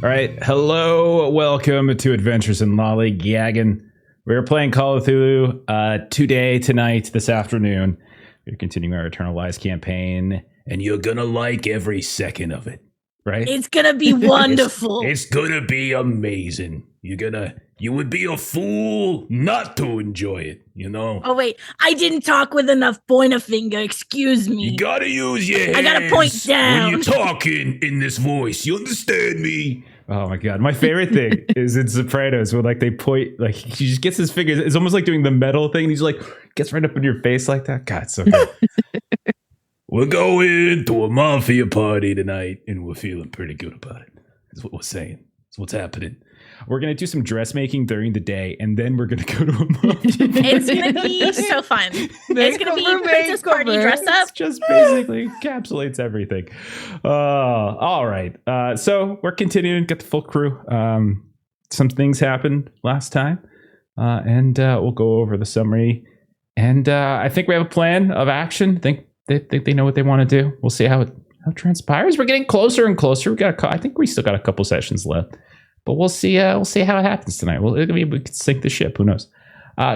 All right, hello, welcome to Adventures in Lollygagging. We're playing Call of Cthulhu tonight, this afternoon. We're continuing our Eternal Lies campaign, and you're gonna like every second of it, right? It's gonna be wonderful. It's gonna be amazing. You would be a fool not to enjoy it, you know? Oh wait, I didn't talk with enough pointer finger, excuse me. You gotta use your hands. I gotta point down. When you're talking in this voice, you understand me? Oh my god, my favorite thing is in Sopranos where like they point, like he just gets his fingers, it's almost like doing the metal thing, and he's like, gets right up in your face like that. God, it's so good. We're going to a mafia party tonight, and we're feeling pretty good about it. That's what we're saying. That's what's happening. We're going to do some dressmaking during the day, and then we're going to go to a mafia party. It's going to be so fun. It's going to be Princess Party dress up. It just basically encapsulates everything. All right. So we're continuing to get the full crew. Some things happened last time, and we'll go over the summary. And I think we have a plan of action. I think they know what they want to do. We'll see how it transpires. We're getting closer and closer. I think we still got a couple sessions left. But we'll see. We'll see how it happens tonight. We could sink the ship. Who knows?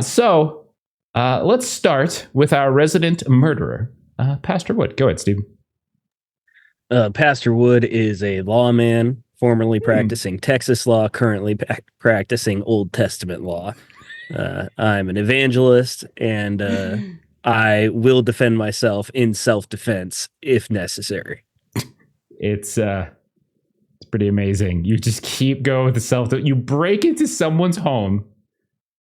So let's start with our resident murderer, Pastor Wood. Go ahead, Steve. Pastor Wood is a lawman, formerly practicing Texas law, currently practicing Old Testament law. I'm an evangelist, and I will defend myself in self-defense if necessary. It's pretty amazing. You just keep going with the you break into someone's home,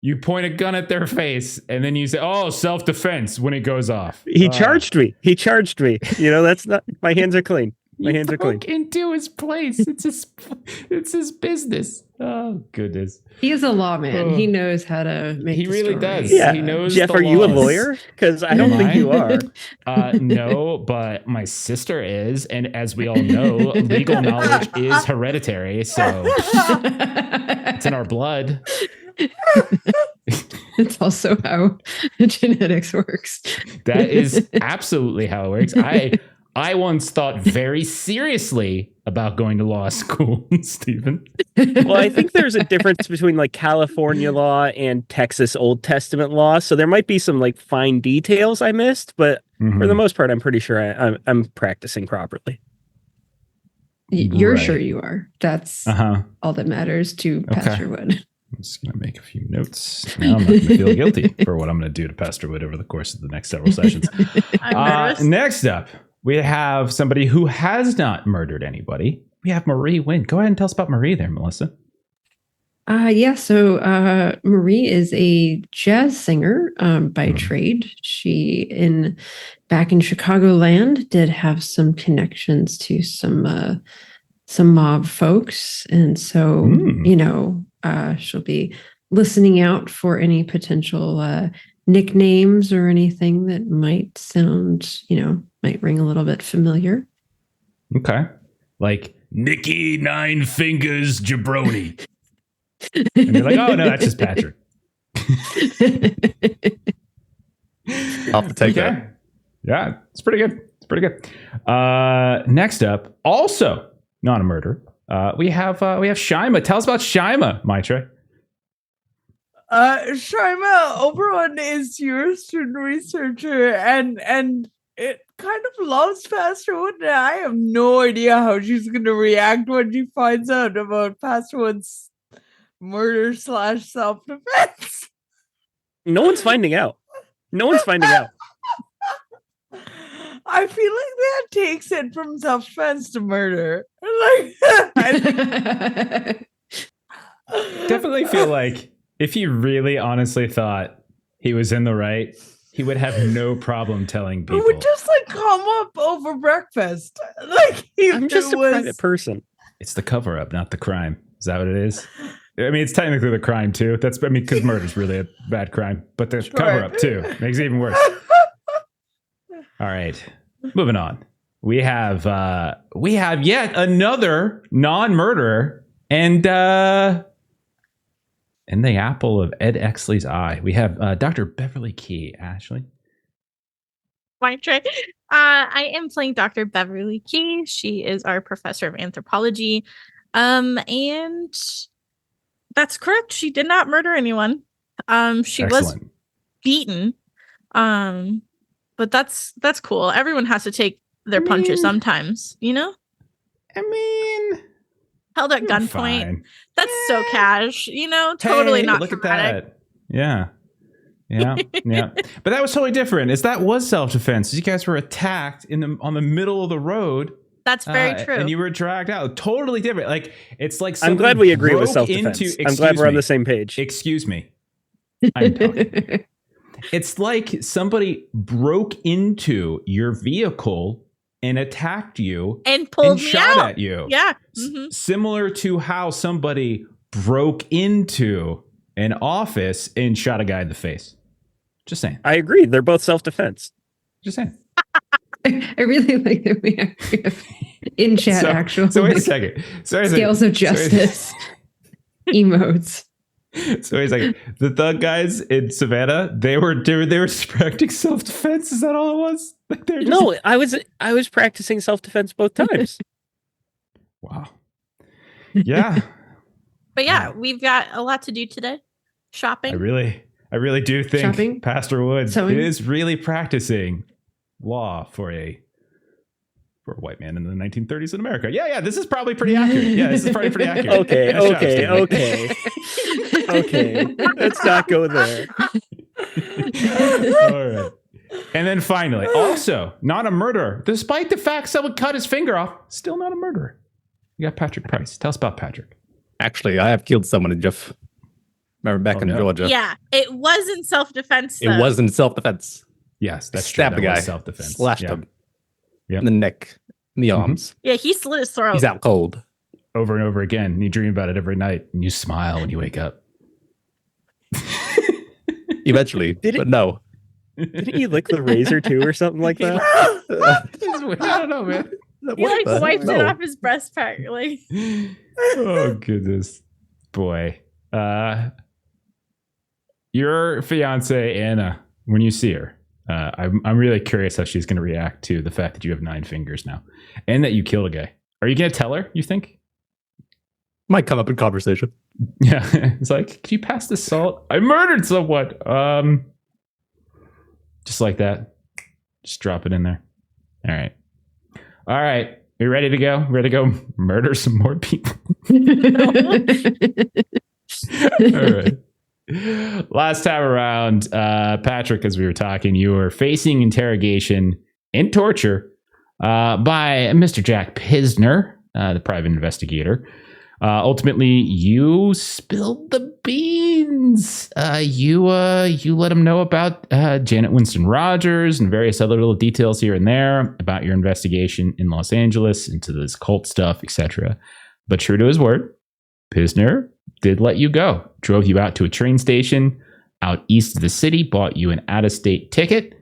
you point a gun at their face, and then you say, "Oh, self-defense," when it goes off. He charged me. You know, that's not. My hands are clean. My hands are clean. Into his place. It's his business. Oh goodness. He is a lawman. He knows how to make. He really does. Yeah. He knows. Jeff, are you a lawyer? Because I don't think you are. No, but my sister is, and as we all know, legal knowledge is hereditary, so it's in our blood. It's also how genetics works. That is absolutely how it works. I once thought very seriously about going to law school, Stephen. Well, I think there's a difference between like California law and Texas Old Testament law. So there might be some like fine details I missed, but for the most part, I'm pretty sure I'm practicing properly. You're right. Sure you are. That's all that matters to Pastor Wood. I'm just going to make a few notes. Now I'm not going to feel guilty for what I'm going to do to Pastor Wood over the course of the next several sessions. Next up, we have somebody who has not murdered anybody. We have Marie Wynn. Go ahead and tell us about Marie there, Melissa. So Marie is a jazz singer by trade. She, back in Chicagoland, did have some connections to some mob folks. And so, she'll be listening out for any potential nicknames or anything that might sound, might ring a little bit familiar. Okay. Like Nikki Nine Fingers Jabroni. And you're like, oh, no, that's just Patrick. I'll have to take that. Yeah, it's pretty good. Next up, also not a murder. We have Shima. Tell us about Shima, Maitra. Shima Oberon is your student researcher, and it kind of loves Pastor Wood. And I have no idea how she's going to react when she finds out about Pastor Wood's murder / self-defense. No one's finding out. I feel like that takes it from self-defense to murder. Definitely feel like if he really honestly thought he was in the right, he would have no problem telling people. It would just come up over breakfast. I'm just a private person. It's the cover-up, not the crime. Is that what it is? I mean, it's technically the crime too. Because murder's really a bad crime, but the cover-up too makes it even worse. All right, moving on. We have yet another non-murderer, and the apple of Ed Exley's eye. We have Dr. Beverly Key. Ashley. I am playing Dr. Beverly Key. She is our professor of anthropology. And that's correct. She did not murder anyone. She was Excellent. beaten. But that's cool. Everyone has to take their punches sometimes, you know? I mean, Held at you're gunpoint. fine. That's so cash, you know? Totally Hey, not look traumatic. at that. Yeah. Yeah. But that was totally different. That was self-defense. You guys were attacked on the middle of the road. That's very true. And you were dragged out. Totally different. Like, it's like I'm glad we agree with broke self-defense. I'm glad we're on the same page. Excuse me. I'm talking. It's like somebody broke into your vehicle and attacked you and pulled me shot out at you. Yeah. Similar to how somebody broke into an office and shot a guy in the face. Just saying. I agree. They're both self-defense. Just saying. I really like that we actually have in chat actual So wait a second. scales of justice emotes. So wait a second. The thug guys in Savannah, they were practicing self-defense. Is that all it was? Like No, I was practicing self-defense both times. Wow. Yeah. But yeah, we've got a lot to do today. Shopping. I really do think Shopping? Pastor Woods Sewing? is really practicing law for a white man in the 1930s in America. Yeah, this is probably pretty accurate. Yeah, this is probably pretty accurate. Okay. Nice job, Stephen. Okay. Let's not go there. All right. And then finally, also not a murderer. Despite the fact someone cut his finger off, still not a murderer. You got Patrick Price. Tell us about Patrick. Actually, I have killed someone in Jeff. Remember back in Georgia? Yeah, it was in self-defense. It was in self-defense. Yes, that's Stabbed true. the That guy. was self-defense. Slashed Yeah. him. Yep. In the neck. In the arms. Yeah, he slit his throat. He's out cold. Over and over again. And you dream about it every night. And you smile when you wake up. Eventually. But no. Didn't you lick the razor too or something like that? I don't know, man. He like wiped it off his breastplate. Like, Oh goodness, boy. Your fiance Anna, when you see her, I'm really curious how she's going to react to the fact that you have 9 fingers now, and that you killed a guy. Are you going to tell her? You think? Might come up in conversation. Yeah, it's like, could you pass the salt? I murdered someone. Just like that. Just drop it in there. All right. You ready to go? Ready to go murder some more people? All right. Last time around, Patrick, as we were talking, you were facing interrogation and torture by Mr. Jack Pisner, the private investigator. Ultimately, you spilled the beans. You let him know about Janet Winston Rogers and various other little details here and there about your investigation in Los Angeles into this cult stuff, etc. But true to his word, Pisner did let you go. Drove you out to a train station out east of the city, bought you an out-of-state ticket.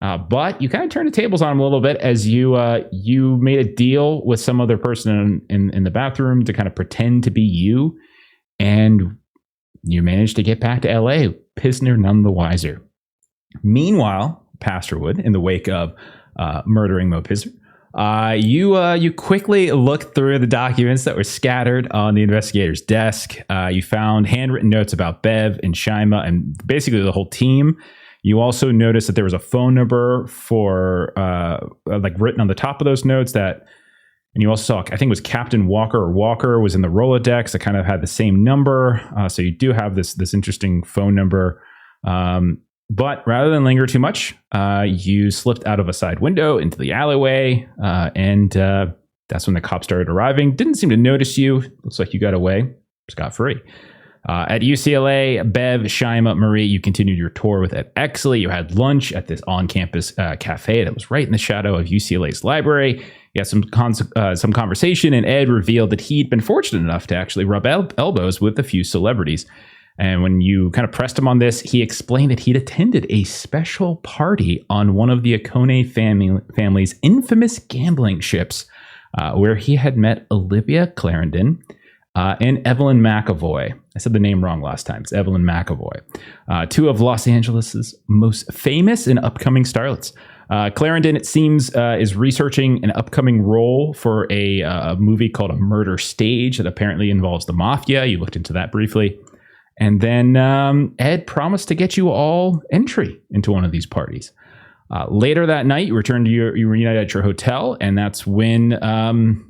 But you kind of turned the tables on him a little bit as you made a deal with some other person in the bathroom to kind of pretend to be you. And you managed to get back to LA, Pisner none the wiser. Meanwhile, Pastorwood, in the wake of murdering Mo Pisner, you quickly looked through the documents that were scattered on the investigator's desk. You found handwritten notes about Bev and Shima and basically the whole team. You also noticed that there was a phone number for like written on the top of those notes and you also saw, I think it was Captain Walker was in the Rolodex that kind of had the same number. So you do have this interesting phone number. But rather than linger too much, you slipped out of a side window into the alleyway. And that's when the cops started arriving. Didn't seem to notice you. Looks like you got away scot-free. At UCLA, Bev, Shima, Marie, you continued your tour with Ed Exley. You had lunch at this on-campus cafe that was right in the shadow of UCLA's library. You had some conversation, and Ed revealed that he'd been fortunate enough to actually rub elbows with a few celebrities. And when you kind of pressed him on this, he explained that he'd attended a special party on one of the Akone family's infamous gambling ships, where he had met Olivia Clarendon and Evelyn McAvoy. I said the name wrong last time. It's Evelyn McAvoy. 2 of Los Angeles' most famous and upcoming starlets. Clarendon, it seems, is researching an upcoming role for a movie called A Murder Stage that apparently involves the mafia. You looked into that briefly. And then Ed promised to get you all entry into one of these parties. Later that night, you returned to you reunited at your hotel, and that's when the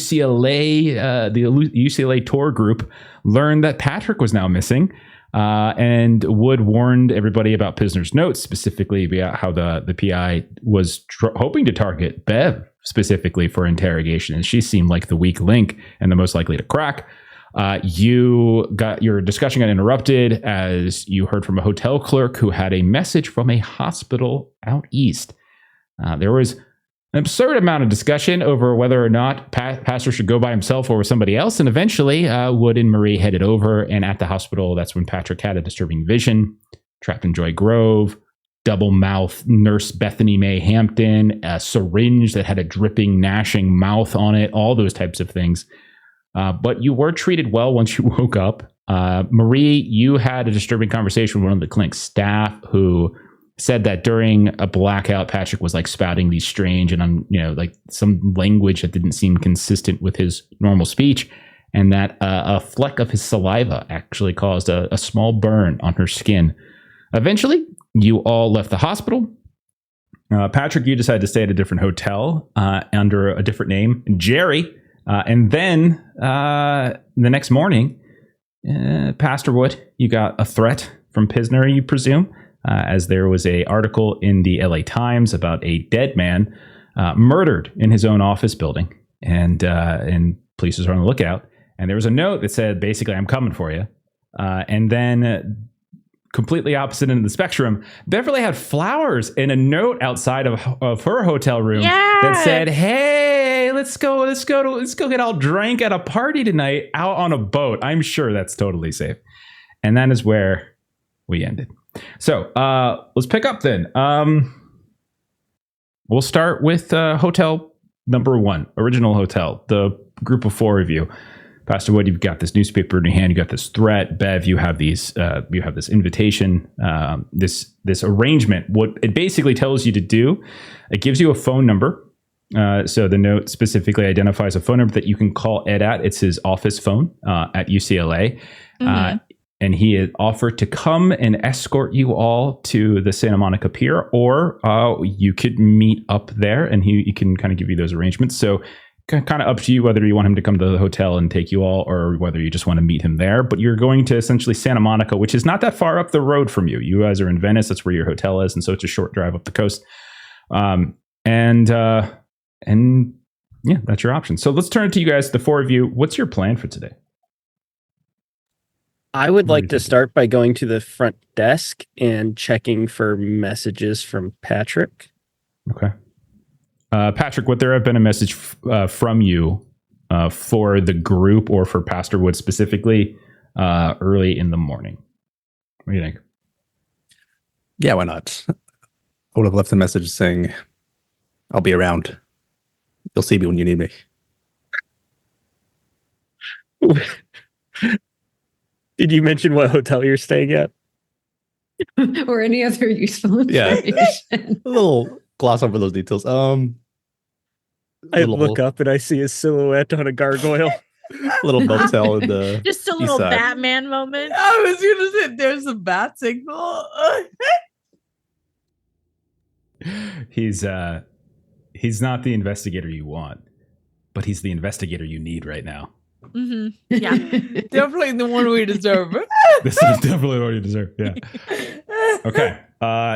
UCLA tour group learned that Patrick was now missing. And Wood warned everybody about prisoner's notes, specifically about how the PI was hoping to target Bev specifically for interrogation, and she seemed like the weak link and the most likely to crack. Your discussion got interrupted as you heard from a hotel clerk who had a message from a hospital out east. There was an absurd amount of discussion over whether or not Pastor should go by himself or with somebody else. And eventually, Wood and Marie headed over. And at the hospital, that's when Patrick had a disturbing vision. Trapped in Joy Grove, double mouth nurse Bethany Mae Hampton, a syringe that had a dripping, gnashing mouth on it, all those types of things. But you were treated well once you woke up. Marie, you had a disturbing conversation with one of the clinic staff who said that during a blackout, Patrick was like spouting these strange and like some language that didn't seem consistent with his normal speech, and that a fleck of his saliva actually caused a small burn on her skin. Eventually, you all left the hospital. Patrick, you decided to stay at a different hotel under a different name, Jerry. And then the next morning, Pastor Wood, you got a threat from Pisner, you presume, as there was a article in the LA Times about a dead man murdered in his own office building, and police are on the lookout. And there was a note that said, basically, I'm coming for you. And then completely opposite end of the spectrum, Beverly had flowers and a note outside of her hotel room that said, "Hey, let's go get all drank at a party tonight out on a boat." I'm sure that's totally safe. And that is where we ended. So let's pick up then. We'll start with hotel number 1, original hotel, the group of 4 of you. Pastor Wood, you've got this newspaper in your hand. You got this threat. Bev, you have these. You have this invitation. This arrangement. What it basically tells you to do, it gives you a phone number. So the note specifically identifies a phone number that you can call Ed at. It's his office phone at UCLA, and he had offered to come and escort you all to the Santa Monica Pier, or you could meet up there, and he can kind of give you those arrangements. So kind of up to you whether you want him to come to the hotel and take you all, or whether you just want to meet him there. But you're going to essentially Santa Monica, which is not that far up the road from you. You guys are in Venice. That's where your hotel is. And so it's a short drive up the coast. And yeah, that's your option. So let's turn it to you guys, the 4 of you. What's your plan for today? I would like to start by going to the front desk and checking for messages from Patrick. Okay. Patrick, would there have been a message from you for the group or for Pastor Wood specifically early in the morning? What do you think? Yeah, why not? I would have left a message saying, "I'll be around. You'll see me when you need me." Did you mention what hotel you're staying at? Or any other useful information? A little gloss over those details. I look up and I see a silhouette on a gargoyle. Little motel in the Just a little East side. Batman moment. I was gonna say there's a bat signal. He's not the investigator you want, but he's the investigator you need right now. Yeah. Definitely the one we deserve. This is definitely what you deserve. Yeah. Okay.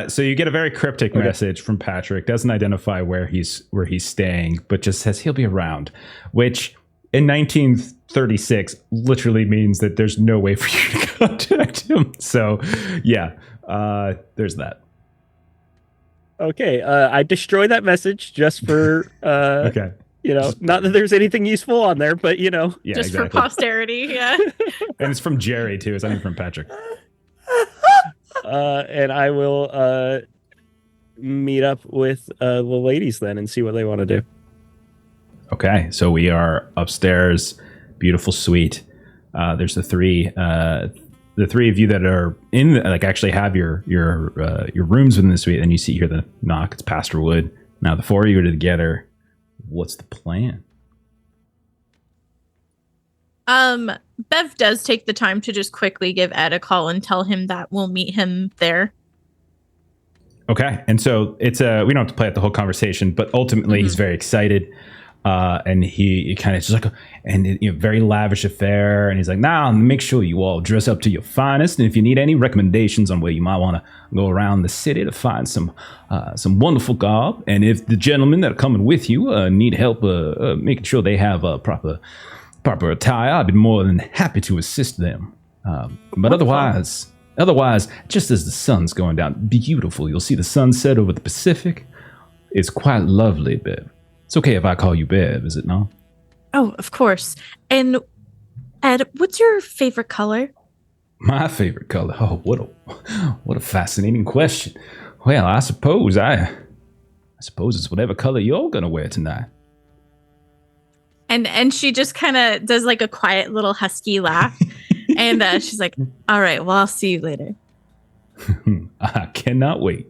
So you get a very cryptic message from Patrick. Doesn't identify where he's staying, but just says he'll be around, which in 1936 literally means that there's no way for you to contact him. So yeah, there's that. Okay. I destroy that message just for Okay. Not that there's anything useful on there, but Yeah, Just exactly. for posterity. Yeah. And it's from Jerry too. It's not even from Patrick. and I will meet up with the ladies then and see what they want to do. Okay, so we are upstairs, beautiful suite. There's the 3 the three of you that are in like actually have your rooms within the suite, and you hear the knock. It's Pastor Wood. Now the four of you are together. What's the plan? Bev does take the time to just quickly give Ed a call and tell him that we'll meet him there. Okay, and so it's we don't have to play out the whole conversation, but ultimately he's very excited, and he kind of just like, and very lavish affair, and he's like, "Now make sure you all dress up to your finest, and if you need any recommendations on where you might want to go around the city to find some wonderful garb, and if the gentlemen that are coming with you need help making sure they have a proper attire, I'd be more than happy to assist them. But otherwise, just as the sun's going down, beautiful. You'll see the sunset over the Pacific. It's quite lovely, Bev. It's okay if I call you Bev, is it not? Oh, of course. And Ed, what's your favorite color? My favorite color? Oh, what a fascinating question. Well, I suppose it's whatever color you're gonna wear tonight. And she just kind of does like a quiet little husky laugh. And she's like, all right, well, I'll see you later. I cannot wait.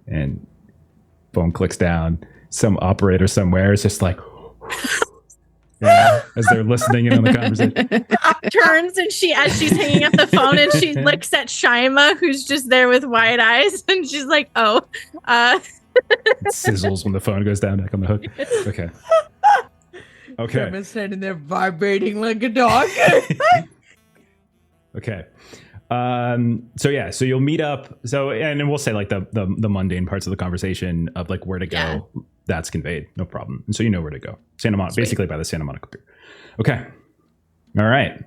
And phone clicks down. Some operator somewhere is just like, as they're listening in on the conversation. Turns and as she's hanging up the phone and she looks at Shima, who's just there with wide eyes. And she's like, oh. It sizzles when the phone goes down back on the hook. Okay. Okay. Shima's standing there vibrating like a dog. Okay. So you'll meet up. So, and then we'll say like the mundane parts of the conversation of like where to go. Yeah. That's conveyed. No problem. And so you know where to go. Santa Monica, basically by the Santa Monica Pier. Okay. All right.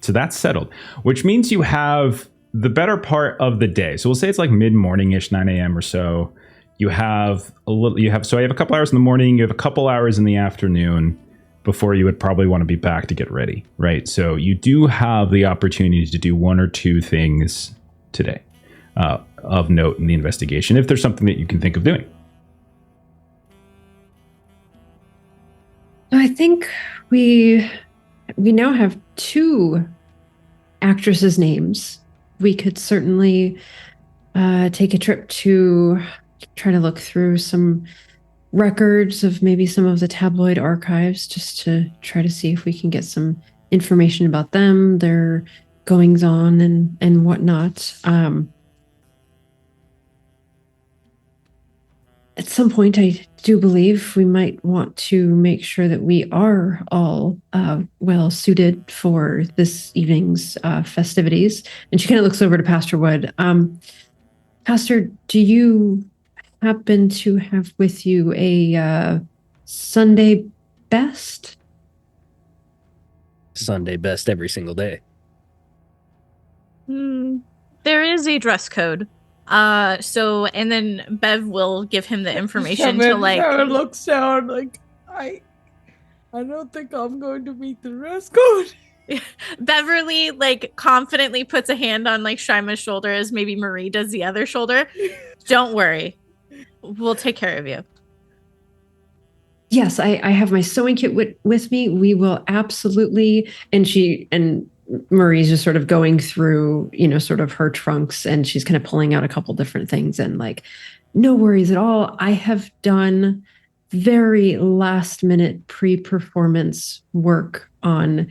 So that's settled, which means you have the better part of the day. So we'll say it's like mid-morning-ish, 9 a.m. or so. So I have a couple hours in the morning. You have a couple hours in the afternoon before you would probably want to be back to get ready, right? So you do have the opportunity to do one or two things today of note in the investigation, if there's something that you can think of doing. I think we now have two actresses' names. We could certainly take a trip to try to look through some records of maybe some of the tabloid archives just to try to see if we can get some information about them, their goings on and whatnot. At some point, I do believe we might want to make sure that we are all well suited for this evening's festivities. And she kind of looks over to Pastor Wood. Pastor, do you happen to have with you a Sunday best? Sunday best every single day. There is a dress code. And then Bev will give him the information to like. Shaman looks down like I don't think I'm going to meet the dress code. Beverly like confidently puts a hand on like Shima's shoulder as maybe Marie does the other shoulder. Don't worry. We'll take care of you. Yes, I have my sewing kit with me. We will absolutely. And Marie's just sort of going through, sort of her trunks, and she's kind of pulling out a couple different things and like, no worries at all. I have done very last minute pre-performance work on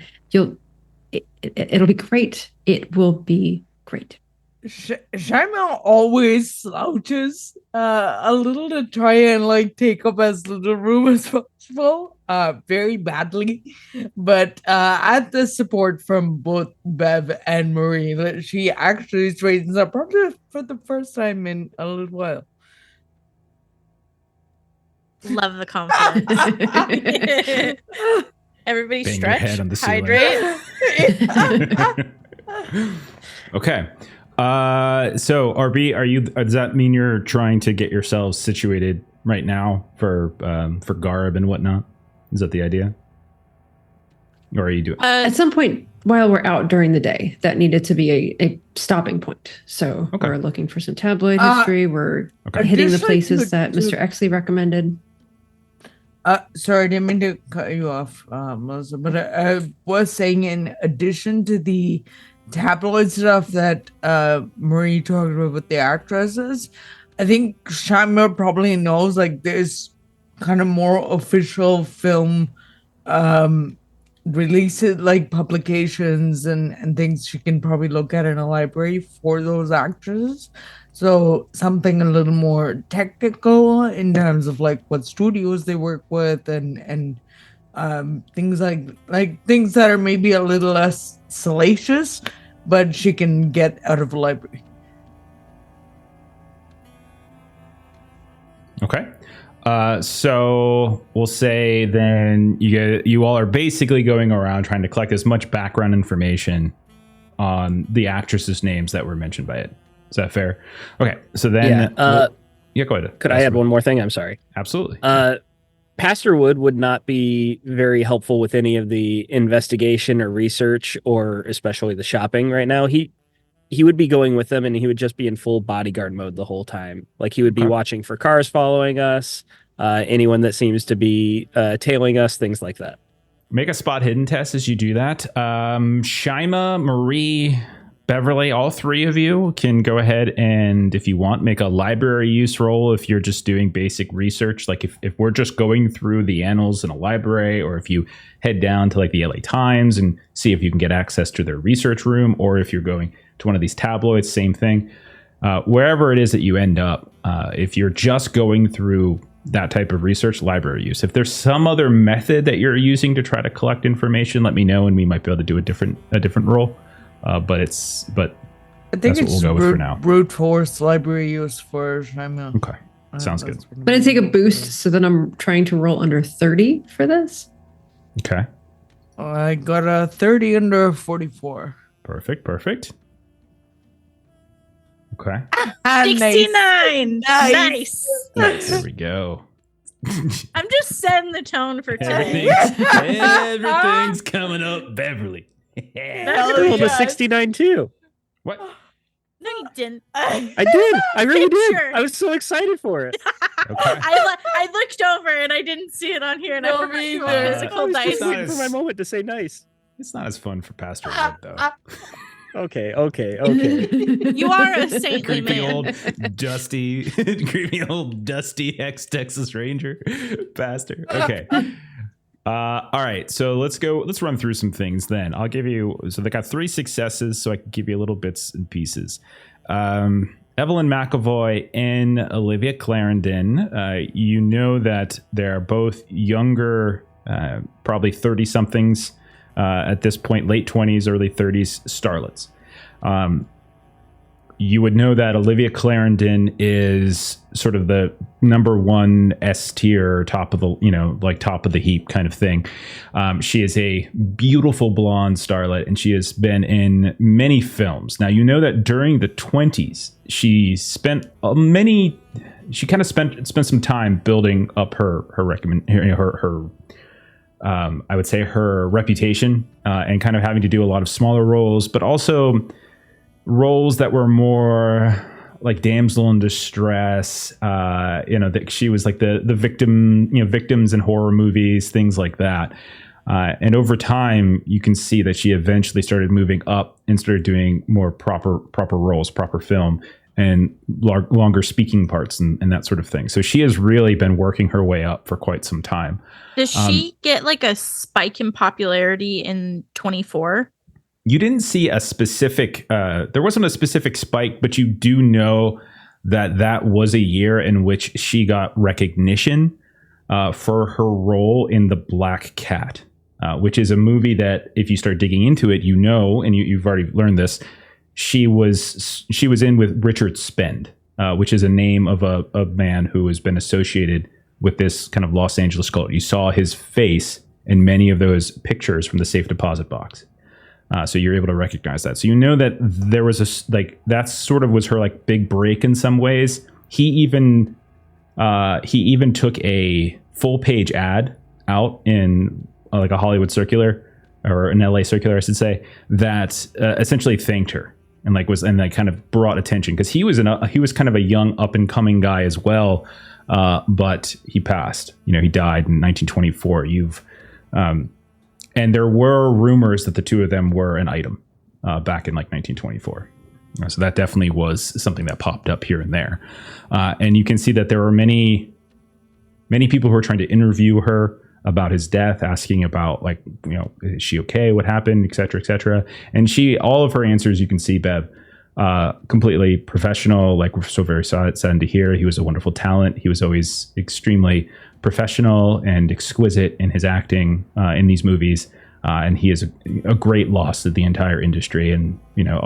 it'll be great. It will be great. Shima always slouches a little to try and like take up as little room as possible, very badly. But at the support from both Bev and Marie, she actually straightens up probably for the first time in a little while. Love the confidence. Everybody Bang your stretch, head on the ceiling. hydrate. Okay. So RB, does that mean you're trying to get yourselves situated right now for garb and whatnot? Is that the idea? Or are you doing? At some point while we're out during the day, that needed to be a stopping point. So we're looking for some tabloid history. We're hitting the places that Mr. Exley recommended. Sorry, I didn't mean to cut you off, Melissa, but I was saying in addition to the tabloid stuff that Marie talked about with the actresses, I think Shima probably knows like there's kind of more official film releases, like publications and things she can probably look at in a library for those actresses. So something a little more technical in terms of like what studios they work with and things like things that are maybe a little less salacious, but she can get out of a library. Okay. So we'll say then you all are basically going around trying to collect as much background information on the actresses' names that were mentioned by it. Is that fair? Okay. So then, yeah, go ahead. Could I add one more thing? I'm sorry. Absolutely. Pastor Wood would not be very helpful with any of the investigation or research, or especially the shopping right now. He would be going with them, and he would just be in full bodyguard mode the whole time. Like he would be watching for cars following us, anyone that seems to be tailing us, things like that. Make a spot hidden test as you do that. Shima, Marie, Beverly, all three of you can go ahead and, if you want, make a library use roll if you're just doing basic research. Like if we're just going through the annals in a library, or if you head down to like the LA Times and see if you can get access to their research room, or if you're going to one of these tabloids, same thing. Wherever it is that you end up, if you're just going through that type of research, library use. If there's some other method that you're using to try to collect information, let me know and we might be able to do a different roll. But I think that's what we'll go with for now. Brute force library use for Shima. Okay, sounds good. I'm going to take a boost, so then I'm trying to roll under 30 for this. Okay. I got a 30 under 44. Perfect. Okay. 69. Nice. There we go. I'm just setting the tone for today. Everything's coming up, Beverly. I rolled a 69 too. What? No, you didn't. I did. I really did. Sure. I was so excited for it. Okay. I looked over and I didn't see it on here, and I forgot to roll physical I was dice. just waiting for my moment to say nice. It's not as fun for Pastor Wood, though. Okay. You are a saintly creepy man. old dusty ex-Texas Ranger pastor. Okay. All right, so let's run through some things then. I'll give you, so they got 3 successes, so I can give you little bits and pieces. Evelyn McAvoy and Olivia Clarendon, you know that they're both younger, probably 30 somethings at this point, late 20s, early 30s starlets. You would know that Olivia Clarendon is sort of the number one S tier, top of the heap kind of thing. She is a beautiful blonde starlet, and she has been in many films. Now, you know that during the 20s, she spent some time building up her I would say her reputation, and kind of having to do a lot of smaller roles, but also roles that were more like damsel in distress. That she was like the victim, victims in horror movies, things like that. And over time, you can see that she eventually started moving up and started doing more proper roles, proper film, and longer speaking parts and that sort of thing. So she has really been working her way up for quite some time. Does she get like a spike in popularity in 24? You didn't see a specific, there wasn't a specific spike, but you do know that was a year in which she got recognition for her role in The Black Cat, which is a movie that if you start digging into it, and you've already learned this, she was in with Richard Spend, which is a name of a man who has been associated with this kind of Los Angeles cult. You saw his face in many of those pictures from the safe deposit box. So you're able to recognize that. So you know that there was that sort of was her like big break in some ways. He even took a full page ad out in like a Hollywood circular, or an LA circular, I should say, that essentially thanked her and kind of brought attention, because he was kind of a young up and coming guy as well, but he passed. He died in 1924. And there were rumors that the two of them were an item. back in like 1924. So that definitely was something that popped up here and there. And you can see that there were many people who were trying to interview her about his death, asking about, like, you know, is she okay? What happened, et cetera, et cetera. And all of her answers, you can see, Bev, completely professional. Like, we're so very saddened to hear. He was a wonderful talent. He was always extremely professional and exquisite in his acting in these movies. And he is a great loss to the entire industry. And, you know,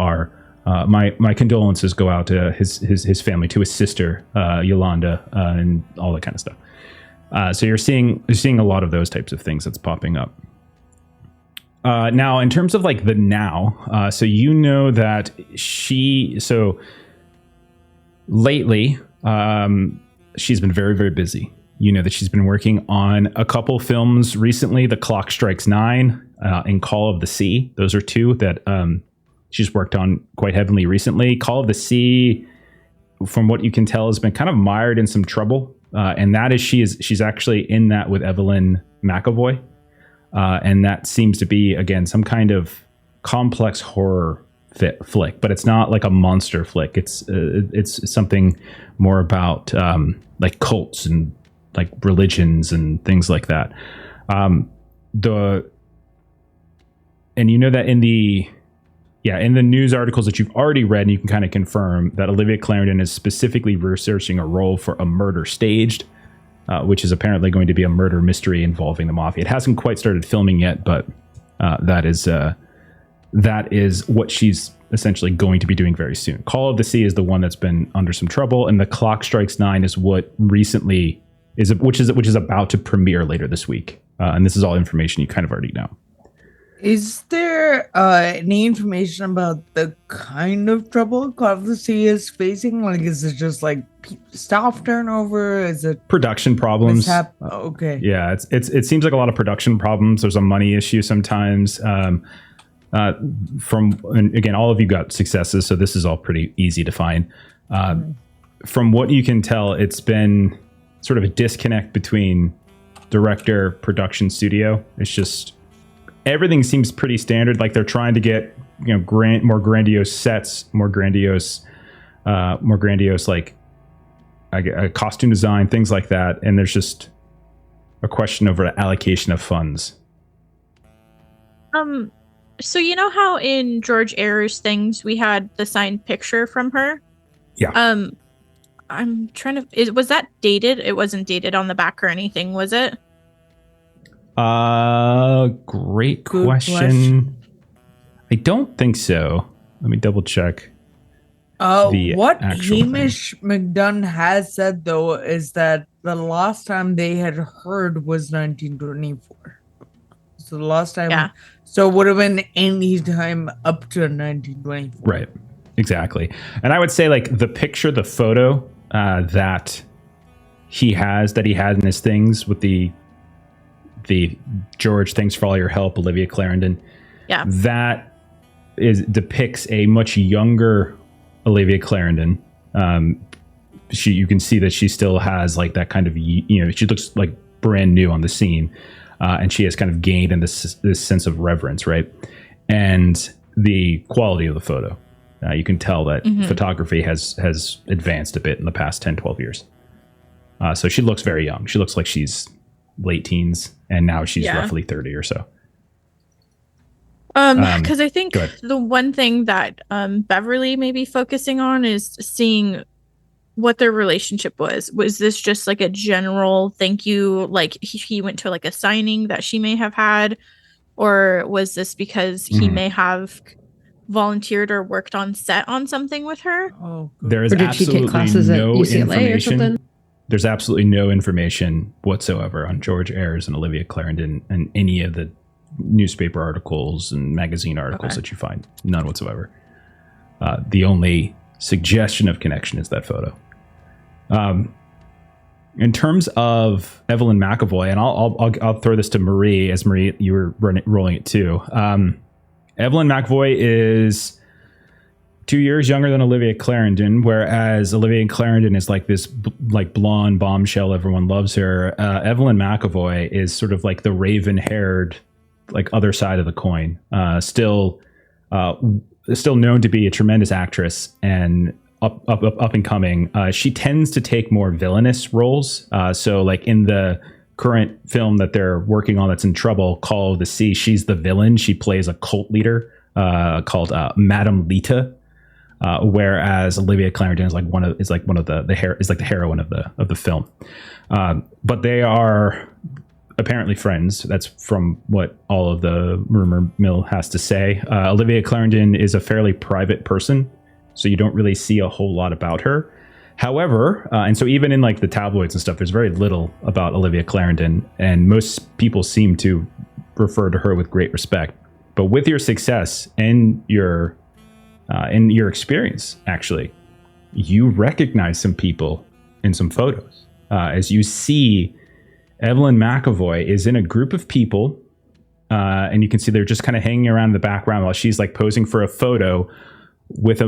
my condolences go out to his family, to his sister, Yolanda, and all that kind of stuff. So you're seeing a lot of those types of things that's popping up. Now, in terms of like the now, so you know that lately, she's been very, very busy. You know that she's been working on a couple films recently, The Clock Strikes 9 and Call of the Sea. Those are two that she's worked on quite heavily recently. Call of the Sea, from what you can tell, has been kind of mired in some trouble. And that is she's actually in that with Evelyn McAvoy. And that seems to be, again, some kind of complex horror flick, but it's not like a monster flick. It's something more about like cults and like religions and things like that. And you know that in the news articles that you've already read, and you can kind of confirm that Olivia Clarendon is specifically researching a role for a murder staged, which is apparently going to be a murder mystery involving the mafia. It hasn't quite started filming yet, but that is what she's essentially going to be doing very soon. Call of the Sea is the one that's been under some trouble, and The Clock Strikes 9 is what recently which is about to premiere later this week. And this is all information you kind of already know. Is there any information about the kind of trouble Call of the Sea is facing? Like, is it just like staff turnover? Is it production problems? Okay. Yeah, it seems like a lot of production problems. There's a money issue sometimes. And again, all of you got successes, so this is all pretty easy to find. From what you can tell, it's been sort of a disconnect between director, production, studio. It's just everything seems pretty standard. Like, they're trying to get, you know, more grandiose sets, more grandiose like costume design, things like that. And there's just a question over allocation of funds. So you know how in George Ayers' things we had the signed picture from her? Yeah. I'm trying to. Was that dated? It wasn't dated on the back or anything, was it? Great question. I don't think so. Let me double check. What Hamish McDunn has said, though, is that the last time they had heard was 1924. So the last time, yeah. So it would have been any time up to 1924. Right. Exactly. And I would say, like, the photo that he had in his things with the George, thanks for all your help, Olivia Clarendon. Yeah. That depicts a much younger Olivia Clarendon. You can see that she still has like that kind of, you know, she looks like brand new on the scene. And she has kind of gained in this sense of reverence, right? And the quality of the photo. You can tell that photography has advanced a bit in the past 10, 12 years. So she looks very young. She looks like she's late teens, and now she's roughly 30 or so. Because I think the one thing that Beverly may be focusing on is seeing what their relationship was. Was this just like a general thank you, like he went to like a signing that she may have had, or was this because he may have volunteered or worked on set on something with her? There is absolutely no information. There's absolutely no information whatsoever on George Ayers and Olivia Clarendon and any of the newspaper articles and magazine articles that you find. None whatsoever. The only suggestion of connection is that photo. In terms of Evelyn McAvoy, and I'll throw this to Marie, as Marie, you were rolling it too. Evelyn McAvoy is 2 years younger than Olivia Clarendon, whereas Olivia Clarendon is like this like blonde bombshell. Everyone loves her. Evelyn McAvoy is sort of like the raven-haired, like other side of the coin. Still still known to be a tremendous actress and up and coming. She tends to take more villainous roles. So like in the current film that they're working on that's in trouble, Call of the Sea, she's the villain. She plays a cult leader called Madame Lita. Whereas Olivia Clarendon is like one of the heroine of the film. But they are apparently friends. That's from what all of the rumor mill has to say. Olivia Clarendon is a fairly private person, so you don't really see a whole lot about her. However, and so even in like the tabloids and stuff, there's very little about Olivia Clarendon, and most people seem to refer to her with great respect. But with your success and your in your experience, actually, you recognize some people in some photos. As you see, Evelyn McAvoy is in a group of people, and you can see they're just kind of hanging around in the background while she's like posing for a photo with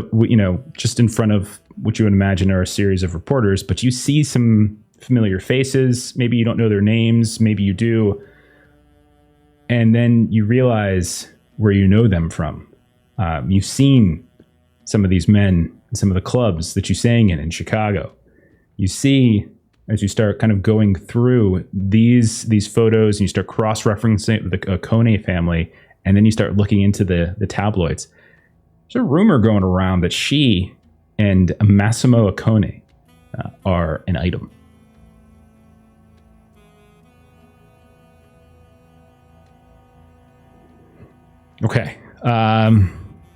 just in front of what you would imagine are a series of reporters. But you see some familiar faces. Maybe you don't know their names. Maybe you do. And then you realize where you know them from. You've seen some of these men in some of the clubs that you sang in Chicago. You see, as you start kind of going through these photos and you start cross-referencing the Oconee family, and then you start looking into the tabloids, there's a rumor going around that she and Massimo Oconee are an item. Okay.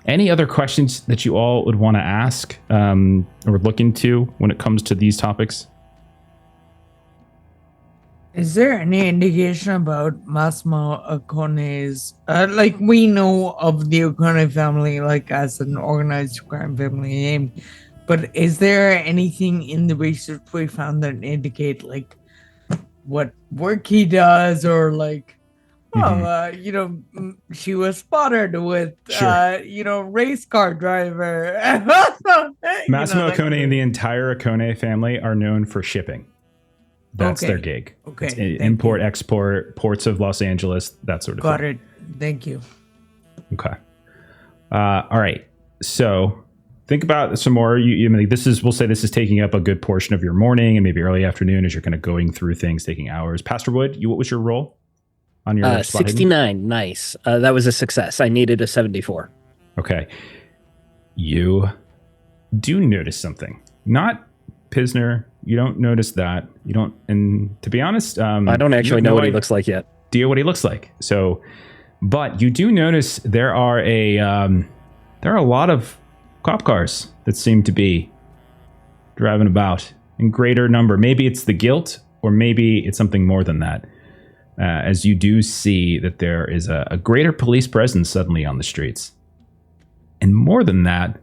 Any other questions that you all would want to ask or look into when it comes to these topics? Is there any indication about Massimo Oconee's, like we know of the Oconee family, like as an organized crime family name, but is there anything in the research we found that indicate like what work he does, or like, she was spotted with, race car driver. Massimo Oconee and the entire Oconee family are known for shipping. That's their gig. Okay. Import, export, ports of Los Angeles, that sort of thing. Got it. Thank you. Okay. All right. So think about some more. We'll say this is taking up a good portion of your morning and maybe early afternoon as you're kind of going through things, taking hours. Pastor Wood, what was your role on your 69? Nice. That was a success. I needed a 74. Okay. You do notice something. Not Pisner. You don't notice that. You don't, and to be honest, I don't actually know what he looks like yet. Idea what he looks like. So, but you do notice there are a lot of cop cars that seem to be driving about in greater number. Maybe it's the guilt, or maybe it's something more than that. As you do see that there is a greater police presence suddenly on the streets, and more than that,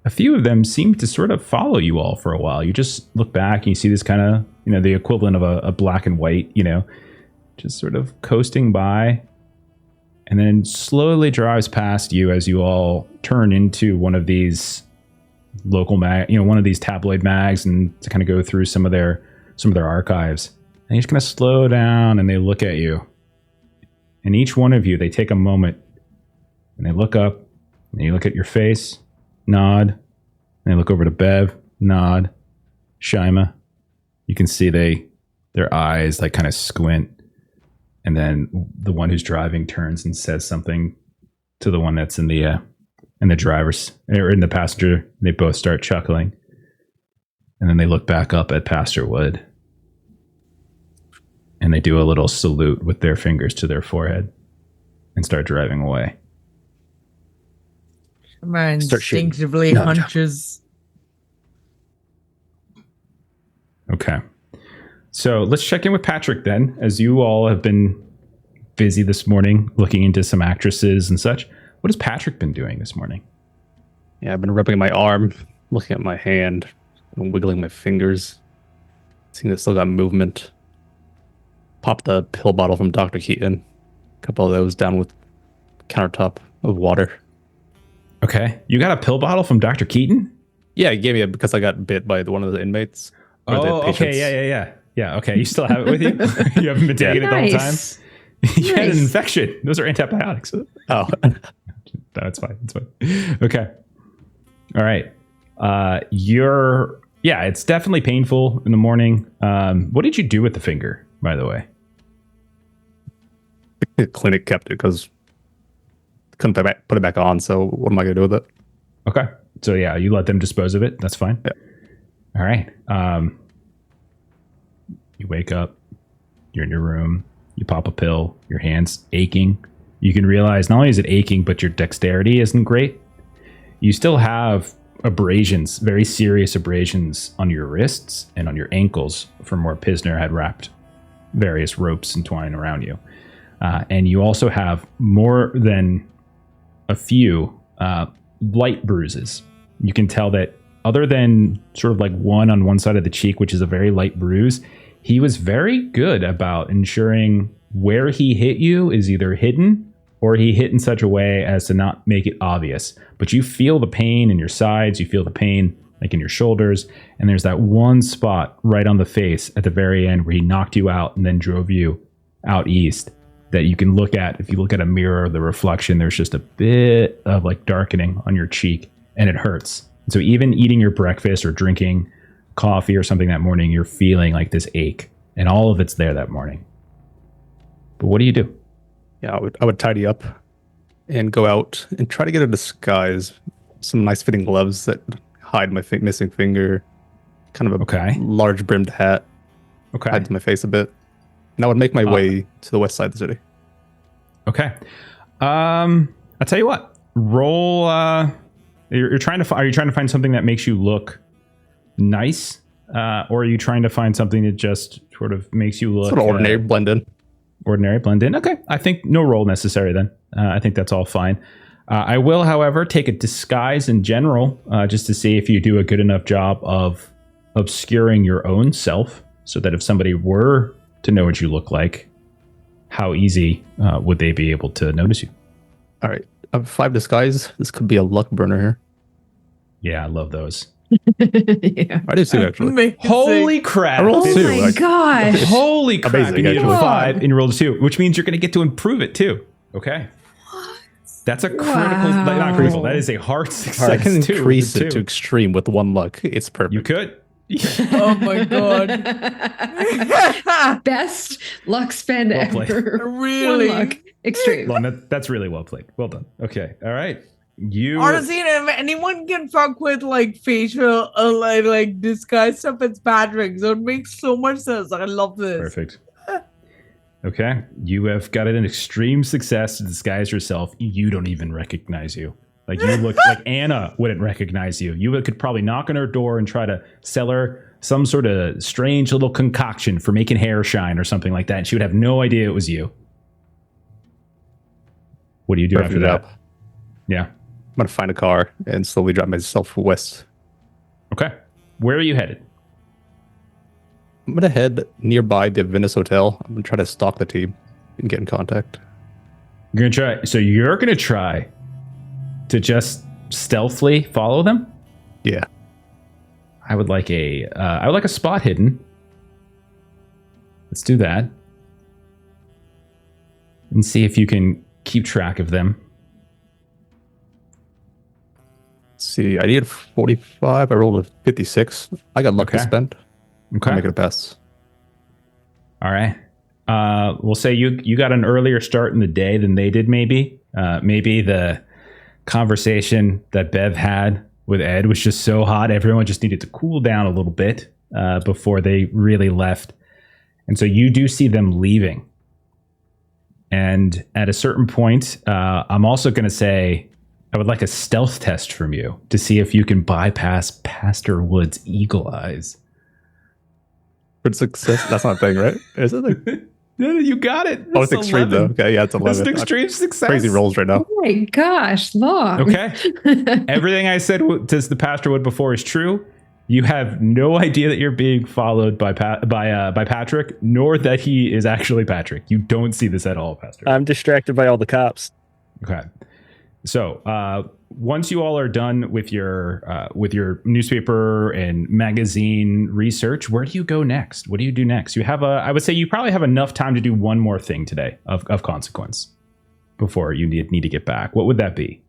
a few of them seem to sort of follow you all for a while. You just look back and you see this kind of, the equivalent of a black and white, just sort of coasting by, and then slowly drives past you as you all turn into one of these local one of these tabloid mags, and to kind of go through some of their archives. And you just kind of slow down and they look at you. And each one of you, they take a moment and they look up and you look at your face, nod, and they look over to Bev, nod, Shima. You can see their eyes like kind of squint, and then the one who's driving turns and says something to the one that's in the driver's or in the passenger. They both start chuckling, and then they look back up at Pastor Wood, and they do a little salute with their fingers to their forehead and start driving away. Man instinctively hunches. Okay. So let's check in with Patrick then, as you all have been busy this morning looking into some actresses and such. What has Patrick been doing this morning? Yeah, I've been rubbing my arm, looking at my hand, and wiggling my fingers, seeing it still got movement. Popped the pill bottle from Dr. Keaton. A couple of those down with countertop of water. Okay. You got a pill bottle from Dr. Keaton? Yeah, he gave me it because I got bit by one of the inmates. Oh, okay. Yeah. Yeah, okay. You still have it with you? You haven't been taking it the whole time? You had an infection. Those are antibiotics. Oh. That's fine. It's fine. Okay. All right. It's definitely painful in the morning. What did you do with the finger, by the way? The clinic kept it because couldn't put it back on. So what am I going to do with it? Okay. So yeah, you let them dispose of it. That's fine. Yeah. All right. You wake up, you're in your room, you pop a pill, your hand's aching. You can realize not only is it aching, but your dexterity isn't great. You still have abrasions, very serious abrasions on your wrists and on your ankles from where Pisner had wrapped various ropes and twine around you. And you also have more than a few light bruises. You can tell that other than sort of like one on one side of the cheek, which is a very light bruise, he was very good about ensuring where he hit you is either hidden or he hit in such a way as to not make it obvious. But you feel the pain in your sides, you feel the pain like in your shoulders, and there's that one spot right on the face at the very end where he knocked you out and then drove you out east that you can look at. If you look at a mirror, the reflection, there's just a bit of like darkening on your cheek and it hurts. So even eating your breakfast or drinking coffee or something that morning, you're feeling like this ache, and all of it's there that morning. But what do you do? Yeah, I would tidy up and go out and try to get a disguise, some nice fitting gloves that hide my missing finger, kind of a large brimmed hat, hides my face a bit. And I would make my way to the west side of the city. Okay. I'll tell you what. Roll. You're trying to. Are you trying to find something that makes you look nice, or are you trying to find something that just sort of makes you look sort of ordinary, blend in? Ordinary, blend in. Okay. I think no roll necessary then. I think that's all fine. I will, however, take a disguise in general, just to see if you do a good enough job of obscuring your own self, so that if somebody were to know what you look like, how easy would they be able to notice you? All right. I have 5 disguise. This could be a luck burner here. Yeah, I love those. Yeah. I do too, actually. Holy crap. I rolled 2. Oh my gosh. Holy crap. Amazing, You needed a actually. 5 and you rolled a 2, which means you're going to get to improve it too. Okay. That's a critical, not critical. That is a hard success. I can too, increase with it a to 2. extreme with 1 luck. It's perfect. You could. Oh my god. Best luck spend Well played. ever. Really? One luck. Extreme. Well, that's really well played. Well done. Okay. All right. You Honestly, if anyone can fuck with like facial, like disguise stuff, it's Patrick. So it makes so much sense. I love this. Perfect. Okay. You have got an extreme success to disguise yourself. You don't even recognize you. Like you look like Anna wouldn't recognize you. You could probably knock on her door and try to sell her some sort of strange little concoction for making hair shine or something like that. And she would have no idea it was you. What do you do Perfect after that? job. Yeah. I'm going to find a car and slowly drive myself west. Okay. Where are you headed? I'm going to head nearby the Venice Hotel. I'm going to try to stalk the team and get in contact. You're going to try. So you're going to try to just stealthily follow them? Yeah. I would like a spot hidden. Let's do that. And see if you can keep track of them. Let's see, I needed 45. I rolled a 56. I got luck to spend. Okay. I'll make it a pass. All right. We'll say you got an earlier start in the day than they did, maybe. Maybe the conversation that Bev had with Ed was just so hot. Everyone just needed to cool down a little bit before they really left. And so you do see them leaving. And at a certain point, I'm also going to say I would like a stealth test from you to see if you can bypass Pastor Wood's eagle eyes. Good success. That's not a thing, right? Is it? You got it. Oh, it's extreme, though. Okay, yeah, it's 11. That's an extreme success. Crazy rolls right now. Oh my gosh, long. Okay. Everything I said to the Pastor Wood before is true. You have no idea that you're being followed by Patrick, nor that he is actually Patrick. You don't see this at all, Pastor. I'm distracted by all the cops. Okay. So once you all are done with your newspaper and magazine research, where do you go next? What do you do next? You have I would say you probably have enough time to do one more thing today of consequence before you need to get back. What would that be?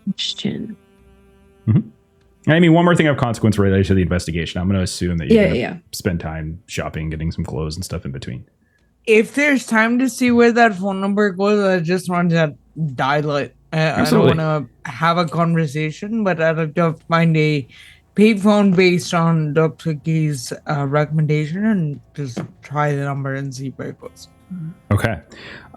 Question. I mean, one more thing of consequence related to the investigation. I'm going to assume that you're going Yeah. to spend time shopping, getting some clothes and stuff in between. If there's time to see where that phone number goes, I just want to dial it. I don't Absolutely. want to have a conversation, but I'd like to find a payphone based on Dr. Key's recommendation and just try the number and see where it goes. Okay.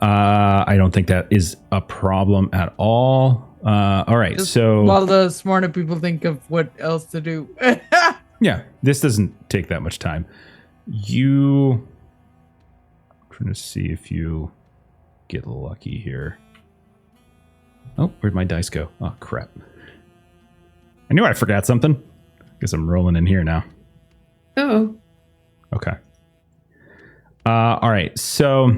I don't think that is a problem at all. All right. Just So, while the smarter people think of what else to do. yeah, this doesn't take that much time. I'm trying to see if you get lucky here. Oh, where'd my dice go? Oh, crap. I knew I forgot something. Guess I'm rolling in here now. Oh, Okay. All right. So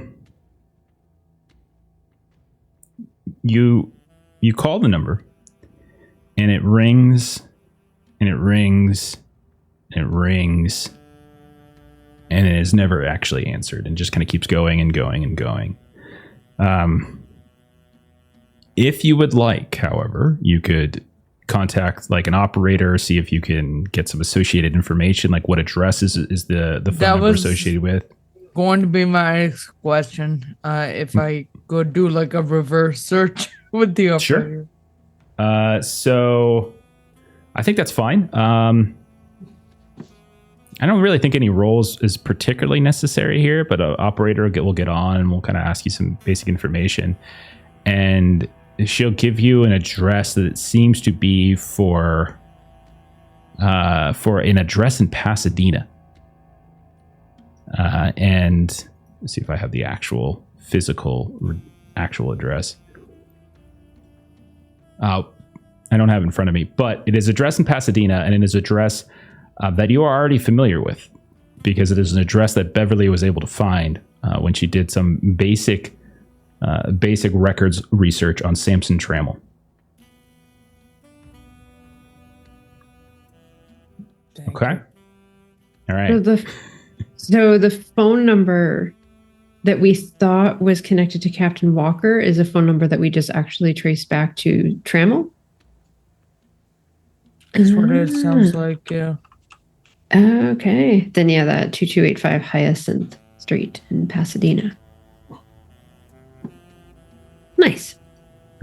you call the number, and it rings, and it rings, and it rings, and it is never actually answered, and just kind of keeps going and going and going. If you would like, however, you could contact like an operator, see if you can get some associated information, like what address is the phone That number was- associated with. Going to be my next question. If I could do like a reverse search with the Sure. operator. So I think that's fine. I don't really think any roles is particularly necessary here, but an operator will get on and we'll kind of ask you some basic information. And she'll give you an address that it seems to be for an address in Pasadena. And let's see if I have the actual actual address. I don't have it in front of me, but it is address in Pasadena, and it is address that you are already familiar with because it is an address that Beverly was able to find when she did some basic records research on Samson Trammell. Okay. All right. So the phone number that we thought was connected to Captain Walker is a phone number that we just actually traced back to Trammell. That's what it sounds like, yeah. Okay. Then yeah, that 2285 Hyacinth Street in Pasadena. Nice.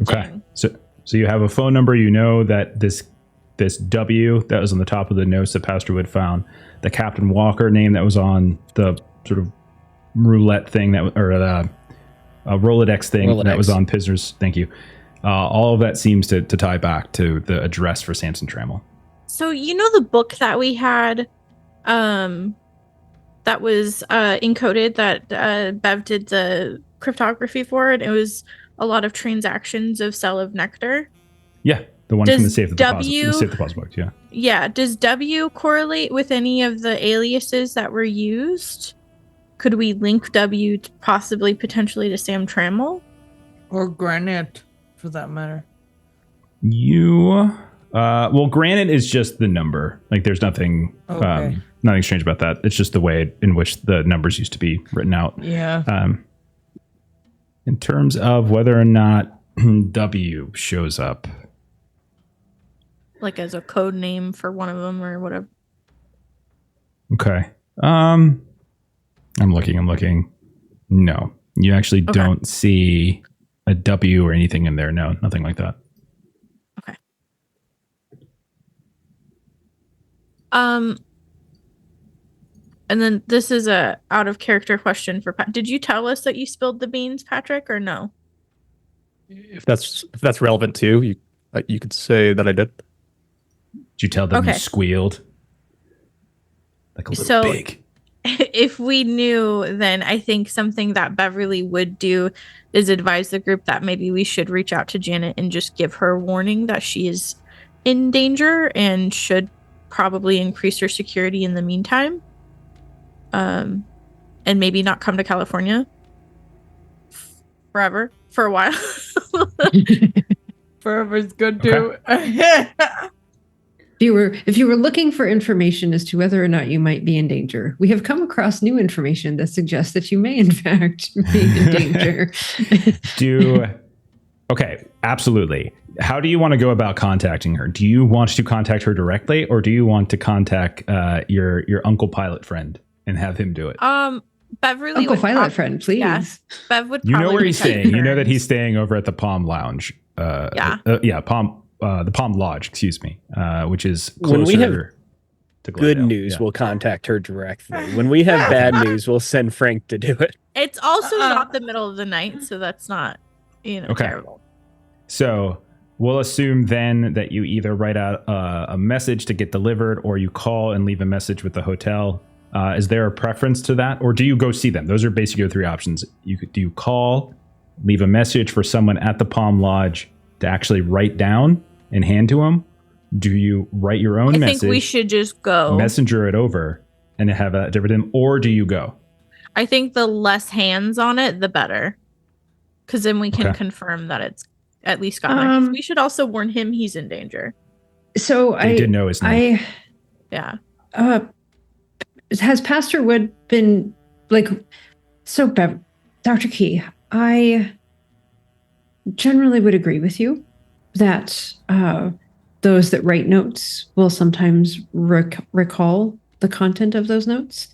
Okay. So you have a phone number. You know that this W that was on the top of the notes that Pastor Wood found, the Captain Walker name that was on the sort of roulette thing that, or the Rolodex thing that was on Pisner's. Thank you. All of that seems to tie back to the address for Samson Trammell. So you know the book that we had that was encoded that Bev did the cryptography for it. It was a lot of transactions of Cell of Nectar. Yeah, the one from the Safe the Deposit book, yeah. Yeah, does W correlate with any of the aliases that were used? Could we link W to possibly potentially to Sam Trammell? Or Granite, for that matter. Well, Granite is just the number. Like, there's nothing, nothing strange about that. It's just the way in which the numbers used to be written out. Yeah. In terms of whether or not W shows up, Like as a code name for one of them or whatever. okay. I'm looking. No, you actually don't see a W or anything in there. No, nothing like that. Okay. And then this is a out of character question for Pat. Did you tell us that you spilled the beans, Patrick, or no? If that's relevant too, you could say that I did. Did you tell them you Okay. squealed? Like a little pig. If we knew, then I think something that Beverly would do is advise the group that maybe we should reach out to Janet and just give her warning that she is in danger and should probably increase her security in the meantime. And maybe not come to California forever for a while. Forever's good too. If you were looking for information as to whether or not you might be in danger, we have come across new information that suggests that you may in fact be in danger. Okay. Absolutely. How do you want to go about contacting her? Do you want to contact her directly, or do you want to contact your uncle pilot friend and have him do it? Beverly Uncle would pilot friend, please. Yeah. Bev would You know probably where be he's taking staying. You know that turns. he's staying over at the Palm Lounge. Palm, the Palm Lodge, excuse me, which is closer When we have to good Glendale. news, Yeah. we'll contact her directly. When we have bad news, we'll send Frank to do it. It's also not the middle of the night, so that's not, Okay. terrible. So we'll assume then that you either write out a message to get delivered, or you call and leave a message with the hotel. Is there a preference to that, or do you go see them? Those are basically your three options. Do you call, leave a message for someone at the Palm Lodge to actually write down and hand to them? Do you write your own I message? think we should just go. Messenger it over and have that different, or do you go? I think the less hands on it, the better. Because then we can Okay. confirm that it's at least gotten there. 'Cause we should also warn him he's in danger. So They did know his name. Yeah. Has Pastor Wood been like, so Dr. Key, I generally would agree with you that those that write notes will sometimes recall the content of those notes.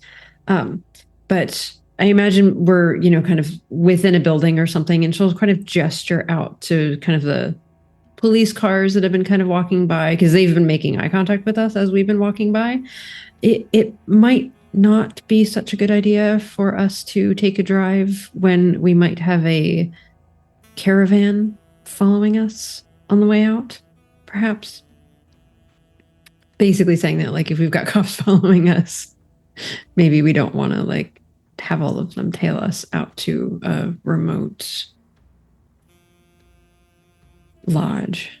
But I imagine we're, kind of within a building or something, and she'll kind of gesture out to kind of the police cars that have been kind of walking by, because they've been making eye contact with us as we've been walking by. It might not be such a good idea for us to take a drive when we might have a caravan following us on the way out, perhaps. Basically saying that, like, if we've got cops following us, maybe we don't want to, like, have all of them tail us out to a remote lodge.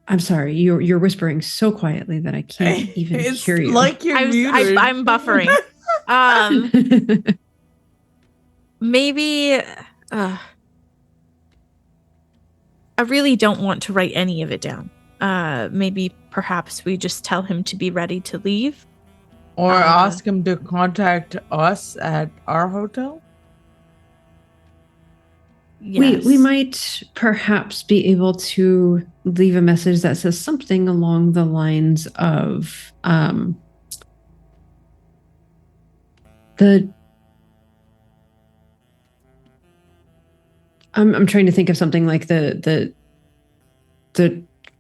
I'm sorry, you're whispering so quietly that I can't even It's hear you. like you're muted. I'm buffering. Maybe I really don't want to write any of it down. Maybe perhaps we just tell him to be ready to leave. Or ask him to contact us at our hotel. Yes. We might perhaps be able to leave a message that says something along the lines of I'm trying to think of something like the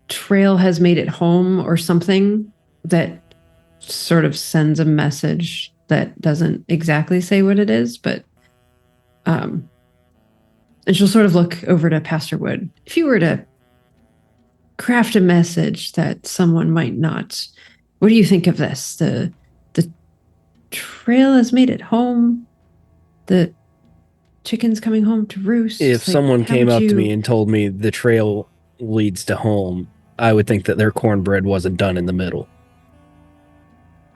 trail has made it home, or something that sort of sends a message that doesn't exactly say what it is, but and she'll sort of look over to Pastor Wood. If you were to craft a message that someone might not, what do you think of this? The trail has made it home. The chicken's coming home to roost. If Like, someone how came would up to you- me and told me the trail leads to home, I would think that their cornbread wasn't done in the middle.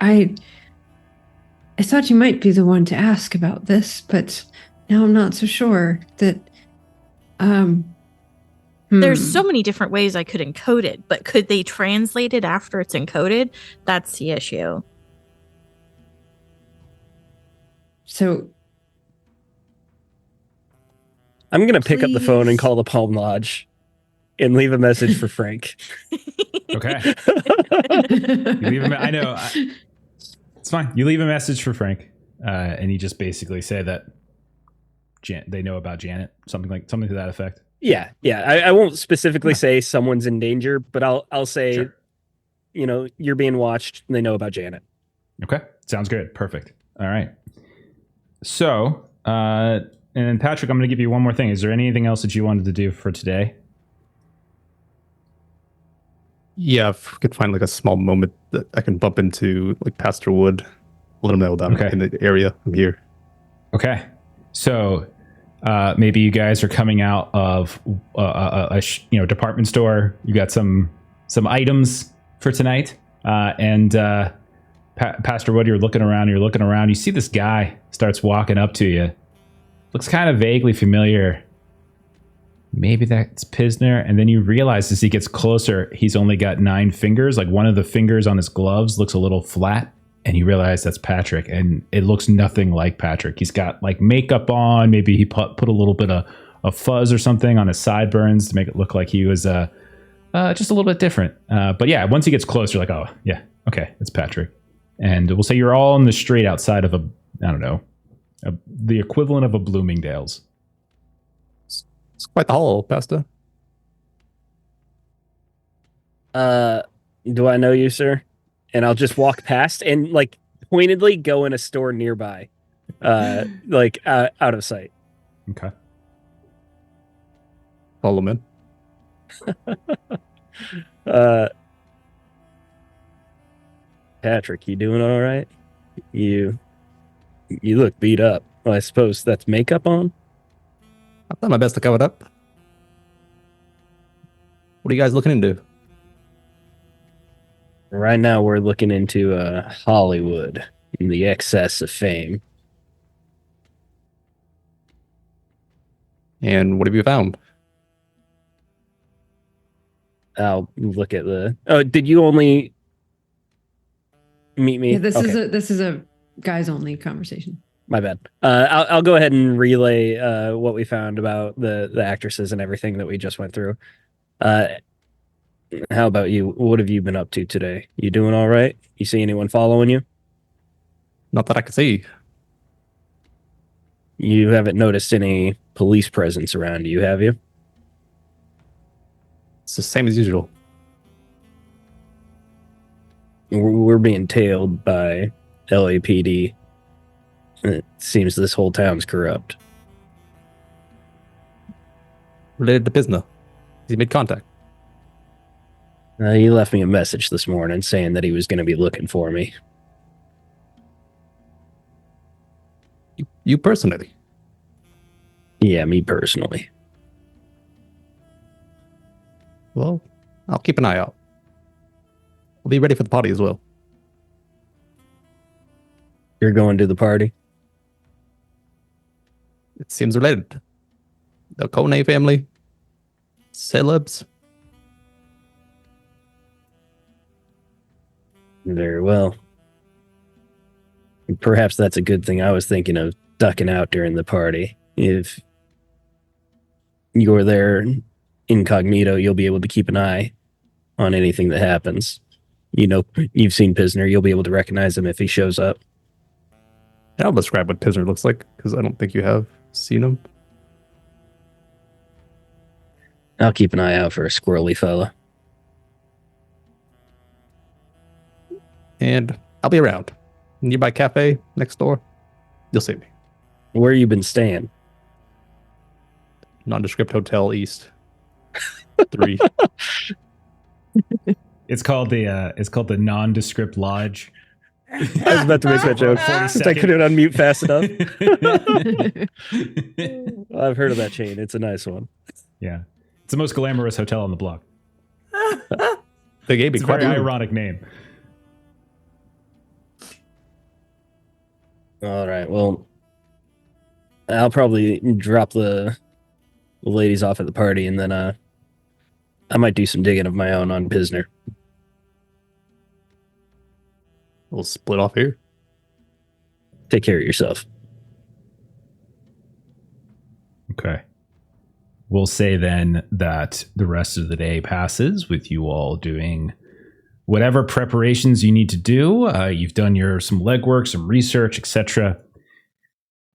I thought you might be the one to ask about this, but now I'm not so sure that. There's so many different ways I could encode it, but could they translate it after it's encoded? That's the issue. So I'm going to pick up the phone and Please. call the Palm Lodge and leave a message for Frank. Okay. You leave him. I know. It's fine. You leave a message for Frank, and you just basically say that they know about Janet, something to that effect. Yeah. I won't specifically say someone's in danger, but I'll say, Sure. You're being watched and they know about Janet. Okay. Sounds good. Perfect. All right. So, and then Patrick, I'm going to give you one more thing. Is there anything else that you wanted to do for today? Yeah, if we could find like a small moment that I can bump into like Pastor Wood, let him know that I'm Okay. in the area. I'm here. Okay. So, maybe you guys are coming out of a department store. You got some items for tonight, and Pastor Wood, you're looking around. You see this guy starts walking up to you. Looks kind of vaguely familiar. Maybe that's Pisner. And then you realize as he gets closer, he's only got 9 fingers. Like one of the fingers on his gloves looks a little flat. And you realize that's Patrick. And it looks nothing like Patrick. He's got like makeup on. Maybe he put a little bit of fuzz or something on his sideburns to make it look like he was just a little bit different. But yeah, once he gets closer, like, oh yeah, okay, it's Patrick. And we'll say you're all in the street outside of the equivalent of a Bloomingdale's. It's quite the haul, Pasta. Do I know you, sir? And I'll just walk past and like pointedly go in a store nearby, like out of sight. Okay. Follow him in. Patrick, you doing all right? You look beat up. Well, I suppose that's makeup on? I've done my best to cover it up. What are you guys looking into? Right now, we're looking into Hollywood and the excess of fame. And what have you found? I'll look at the. Oh, did you only meet me? Yeah, this Okay. is a guys only conversation. My bad. I'll go ahead and relay what we found about the actresses and everything that we just went through. How about you? What have you been up to today? You doing all right? You see anyone following you? Not that I can see. You haven't noticed any police presence around you, have you? It's the same as usual. We're being tailed by LAPD. It seems this whole town's corrupt. Related to Pisna. He made contact. He left me a message this morning saying that he was going to be looking for me. You personally? Yeah, me personally. Well, I'll keep an eye out. I'll be ready for the party as well. You're going to the party? It seems related. The Kone family. Celebs. Very well. Perhaps that's a good thing. I was thinking of ducking out during the party. If you're there incognito, you'll be able to keep an eye on anything that happens. You know, you've seen Pisner. You'll be able to recognize him if he shows up. I'll describe what Pisner looks like, because I don't think you have seen him. I'll keep an eye out for a squirrely fella. And I'll be around. Nearby cafe next door. You'll see me. Where you been staying? Nondescript Hotel East. 3. It's called the Nondescript Lodge. I was about to make that joke. I couldn't unmute fast enough. I've heard of that chain. It's a nice one. Yeah, it's the most glamorous hotel on the block. They gave me It's a quite very a ironic name. All right. Well, I'll probably drop the ladies off at the party, and then I might do some digging of my own on Pisner. We'll split off here. Take care of yourself. Okay. We'll say then that the rest of the day passes with you all doing whatever preparations you need to do. You've done some legwork, some research, etc.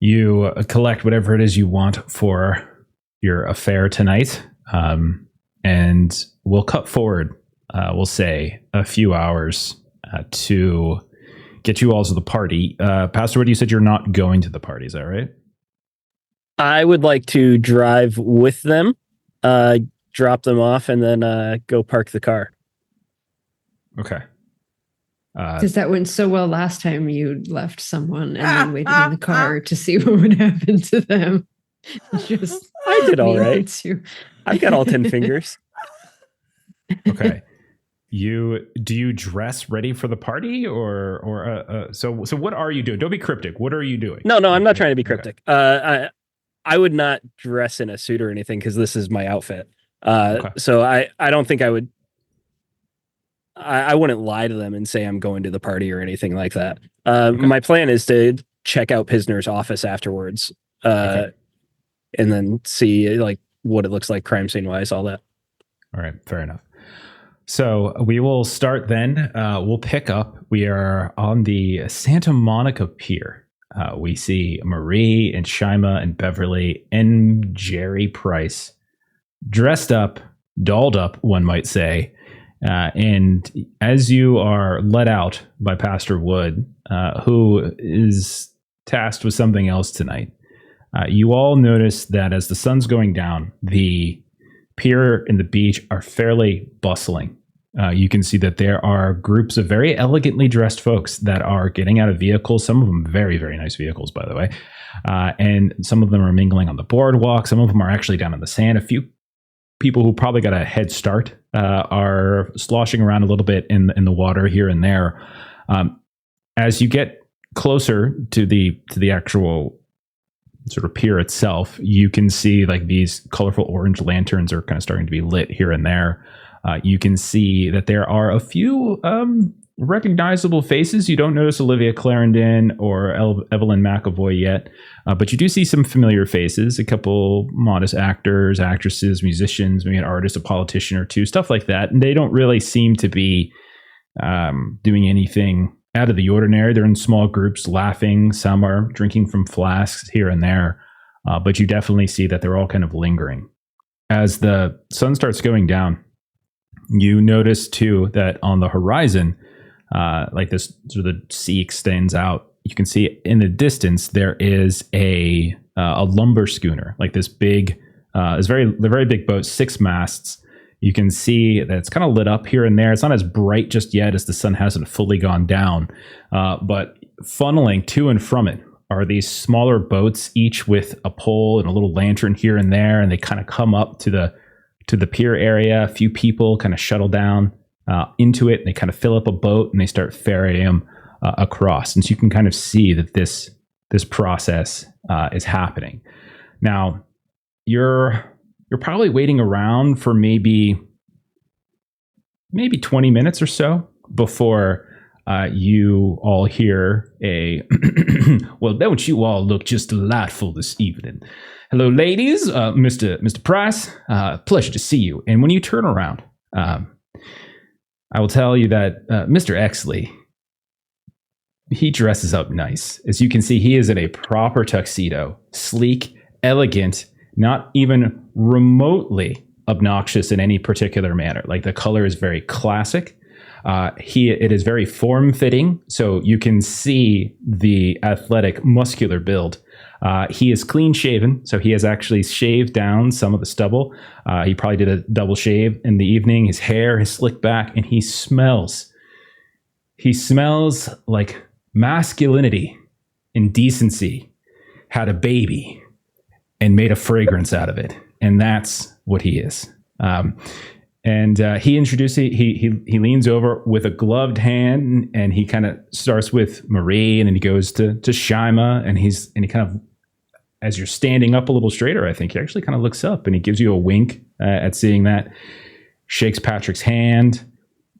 You collect whatever it is you want for your affair tonight. And we'll cut forward, we'll say, a few hours to get you all to the party. Pastor Wood, you said you're not going to the party, is that right? I would like to drive with them, drop them off, and then go park the car. Okay. Because that went so well last time you left someone and then waited in the car to see what would happen to them. Just I did all me right. and you. I've got all 10 fingers. Okay. Do you dress ready for the party or so what are you doing? Don't be cryptic. What are you doing? No, I'm not trying to be cryptic. I would not dress in a suit or anything because this is my outfit. So I don't think I would. I wouldn't lie to them and say I'm going to the party or anything like that. My plan is to check out Pisner's office afterwards. and then see like what it looks like crime scene wise, all that. All right, fair enough. So we will start then. We'll pick up. We are on the Santa Monica Pier. We see Marie and Shima and Beverly and Jerry Price dressed up, dolled up, one might say. And as you are let out by Pastor Wood, who is tasked with something else tonight, you all notice that as the sun's going down, the pier and the beach are fairly bustling. You can see that there are groups of very elegantly dressed folks that are getting out of vehicles, some of them very, very nice vehicles, by the way. And some of them are mingling on the boardwalk. Some of them are actually down in the sand. A few people who probably got a head start are sloshing around a little bit in the water here and there. As you get closer to the actual sort of pier itself, you can see like these colorful orange lanterns are kind of starting to be lit here and there. You can see that there are a few recognizable faces. You don't notice Olivia Clarendon or Evelyn McAvoy yet, but you do see some familiar faces, a couple modest actors, actresses, musicians, maybe an artist, a politician or two, stuff like that. And they don't really seem to be doing anything out of the ordinary. They're in small groups laughing. Some are drinking from flasks here and there, but you definitely see that they're all kind of lingering. As the sun starts going down, you notice too that on the horizon, like this sort of the sea extends out. You can see in the distance there is a lumber schooner, like this big, the very big boat, 6 masts. You can see that it's kind of lit up here and there. It's not as bright just yet as the sun hasn't fully gone down, but funneling to and from it are these smaller boats, each with a pole and a little lantern here and there, and they kind of come up to the pier area. A few people kind of shuttle down into it, and they kind of fill up a boat and they start ferrying them across. And so you can kind of see that this process is happening. Now, you're probably waiting around for maybe 20 minutes or so before you all hear a well, don't you all look just delightful this evening? Hello, ladies, Mr. Price, pleasure to see you. And when you turn around, I will tell you that Mr. Exley, he dresses up nice. As you can see, he is in a proper tuxedo, sleek, elegant, not even remotely obnoxious in any particular manner. Like the color is very classic. It is very form-fitting, so you can see the athletic, muscular build. He is clean-shaven, so he has actually shaved down some of the stubble. He probably did a double shave in the evening. His hair is slicked back, and he smells like masculinity and decency had a baby and made a fragrance out of it, and that's what he is. He introduces, he leans over with a gloved hand, and he kind of starts with Marie, and then he goes to Shima, and he kind of, as you're standing up a little straighter, I think he actually kind of looks up and he gives you a wink at seeing that, shakes Patrick's hand,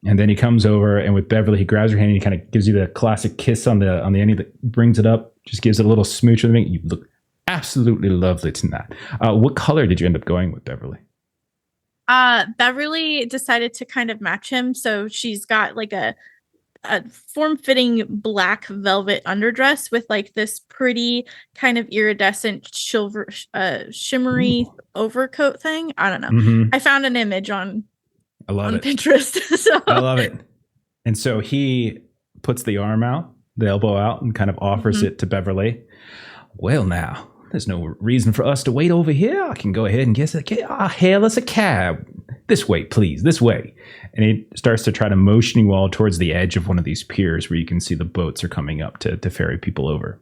and then he comes over, and with Beverly, he grabs her hand and he kind of gives you the classic kiss on the end that brings it up, just gives it a little smooch. And you look absolutely lovely tonight. What color did you end up going with, Beverly? Beverly decided to kind of match him, so she's got like a form-fitting black velvet underdress with like this pretty kind of iridescent shimmery overcoat thing. I don't know. Mm-hmm. I found an image on Pinterest. So. I love it. And so he puts the arm out, the elbow out, and kind of offers it to Beverly. Well, now, there's no reason for us to wait over here. I can go ahead and hail us a cab. This way, please. This way. And he starts to try to motion you all towards the edge of one of these piers where you can see the boats are coming up to ferry people over.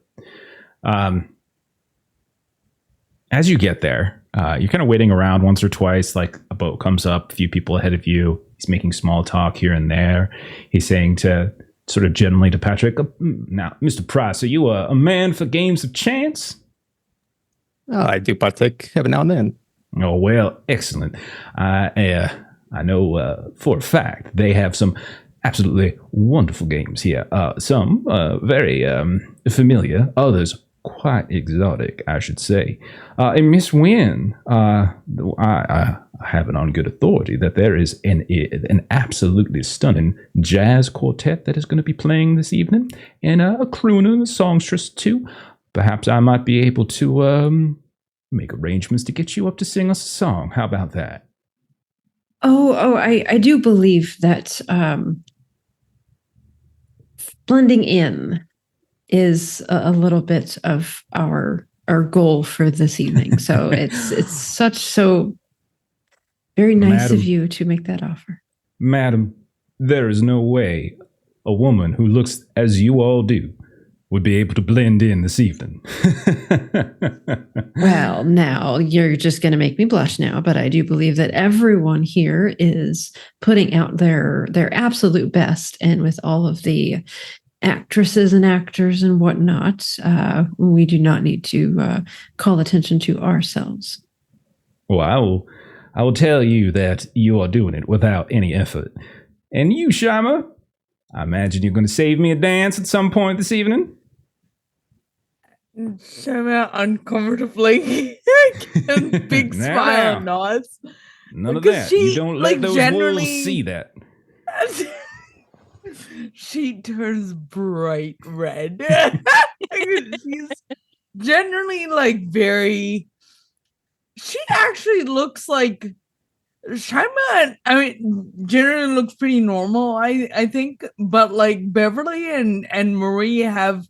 As you get there, you're kind of waiting around once or twice. Like a boat comes up, a few people ahead of you. He's making small talk here and there. He's saying to sort of gently to Patrick, now, Mr. Price, are you a man for games of chance? Oh, I do partake every now and then. Oh, well, excellent. I know for a fact they have some absolutely wonderful games here. Some very familiar, others quite exotic, I should say. And Miss Wynn, I have it on good authority that there is an absolutely stunning jazz quartet that is going to be playing this evening, and a crooner and a songstress too. Perhaps I might be able to make arrangements to get you up to sing us a song. How about that? I do believe that blending in is a little bit of our goal for this evening. So it's so very nice Madam, of you to make that offer. Madam, there is no way a woman who looks as you all do would be able to blend in this evening. Well, now you're just going to make me blush now, but I do believe that everyone here is putting out their absolute best, and with all of the actresses and actors and whatnot, we do not need to call attention to ourselves. Well, I will tell you that you are doing it without any effort. And you, Shama, I imagine you're going to save me a dance at some point this evening. Shama uncomfortably big Now, smile now. nods. None of Because that. You she, don't like, let those generally- wolves see that. She turns bright red. She's generally like very. She actually looks like Shima. I mean, generally looks pretty normal. I think, but like Beverly and Marie have,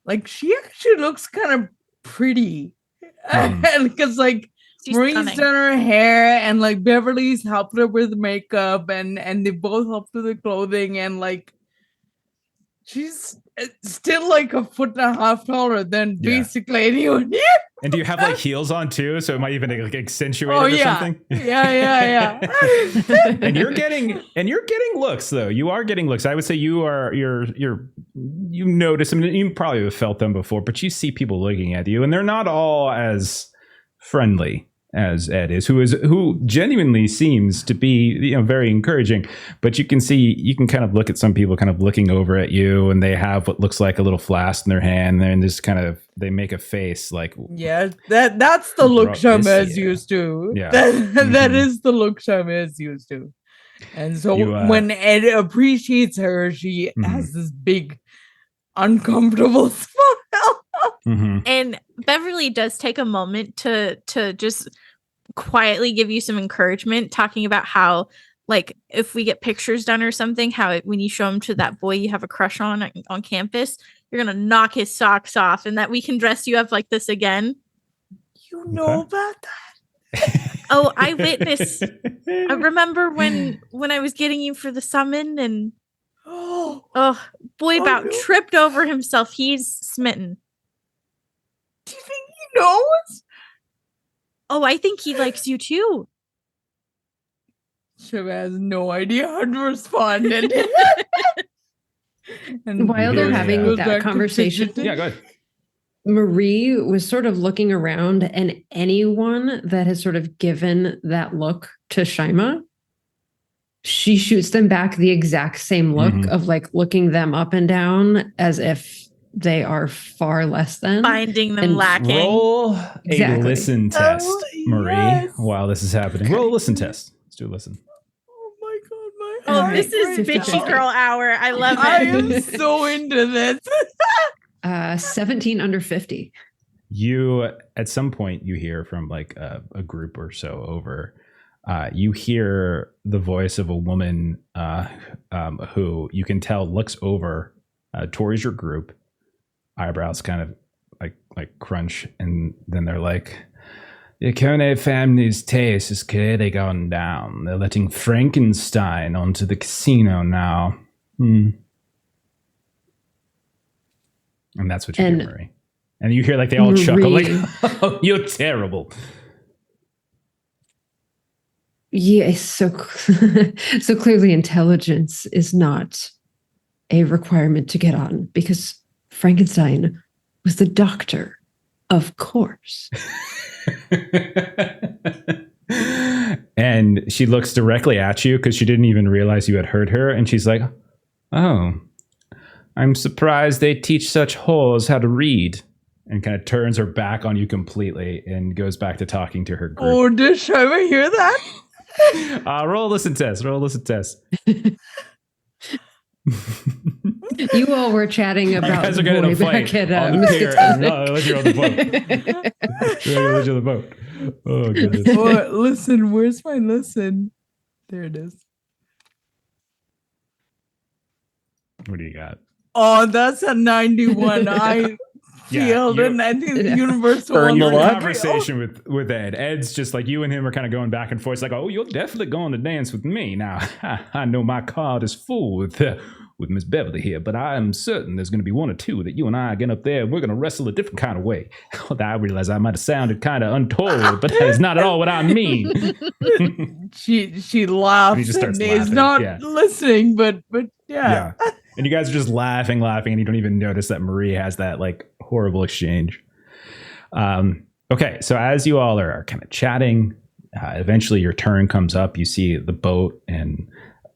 like, she actually looks kind of pretty, and because like. She's Marie's stunning. done her hair, and like Beverly's helped her with makeup, and they both helped with the clothing, and like she's still like a foot and a half taller than Yeah. basically anyone here. And do you have like heels on too? So it might even like accentuate Oh it or yeah. something. Yeah. and you're getting looks though. You are getting looks. I would say you notice them. You probably have felt them before, but you see people looking at you, and they're not all as friendly as Ed is, who genuinely seems to be, very encouraging. But you can kind of look at some people kind of looking over at you, and they have what looks like a little flask in their hand, and just kind of they make a face like, Yeah, that's the look Bro, Shama this- is yeah. used to. Yeah. That Mhm. is the look Shama is used to. And so You, when Ed appreciates her, she Mhm. has this big, uncomfortable smile. mhm. And Beverly does take a moment to just quietly give you some encouragement, talking about how, like, if we get pictures done or something, how when you show them to that boy you have a crush on campus, you're gonna knock his socks off, and that we can dress you up like this again. You know Okay. about that? Oh, I witnessed. I remember when I was getting you for the summon, and Oh, boy Oh, about no. tripped over himself. He's smitten. do you think he knows? Oh, I think he likes you too. Shama has no idea how to respond. And While they're Yeah. having goes that back to conversation, fidgeting. Yeah, go ahead. Marie was sort of looking around, and anyone that has sort of given that look to Shima, she shoots them back the exact same look Mhm. of like looking them up and down as if they are far less than. Finding them And lacking. Roll a Exactly. listen test, Oh, Marie, yes. while this is happening. Roll a listen test. Let's do a listen. Oh my god, my Oh, heart this is right bitchy now. girl hour. I love I it. am so into this. 17 under 50. You, at some point, you hear from like a group or so over. You hear the voice of a woman who you can tell looks over towards your group. Eyebrows kind of like crunch, and then they're like, "The Kone family's taste is clearly gone down. They're letting Frankenstein onto the casino now." And that's what you And hear, Marie. And you hear like they all chuckle, like, Marie- "Oh, you're terrible." Yes, so so clearly intelligence is not a requirement to get on, because Frankenstein was the doctor, of course. And she looks directly at you because she didn't even realize you had heard her. And she's like, "Oh, I'm surprised they teach such whores how to read." and kind of turns her back on you completely and goes back to talking to her group. Oh, did Shima hear that? Roll a listen test. You all were chatting about You guys are the getting boy a fight back at on the pier. Miskatonic. You're on the boat. Oh, goodness. Oh, listen, where's my listen? There it is. What do you got? Oh, that's a 91. I Yeah, failed, you- and I think the universe Burn will the luck. Conversation with Ed. Ed's just like, you and him are kind of going back and forth. It's like, oh, you're definitely going to dance with me. Now, I know my card is full with Miss Beverly here, but I am certain there's going to be one or two that you and I get up there and we're going to wrestle a different kind of way. I realize I might have sounded kind of untoward, but that is not at all what I mean. She laughs He just starts and is laughing, not yeah. listening, but yeah. And you guys are just laughing, and you don't even notice that Marie has that like horrible exchange. Okay, so as you all are kind of chatting, eventually your turn comes up. You see the boat and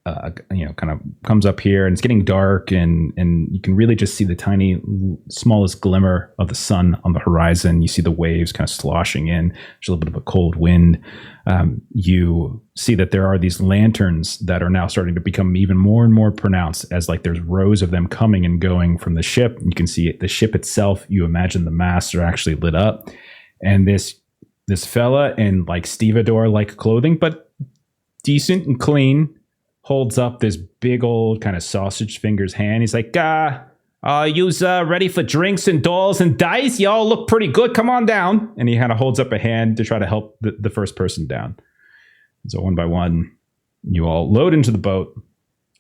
kind of comes up here, and it's getting dark, and you can really just see the tiny, smallest glimmer of the sun on the horizon. You see the waves kind of sloshing in. There's a little bit of a cold wind. You see that there are these lanterns that are now starting to become even more and more pronounced as like there's rows of them coming and going from the ship. You can see the ship itself. You imagine the masts are actually lit up, and this fella in like stevedore like clothing, but decent and clean, holds up this big old kind of sausage fingers hand. He's like, you's ready for drinks and dolls and dice? Y'all look pretty good. Come on down. And he kind of holds up a hand to try to help the first person down. So one by one, you all load into the boat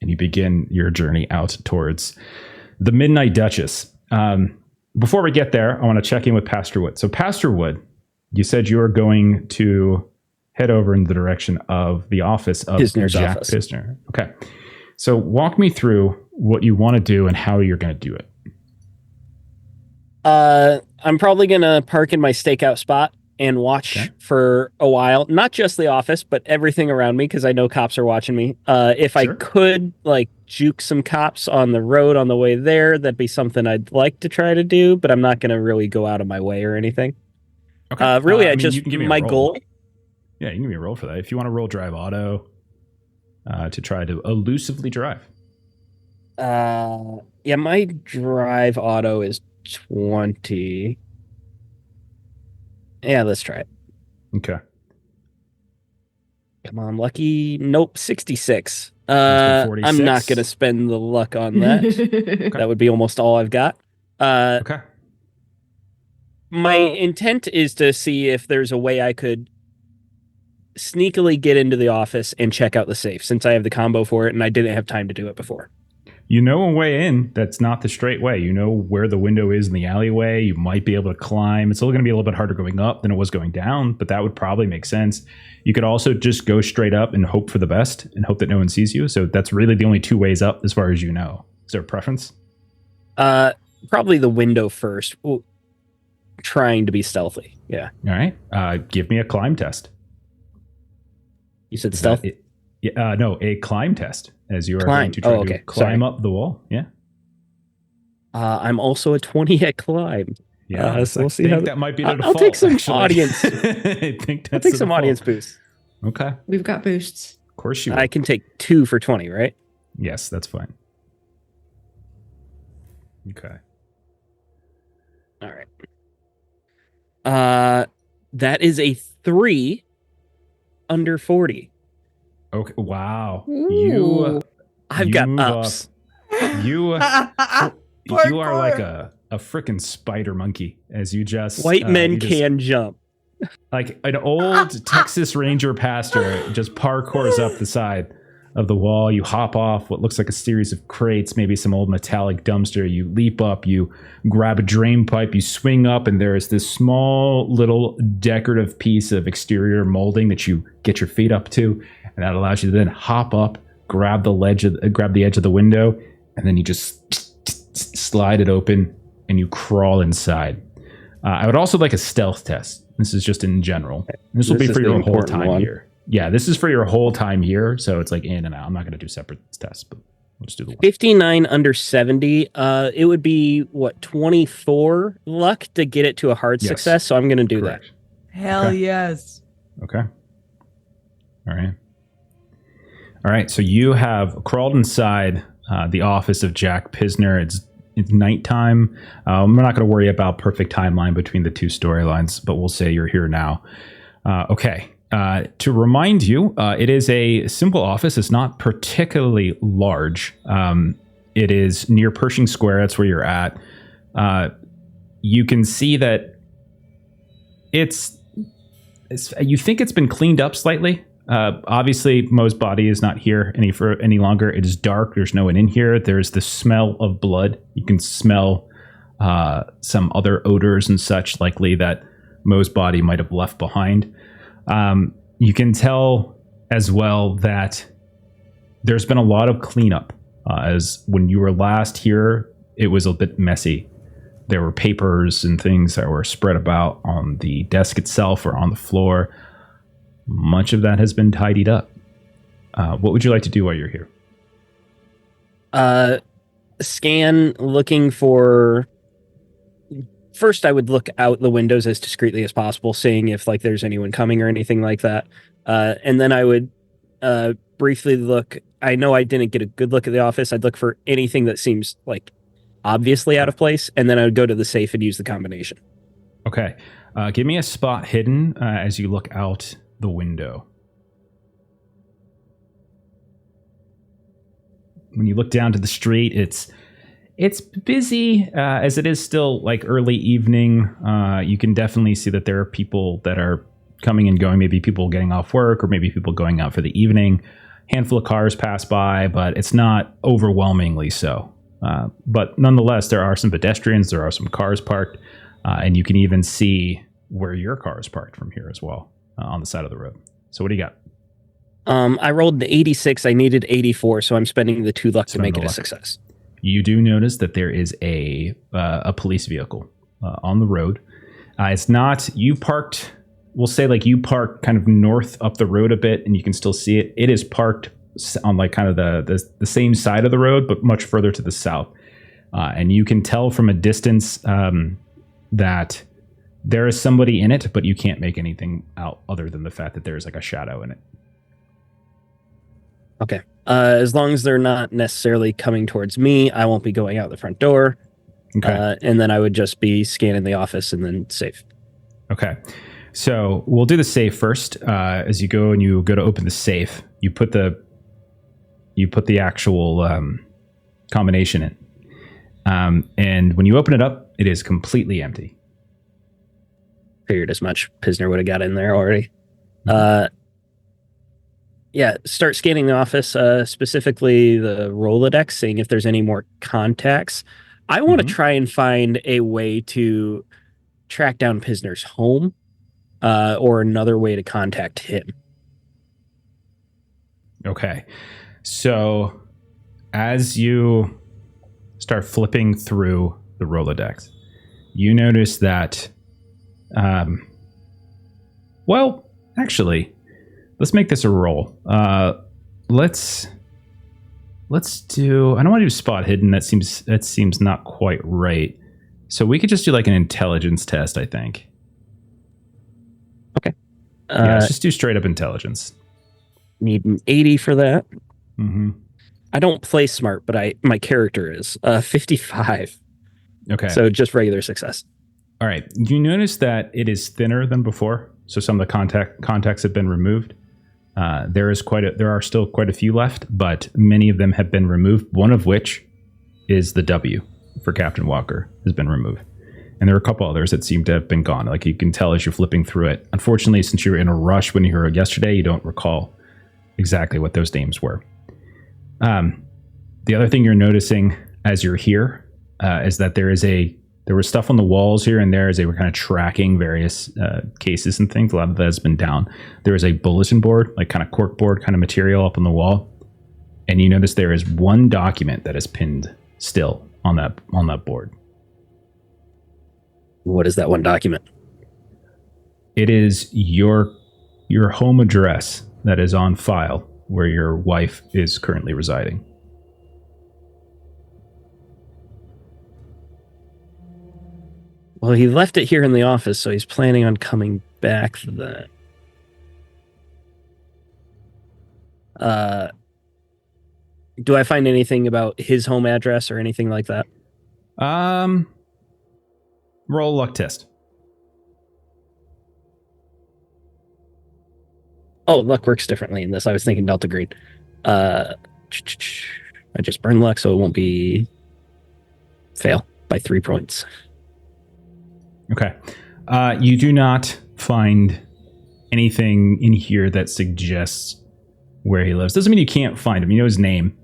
and you begin your journey out towards the Midnight Duchess. Before we get there, I want to check in with Pastor Wood. So Pastor Wood, you said you were going to head over in the direction of the office of Pisner's Jack office. Pisner. Okay. So walk me through what you want to do and how you're going to do it. I'm probably going to park in my stakeout spot and watch for a while. Not just the office, but everything around me, because I know cops are watching me. If I could, like, juke some cops on the road on the way there, that'd be something I'd like to try to do, but I'm not going to really go out of my way or anything. Okay. Really, you can give me a my roll. goal... Yeah, you can give me a roll for that. If you want to roll drive auto to try to elusively drive. Yeah, my drive auto is 20. Yeah, let's try it. Okay. Come on, lucky. Nope, 66. That's I'm 46. not going to spend the luck on that. That would be almost all I've got. Okay. My intent is to see if there's a way I could sneakily get into the office and check out the safe, since I have the combo for it and I didn't have time to do it before. You know a way in that's not the straight way. You know where the window is in the alleyway. You might be able to climb. It's still going to be a little bit harder going up than it was going down, but that would probably make sense. You could also just go straight up and hope for the best and hope that no one sees you. So that's really the only two ways up as far as you know. Is there a preference? Probably the window first. Well, trying to be stealthy. Yeah. All right. Give me a climb test. You said stealth? No, a climb test as you are going to try to climb up the wall. Yeah. I'm also a 20 at climb. Yeah. So we'll see how that might be the default. I'll take some actually. audience. I think I'll take some audience boosts. Okay. We've got boosts. Of course you will. I can take 2 for 20, right? Yes, that's fine. Okay. All right. That is a 3 under 40. Okay. Wow. Ooh. I've you got move ups. You are Parkour. like a freaking spider monkey as you just White men you just- can jump. like an old Texas Ranger pastor just parkours up the side of the wall. You hop off what looks like a series of crates, maybe some old metallic dumpster. You leap up, you grab a drain pipe, you swing up, and there is this small little decorative piece of exterior molding that you get your feet up to, and that allows you to then hop up, grab the edge of the window, and then you just slide it open and you crawl inside. I would also like a stealth test. This is just in general. This will be for your whole time here. Yeah, this is for your whole time here. So it's like in and out. I'm not going to do separate tests, but We'll just do the 1. 59 under 70. It would be what, 24 luck to get it to a hard Yes. success. So I'm going to do Correct. Hell Okay. yes. Okay. All right. All right. So you have crawled inside the office of Jack Pisner. It's nighttime. We're not going to worry about perfect timeline between the two storylines, but we'll say you're here now. Okay. To remind you, it is a simple office. It's not particularly large. It is near Pershing Square. That's where you're at. You can see that it's you think it's been cleaned up slightly. Obviously, Mo's body is not here any longer. It is dark. There's no one in here. There's the smell of blood. You can smell some other odors and such, likely that Mo's body might have left behind. You can tell as well that there's been a lot of cleanup. As when you were last here, it was a bit messy. There were papers and things that were spread about on the desk itself or on the floor. Much of that has been tidied up. What would you like to do while you're here? Scan, looking for... First, I would look out the windows as discreetly as possible, seeing if like there's anyone coming or anything like that. And then I would briefly look. I know I didn't get a good look at the office. I'd look for anything that seems like obviously out of place, and then I would go to the safe and use the combination. Okay. Give me a spot hidden as you look out the window. When you look down to the street, it's busy as it is still like early evening. You can definitely see that there are people that are coming and going, maybe people getting off work or maybe people going out for the evening. Handful of cars pass by, but it's not overwhelmingly so. But nonetheless, there are some pedestrians, there are some cars parked, and you can even see where your car is parked from here as well on the side of the road. So what do you got? I rolled the 86. I needed 84, so I'm spending the 2 luck to make it a success. You do notice that there is a police vehicle on the road. It's not, you parked, we'll say like you parked kind of north up the road a bit and you can still see it. It is parked on like kind of the same side of the road, but much further to the south. And you can tell from a distance that there is somebody in it, but you can't make anything out other than the fact that there's like a shadow in it. Okay. As long as they're not necessarily coming towards me, I won't be going out the front door. Okay. And then I would just be scanning the office and then safe. Okay. So we'll do the safe first. As you go to open the safe, you put the actual combination in. And when you open it up, it is completely empty. Figured as much. Pisner would have got in there already. Yeah, start scanning the office, specifically the Rolodex, seeing if there's any more contacts. I want to try and find a way to track down Pisner's home, or another way to contact him. Okay. So as you start flipping through the Rolodex, you notice that, well, actually, let's make this a roll. Let's do. I don't want to do spot hidden. That seems not quite right. So we could just do like an intelligence test, I think. Okay. Yeah, let's just do straight up intelligence. Need an 80 for that. Mm-hmm. I don't play smart, but my character is 55. Okay. So just regular success. All right. You notice that it is thinner than before. So some of the contacts have been removed. There are still quite a few left, but many of them have been removed. One of which is the W for Captain Walker has been removed. And there are a couple others that seem to have been gone. Like you can tell as you're flipping through it. Unfortunately, since you were in a rush when you heard yesterday, you don't recall exactly what those names were. The other thing you're noticing as you're here is that there was stuff on the walls here and there as they were kind of tracking various cases and things. A lot of that has been down. There is a bulletin board, like kind of cork board kind of material up on the wall. And you notice there is one document that is pinned still on that board. What is that one document? It is your home address that is on file where your wife is currently residing. Well, he left it here in the office, so he's planning on coming back then. Do I find anything about his home address or anything like that? Roll a luck test. Oh, luck works differently in this. I was thinking Delta Green. I just burned luck, so it won't be fail by 3 points. Okay. You do not find anything in here that suggests where he lives. Doesn't mean you can't find him. You know his name.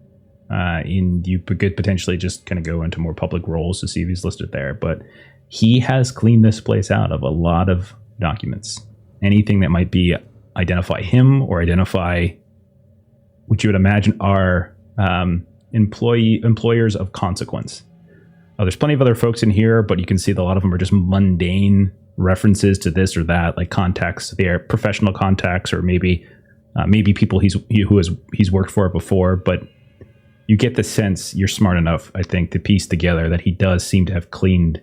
And you could potentially just kind of go into more public roles to see if he's listed there. But he has cleaned this place out of a lot of documents. Anything that might be identify him or identify what you would imagine are employers of consequence. There's plenty of other folks in here, but you can see that a lot of them are just mundane references to this or that, like contacts. They are professional contacts, or maybe people he's worked for before. But you get the sense, you're smart enough, I think, to piece together that he does seem to have cleaned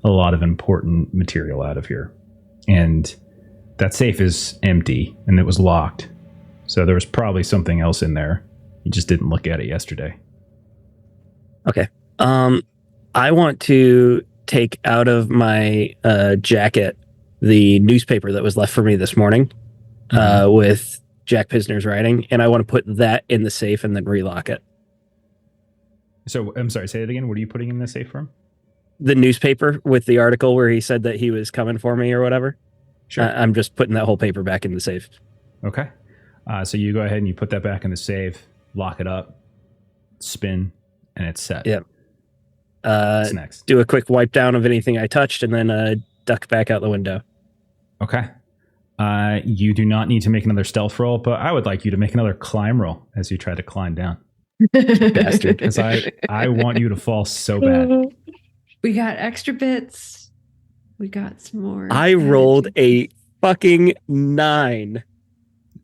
a lot of important material out of here. And that safe is empty, and it was locked. So there was probably something else in there. You just didn't look at it yesterday. Okay. I want to take out of my jacket the newspaper that was left for me this morning with Jack Pisner's writing, and I want to put that in the safe and then relock it. So, I'm sorry, say it again. What are you putting in the safe room? The newspaper with the article where he said that he was coming for me or whatever. Sure. I'm just putting that whole paper back in the safe. Okay. So you go ahead and you put that back in the safe, lock it up, spin, and it's set. Yep. What's next? Do a quick wipe down of anything I touched, and then duck back out the window. Okay. You do not need to make another stealth roll, but I would like you to make another climb roll as you try to climb down. Bastard. Because I want you to fall so bad. We got extra bits. We got some more. I rolled a fucking 9. Okay.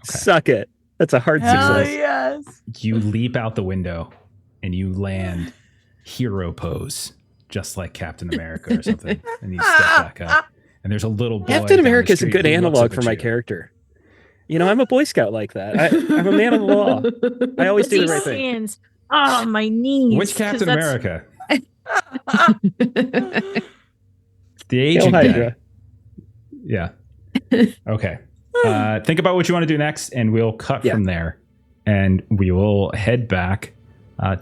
Suck it. That's a hard Hell success. yes. You leap out the window and you land hero pose, just like Captain America or something. And you step back up. And there's a little boy. Captain America is a street good who looks analog up for at my you. character. You know, I'm a Boy Scout like that. I'm a man of the law. I always do the right thing. Hands. Oh, my knees. Which 'cause Captain that's- America? The age Hail of Hydra. Yeah. Okay. Think about what you want to do next, and we'll cut from there. And we will head back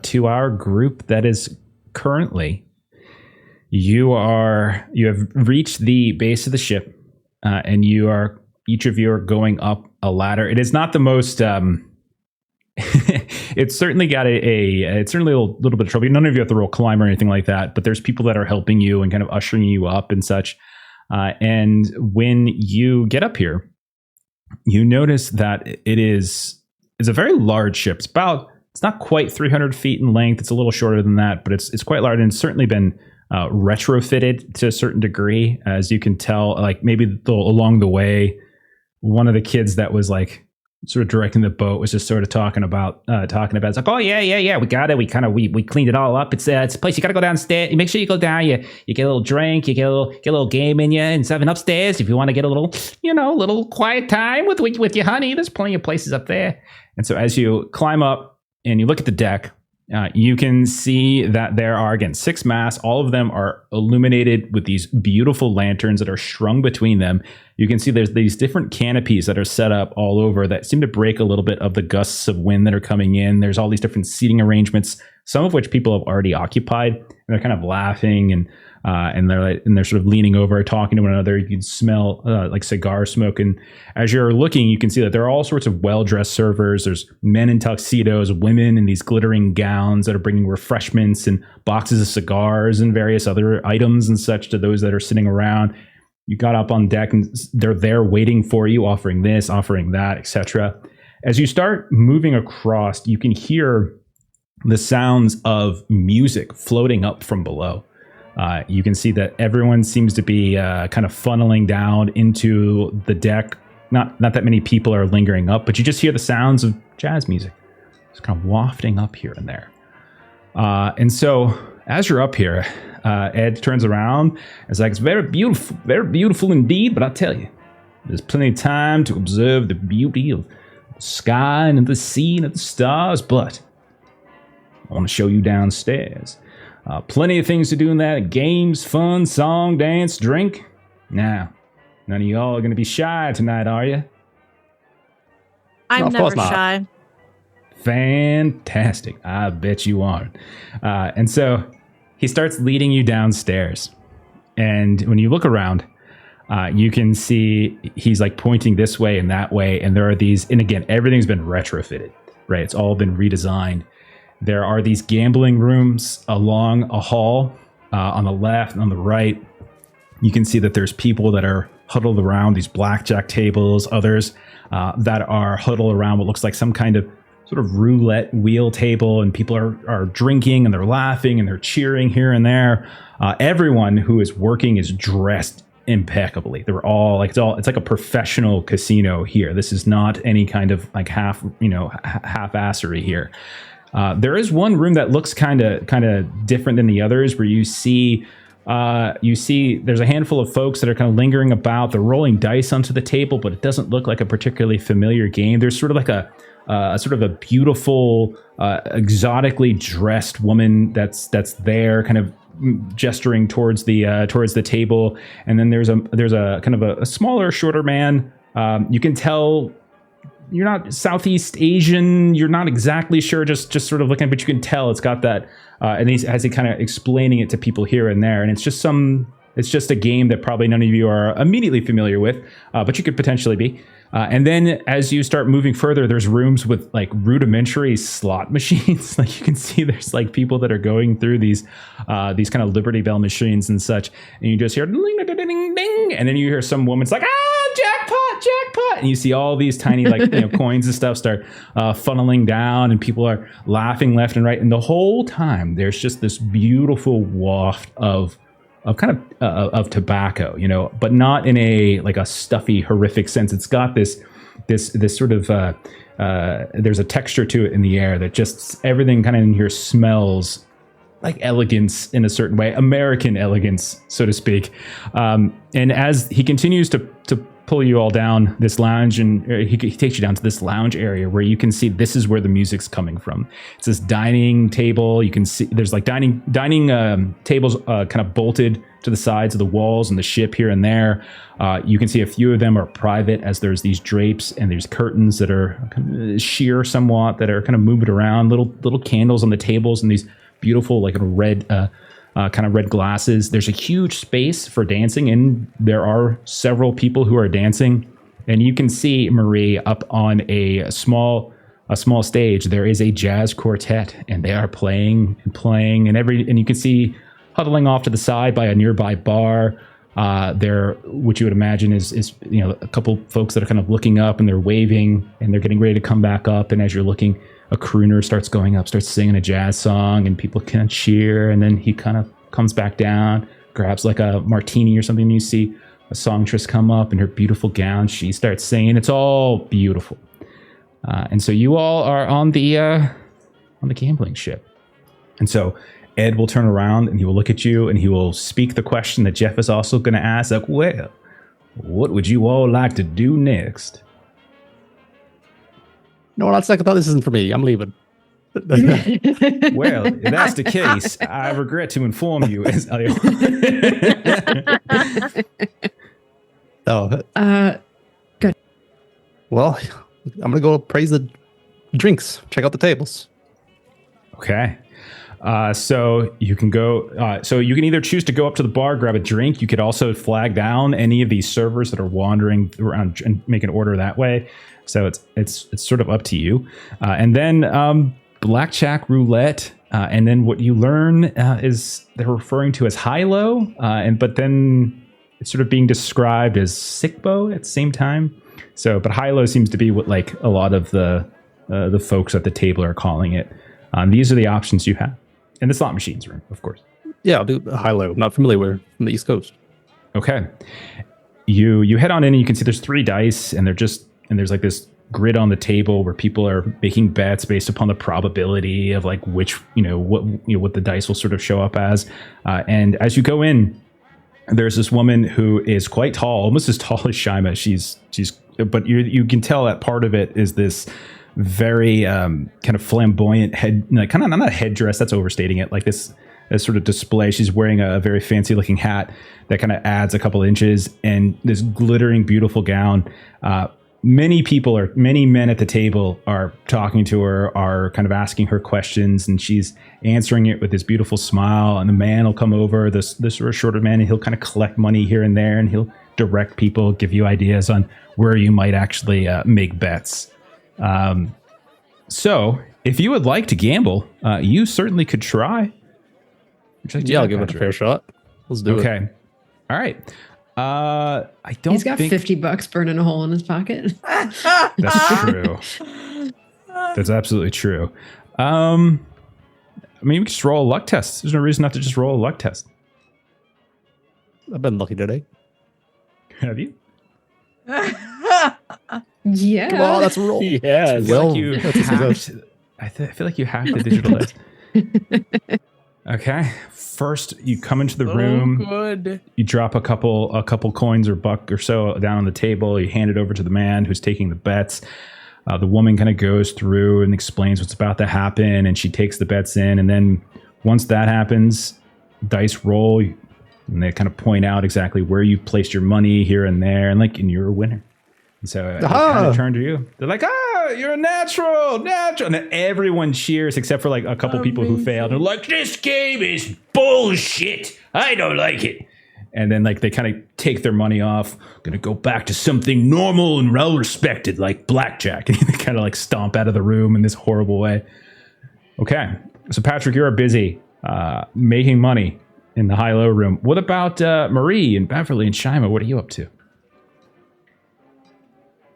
to our group that is currently. You have reached the base of the ship, and each of you are going up a ladder. It is not the most. It's certainly got it's certainly a little bit of trouble. None of you have to roll climb or anything like that, but there's people that are helping you and kind of ushering you up and such. And when you get up here, you notice that it's a very large ship. It's not quite 300 feet in length. It's a little shorter than that, but it's quite large, and it's certainly been retrofitted to a certain degree, as you can tell. Like maybe along the way, one of the kids that was like sort of directing the boat was just sort of talking about it's like, oh yeah, we got it. We cleaned it all up. It's a place you got to go downstairs. Make sure you go down. You get a little drink. You get a little game in you, and something upstairs if you want to get a little quiet time with your honey. There's plenty of places up there. And so as you climb up and you look at the deck, you can see that there are, again, 6 masts. All of them are illuminated with these beautiful lanterns that are strung between them. You can see there's these different canopies that are set up all over that seem to break a little bit of the gusts of wind that are coming in. There's all these different seating arrangements, some of which people have already occupied. And they're kind of laughing and they're sort of leaning over, talking to one another. You can smell like cigar smoke. And as you're looking, you can see that there are all sorts of well-dressed servers. There's men in tuxedos, women in these glittering gowns that are bringing refreshments and boxes of cigars and various other items and such to those that are sitting around. You got up on deck and they're there waiting for you, offering this, offering that, etc. As you start moving across, you can hear the sounds of music floating up from below. You can see that everyone seems to be kind of funneling down into the deck. Not that many people are lingering up, but you just hear the sounds of jazz music. It's kind of wafting up here and there. And so as you're up here, Ed turns around. It's like, it's very beautiful indeed. But I tell you, there's plenty of time to observe the beauty of the sky and the sea and the stars. But I want to show you downstairs. Plenty of things to do in that. Games, fun, song, dance, drink. Now, none of y'all are going to be shy tonight, are you? I'm Of never course not. shy. Fantastic. I bet you aren't. And so he starts leading you downstairs. And when you look around, you can see he's like pointing this way and that way. And there are these, and again, everything's been retrofitted, right? It's all been redesigned. There are these gambling rooms along a hall on the left and on the right. You can see that there's people that are huddled around these blackjack tables, others that are huddled around what looks like some kind of sort of roulette wheel table, and people are drinking and they're laughing and they're cheering here and there. Everyone who is working is dressed impeccably. They're all like, it's like a professional casino here. This is not any kind of like half-assery here. There is one room that looks kind of different than the others, where you see there's a handful of folks that are kind of lingering about. They're rolling dice onto the table, but it doesn't look like a particularly familiar game. There's sort of like a sort of a beautiful, exotically dressed woman that's there, kind of gesturing towards the table. And then there's a kind of a smaller, shorter man. You can tell you're not Southeast Asian. You're not exactly sure. Just sort of looking, but you can tell it's got that. And he's kind of explaining it to people here and there. And it's just a game that probably none of you are immediately familiar with, but you could potentially be. And then as you start moving further, there's rooms with like rudimentary slot machines. Like you can see there's like people that are going through these kind of Liberty Bell machines and such. And you just hear ding, ding, ding, ding, ding. And then you hear some woman's like, jackpot. And you see all these tiny coins and stuff start funneling down, and people are laughing left and right. And the whole time there's just this beautiful waft of tobacco, but not in a stuffy, horrific sense. It's got this sort of there's a texture to it in the air that just everything kind of in here smells like elegance in a certain way, American elegance, so to speak. And as he continues to pull you all down this lounge, and he takes you down to this lounge area where you can see this is where the music's coming from. It's this dining table. You can see there's like dining tables kind of bolted to the sides of the walls and the ship here and there. You can see a few of them are private, as there's these drapes and there's curtains that are kind of sheer somewhat, that are kind of moving around, little candles on the tables, and these beautiful like red kind of red glasses. There's a huge space for dancing, and there are several people who are dancing. And you can see, Marie, up on a small stage, there is a jazz quartet, and they are playing, and you can see huddling off to the side by a nearby bar. There, which you would imagine is a couple folks that are kind of looking up, and they're waving, and they're getting ready to come back up. And as you're looking, a crooner starts going up, starts singing a jazz song, and people kind of cheer. And then he kind of comes back down, grabs like a martini or something. And you see a songstress come up in her beautiful gown. She starts singing. It's all beautiful. And so you all are on the gambling ship. And so Ed will turn around and he will look at you and he will speak the question that Jeff is also going to ask. Like, well, what would you all like to do next? No, that's like, I thought this isn't for me. I'm leaving. Well, if that's the case, I regret to inform you. Good. Well, I'm gonna go praise the drinks. Check out the tables. Okay. So you can go. So you can either choose to go up to the bar, grab a drink. You could also flag down any of these servers that are wandering around and make an order that way. So it's sort of up to you. And then blackjack roulette. And then what you learn is they're referring to as high-low, but then it's sort of being described as sickbo at the same time. So, but high-low seems to be what like a lot of the folks at the table are calling it. These are the options you have. And the slot machines room, of course. Yeah, I'll do high-low. Not familiar with from the East Coast. Okay. You head on in and you can see there's 3 dice, and there's like this grid on the table where people are making bets based upon the probability of like which, what the dice will sort of show up as. And as you go in, there's this woman who is quite tall, almost as tall as Shima. But you can tell that part of it is this very kind of flamboyant head, like kind of not a headdress, that's overstating it, like this sort of display. She's wearing a very fancy looking hat that kind of adds a couple inches, and this glittering beautiful gown. Many men at the table are talking to her, are kind of asking her questions, and she's answering it with this beautiful smile. And the man will come over, this sort of shorter man, and he'll kind of collect money here and there, and he'll direct people, give you ideas on where you might actually make bets. So if you would like to gamble, you certainly could try. Yeah, I'll give it a fair shot. Let's do it. Okay. All right. I don't. He's got $50 burning a hole in his pocket. That's true. That's absolutely true. I mean, we could just roll a luck test. There's no reason not to just roll a luck test. I've been lucky today. Have you? Yeah. Come on, let's roll. Yeah. Well, I feel like you hacked the digital dice. Okay. First, you come into the room. Good. You drop a couple coins or buck or so down on the table. You hand it over to the man who's taking the bets. The woman kind of goes through and explains what's about to happen, and she takes the bets in. And then once that happens, dice roll, and they kind of point out exactly where you placed your money here and there, and you're a winner. And so they kind of turn to you. They're like, you're a natural. And then everyone cheers except for like a couple people who failed. They're like, this game is bullshit. I don't like it. And then like they kind of take their money off. Gonna go back to something normal and well respected like blackjack. And they kind of like stomp out of the room in this horrible way. Okay. So Patrick, you're busy making money in the high-low room. What about Marie and Beverly and Shima? What are you up to?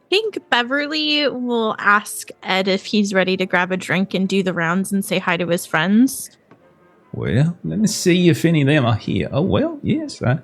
I think Beverly will ask Ed if he's ready to grab a drink and do the rounds and say hi to his friends. Well, let me see if any of them are here. Oh, well, yes. There.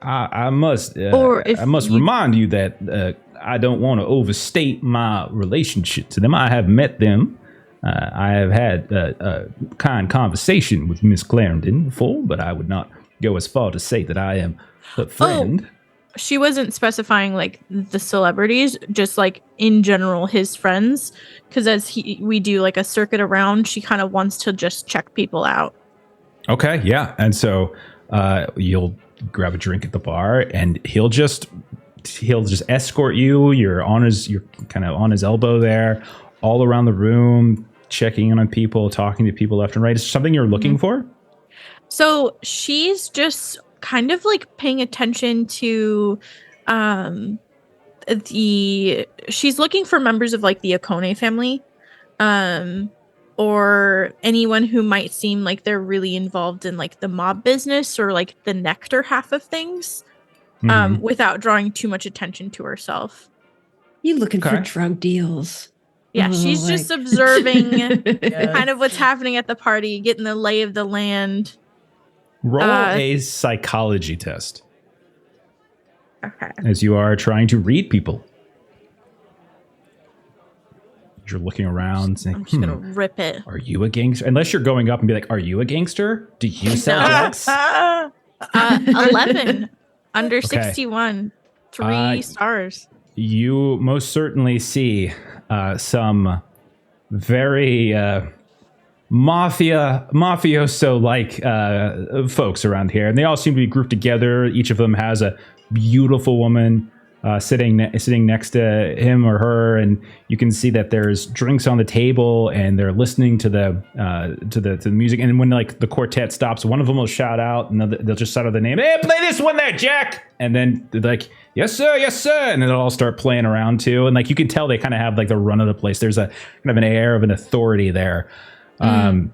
I must remind you that I don't want to overstate my relationship to them. I have met them. I have had a kind conversation with Miss Clarendon before, but I would not go as far to say that I am her friend. She wasn't specifying like the celebrities, just like in general his friends, because we do like a circuit around, she kind of wants to just check people out. Okay, yeah, and so you'll grab a drink at the bar, and he'll just escort you. You're kind of on his elbow there, all around the room, checking in on people, talking to people left and right. Is there something you're looking for? So she's just kind of like paying attention to she's looking for members of like the Akone family, or anyone who might seem like they're really involved in like the mob business or like the nectar half of things, without drawing too much attention to herself. You looking for drug deals? Yeah, she's just observing kind of what's happening at the party, getting the lay of the land. Roll a psychology test. Okay. As you are trying to read people. You're looking around saying, I'm just going to rip it. Are you a gangster? Unless you're going up and be like, are you a gangster? Do you sell drugs? 11. Under 61. 3 stars. You most certainly see some very mafioso-like folks around here, and they all seem to be grouped together. Each of them has a beautiful woman sitting next to him or her, and you can see that there's drinks on the table, and they're listening to the music. And when like the quartet stops, one of them will shout out, and they'll just shout out the name. Hey, play this one there, Jack! And then they're like, yes sir, and then they'll all start playing around too. And like you can tell they kind of have like the run of the place. There's a kind of an air of an authority there. And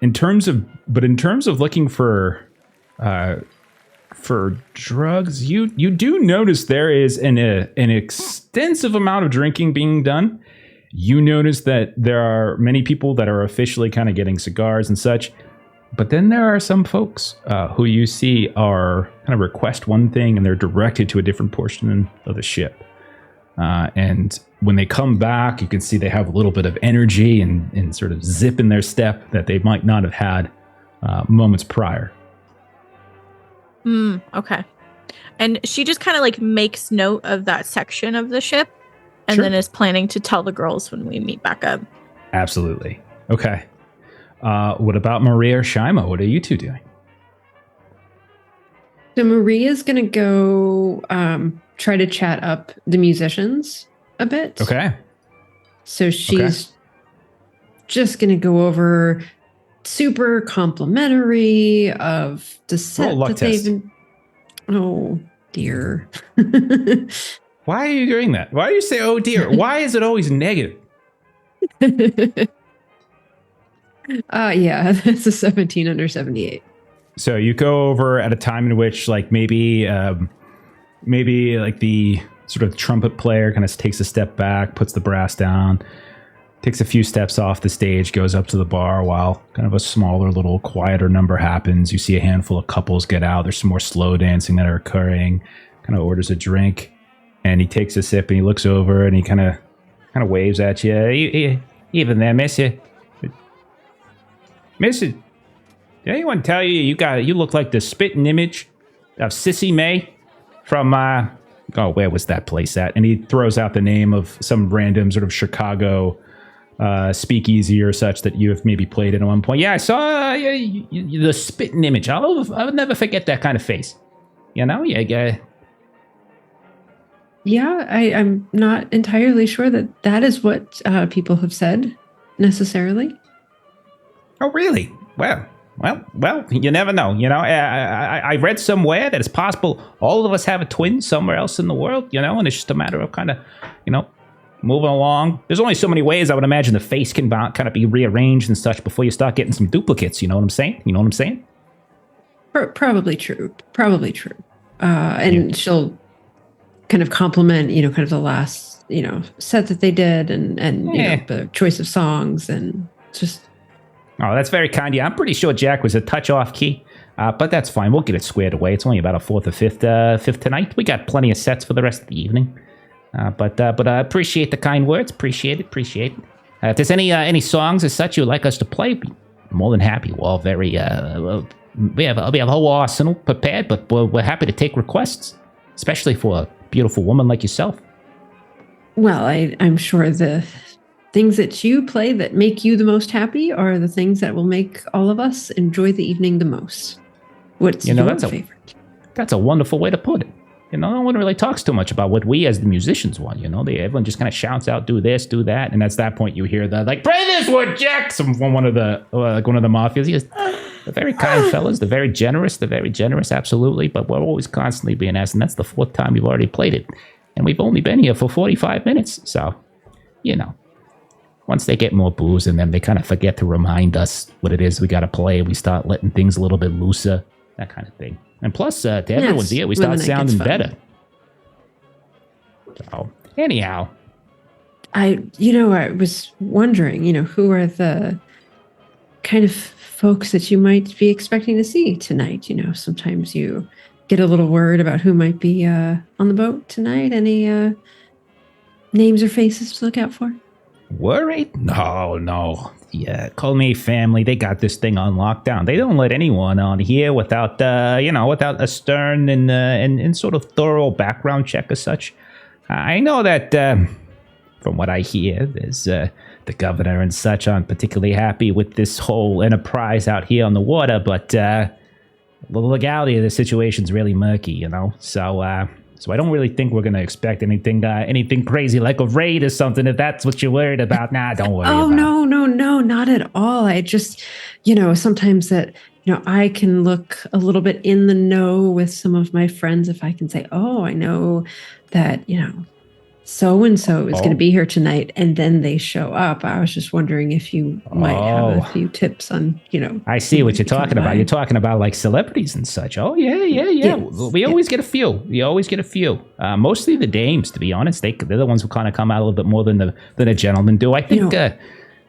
in terms of looking for drugs, you do notice there is an extensive amount of drinking being done. You notice that there are many people that are officially kind of getting cigars and such. But then there are some folks who you see are kind of request one thing and they're directed to a different portion of the ship. And when they come back, you can see they have a little bit of energy and sort of zip in their step that they might not have had moments prior. Okay. And she just kind of like makes note of that section of the ship and Sure. then is planning to tell the girls when we meet back up. Absolutely. Okay. What about Maria or Shima? What are you two doing? So Maria's going to go try to chat up the musicians a bit. Okay. So she's just going to go over super complimentary of the set luck that test. they've been. Oh dear. Why are you doing that? Why do you say, oh dear? Why is it always negative? Yeah, that's a 17 under 78. So you go over at a time in which like maybe like the sort of trumpet player kind of takes a step back, puts the brass down, takes a few steps off the stage, goes up to the bar while kind of a smaller, little quieter number happens. You see a handful of couples get out. There's some more slow dancing that are occurring. Kind of orders a drink, and he takes a sip and he looks over and he kind of waves at you. Even there, Missy. Missy, did anyone tell you you look like the spitting image of Sissy May from where was that place at? And he throws out the name of some random sort of Chicago speakeasy or such that you have maybe played at one point. Yeah, I saw the spitting image. I'll never forget that kind of face. You know, yeah. Yeah, I'm not entirely sure that is what people have said necessarily. Oh, really? Well, you never know. You know, I read somewhere that it's possible all of us have a twin somewhere else in the world, you know, and it's just a matter of kind of, you know, moving along. There's only so many ways I would imagine the face can kind of be rearranged and such before you start getting some duplicates. You know what I'm saying? Probably true. And she'll kind of compliment, you know, kind of the last, you know, set that they did and you know, the choice of songs and just. Oh, that's very kind of you. I'm pretty sure Jack was a touch off key, but that's fine. We'll get it squared away. It's only about a fourth or fifth tonight. We got plenty of sets for the rest of the evening. But I appreciate the kind words. Appreciate it. If there's any songs as such you'd like us to play, be more than happy. We're all very we have a whole arsenal prepared, but we're happy to take requests, especially for a beautiful woman like yourself. Well, I'm sure the things that you play that make you the most happy are the things that will make all of us enjoy the evening the most. What's your favorite? That's a wonderful way to put it. You know, no one really talks too much about what we as the musicians want. You know, everyone just kind of shouts out, "Do this, do that," and at that point you hear the like, "Play this one, Jack!" From one of the mafias. He goes, "The very kind fellas, the very generous, absolutely." But we're always constantly being asked, and that's the fourth time we've already played it, and we've only been here for 45 minutes. So, you know, once they get more booze in them, they kind of forget to remind us what it is we got to play. We start letting things a little bit looser, that kind of thing. And plus, to everyone's ear, we start sounding better. So, anyhow. I was wondering, you know, who are the kind of folks that you might be expecting to see tonight? You know, sometimes you get a little word about who might be on the boat tonight. Any names or faces to look out for? Worried? No. Yeah, call me family. They got this thing on lockdown. They don't let anyone on here without a stern and sort of thorough background check as such. I know that from what I hear, there's the governor and such aren't particularly happy with this whole enterprise out here on the water, but the legality of the situation's really murky, you know. So I don't really think we're going to expect anything crazy like a raid or something. If that's what you're worried about, don't worry about it. No, not at all. I just, you know, sometimes that, you know, I can look a little bit in the know with some of my friends if I can say, oh, I know that, you know, so-and-so is going to be here tonight, and then they show up. I was just wondering if you might have a few tips on, you know. I see what you're talking about. You're talking about like celebrities and such. Oh, yeah. Yes, we always get a few. Mostly the dames, to be honest. They're the ones who kind of come out a little bit more than a gentleman do. I think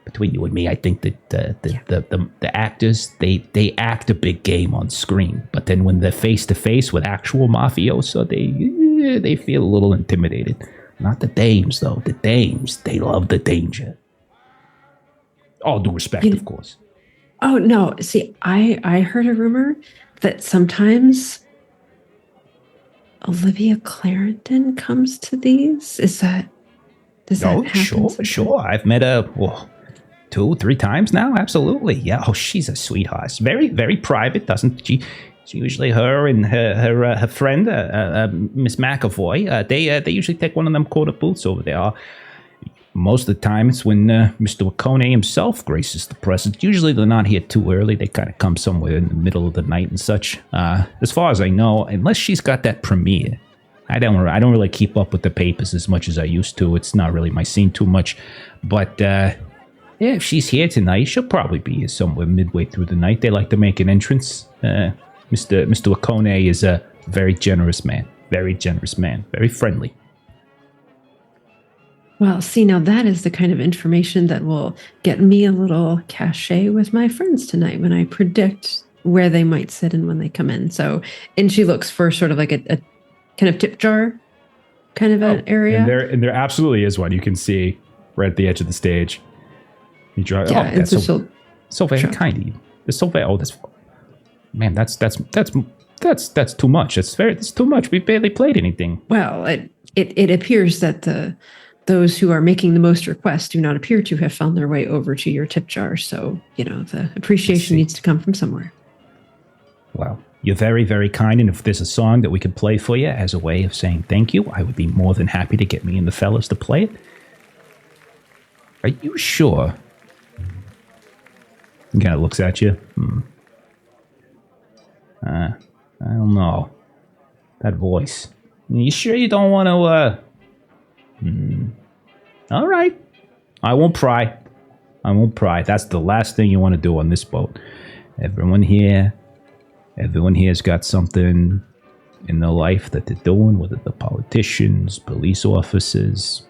between you and me, I think that the actors they act a big game on screen, but then when they're face to face with actual mafioso, they feel a little intimidated. Not the dames though. The dames, they love the danger. All due respect, of course. Oh no! See, I heard a rumor that sometimes Olivia Clarendon comes to these. Does that happen? Sure. I've met her 2-3 times now. Absolutely. Yeah. Oh, she's a sweetheart. Very, very private. Doesn't she? Usually her and her friend, Miss McAvoy. They usually take one of them corner booths over there. Most of the time, it's when Mr. Wakone himself graces the presence. Usually, they're not here too early. They kind of come somewhere in the middle of the night and such. As far as I know, unless she's got that premiere, I don't really keep up with the papers as much as I used to. It's not really my scene too much. But yeah, if she's here tonight, she'll probably be here somewhere midway through the night. They like to make an entrance. Mr. Wakone is a very generous man. Very friendly. Well, see, now that is the kind of information that will get me a little cachet with my friends tonight when I predict where they might sit and when they come in. So, and she looks for sort of like a kind of tip jar kind of an area. And there absolutely is one. You can see right at the edge of the stage. You draw. Yeah, that's so very kind of you. It's so very. Oh, man, that's too much. It's too much. We barely played anything. Well, it appears that those who are making the most requests do not appear to have found their way over to your tip jar. So, the appreciation needs to come from somewhere. Well, you're very, very kind. And if there's a song that we could play for you as a way of saying thank you, I would be more than happy to get me and the fellas to play it. Are you sure? He kind of looks at you. I don't know. That voice. You sure you don't want to, All right. I won't pry. That's the last thing you want to do on this boat. Everyone here's got something in their life that they're doing, whether they're politicians, police officers,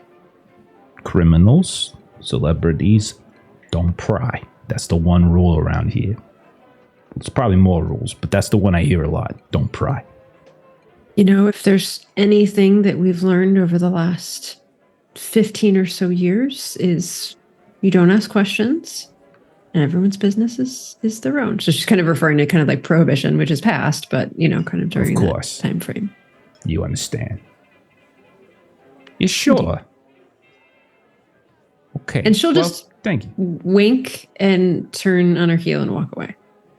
criminals, celebrities. Don't pry. That's the one rule around here. There's probably more rules, but that's the one I hear a lot. Don't pry. If there's anything that we've learned over the last 15 or so years is you don't ask questions and everyone's business is their own. So she's kind of referring to kind of like prohibition, which is past, but kind of during that time frame. You understand. You sure? Okay. And she'll just thank you. Wink and turn on her heel and walk away.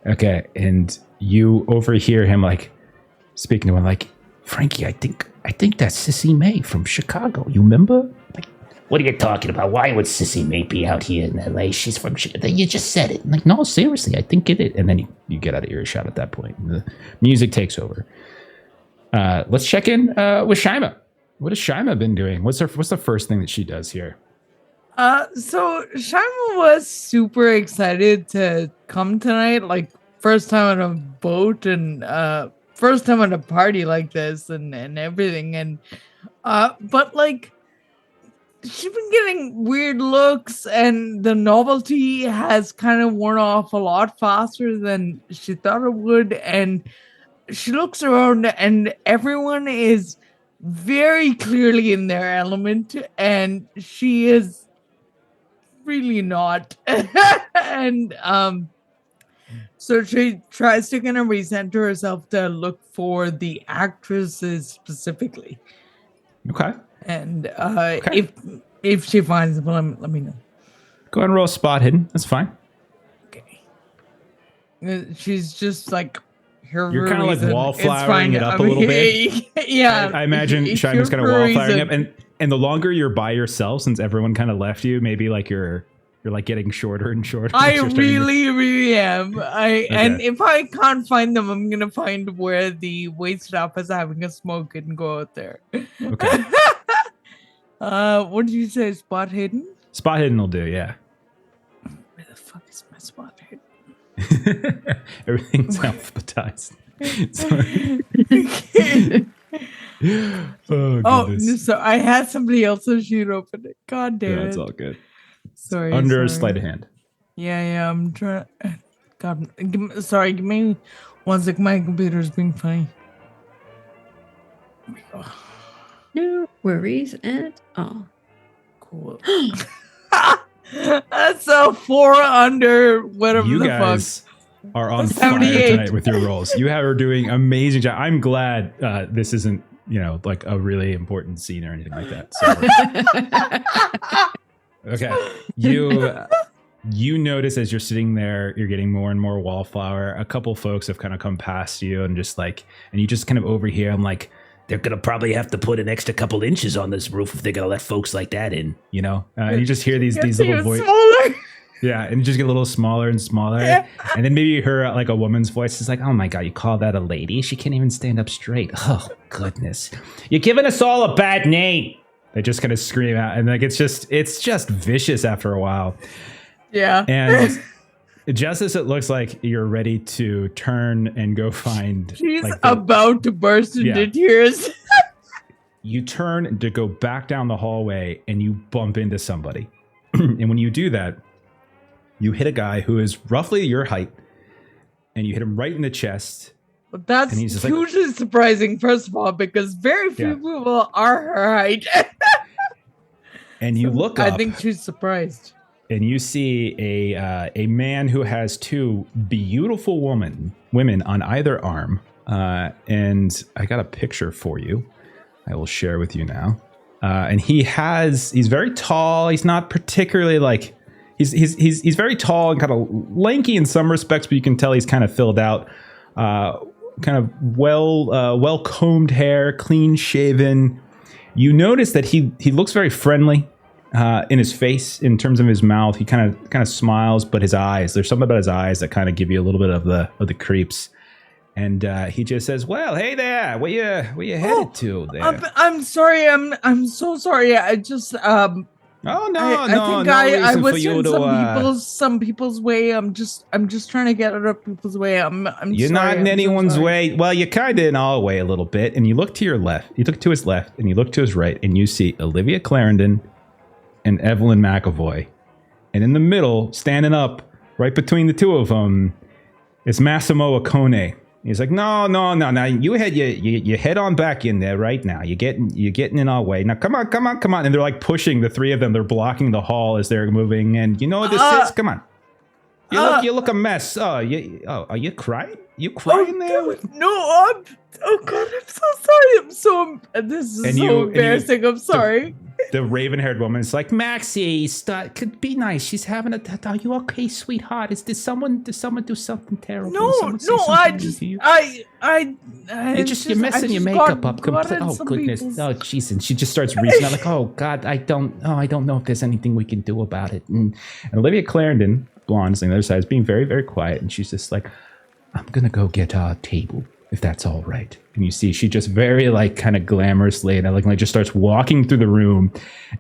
Okay. And you overhear him speaking to him Frankie, I think that's Sissy May from Chicago. You remember? What are you talking about? Why would Sissy May be out here in L.A.? She's from Chicago. You just said it. I'm no, seriously, I think it is. And then you get out of earshot at that point. The music takes over. Let's check in with Shaima. What has Shaima been doing? What's the first thing that she does here? So Shaima was super excited to come tonight. First time on a boat and first time at a party like this and everything. And but she's been getting weird looks and the novelty has kind of worn off a lot faster than she thought it would. And she looks around and everyone is very clearly in their element and she is really not. And so she tries to kind of recenter herself to look for the actresses specifically. Okay. And if she finds them, let me know. Go ahead and roll spot hidden. That's fine. Okay. She's just you're kind of wallflowering it up a little bit. Yeah. I imagine Shaima's kind of wallflowering up, and the longer you're by yourself, since everyone kind of left you, maybe you're getting shorter and shorter. I really am. And if I can't find them, I'm gonna find where the waitstaff is having a smoke and go out there. Okay. What did you say? Spot hidden? Spot hidden will do. Yeah. Where the fuck is my spot hidden? Everything's alphabetized. Oh, so I had somebody else's sheet open it. God damn it. It's all good. Sorry. Under sorry. sleight of hand. Yeah, I'm trying. God, sorry, give me 1 sec. My computer's being funny. No worries at all. Cool. That's a 4 under whatever You the guys are on fire 78. tonight with your rolls. You are doing amazing job. I'm glad this isn't, like a really important scene or anything like that. So, okay. You notice as you're sitting there, you're getting more and more wallflower. A couple folks have kind of come past you and and you just kind of overhear. I'm like, They're gonna probably have to put an extra couple inches on this roof if they're gonna let folks like that in. And you just hear these Gets little even voices. smaller. Yeah, and you just get a little smaller and smaller. Yeah. And then maybe you hear like a woman's voice. It's like, oh my God, you call that a lady? She can't even stand up straight. Oh, goodness. You're giving us all a bad name. They just kind of scream out. And like it's just vicious after a while. Yeah. And just as it looks like you're ready to turn and go find. She's like, about to burst into Yeah. tears. You turn to go back down the hallway and you bump into somebody. And when you do that, you hit a guy who is roughly your height, and you hit him right in the chest. But that's And he's just like- hugely surprising, first of all, because very few Yeah. people are her height. And you look up, I think she's surprised. and you see a man who has two beautiful women on either arm. And I got a picture for you. I will share with you now. And he's very tall. He's not particularly like he's very tall and kind of lanky in some respects, but you can tell he's kind of filled out. Kind of well combed hair, clean shaven. You notice that he looks very friendly in his face. In terms of his mouth, he kind of smiles, but his eyes, there's something about his eyes that kind of give you a little bit of the creeps. And he just says, "Well, hey there, where you headed to there?" I'm sorry. I'm so sorry. I just Oh no, I no, think no I reason for was you in to. some people's way. I'm just trying to get out of people's way. I'm You're sorry. not in I'm so anyone's sorry. way. Well, you're kind of in our way a little bit. And you look to your left. You look to his left, and you look to his right, and you see Olivia Clarendon and Evelyn McAvoy. And in the middle, standing up, right between the two of them, is Massimo Akone. He's like, no. You head on back in there right now. You're getting in our way. Now, come on. And they're like pushing the three of them. They're blocking the hall as they're moving. And you know what this is? Come on. You look a mess. Are you crying? You crying there? No, oh God, I'm so sorry. This is And so you- embarrassing. I'm sorry. The raven-haired woman is like, Maxie, stop. Could be nice. She's having a. Are you okay, sweetheart? Did someone do something terrible? Did No, someone say no, something I mean just, to you? you're You're messing your makeup up completely. Oh goodness. Oh jeez. And she just starts reaching out like, oh God, I don't know if there's anything we can do about it. And Olivia Clarendon, blonde, on the other side, is being very, very quiet, and she's just like, I'm gonna go get our table, if that's all right. And you see she just very like kind of glamorously and like just starts walking through the room,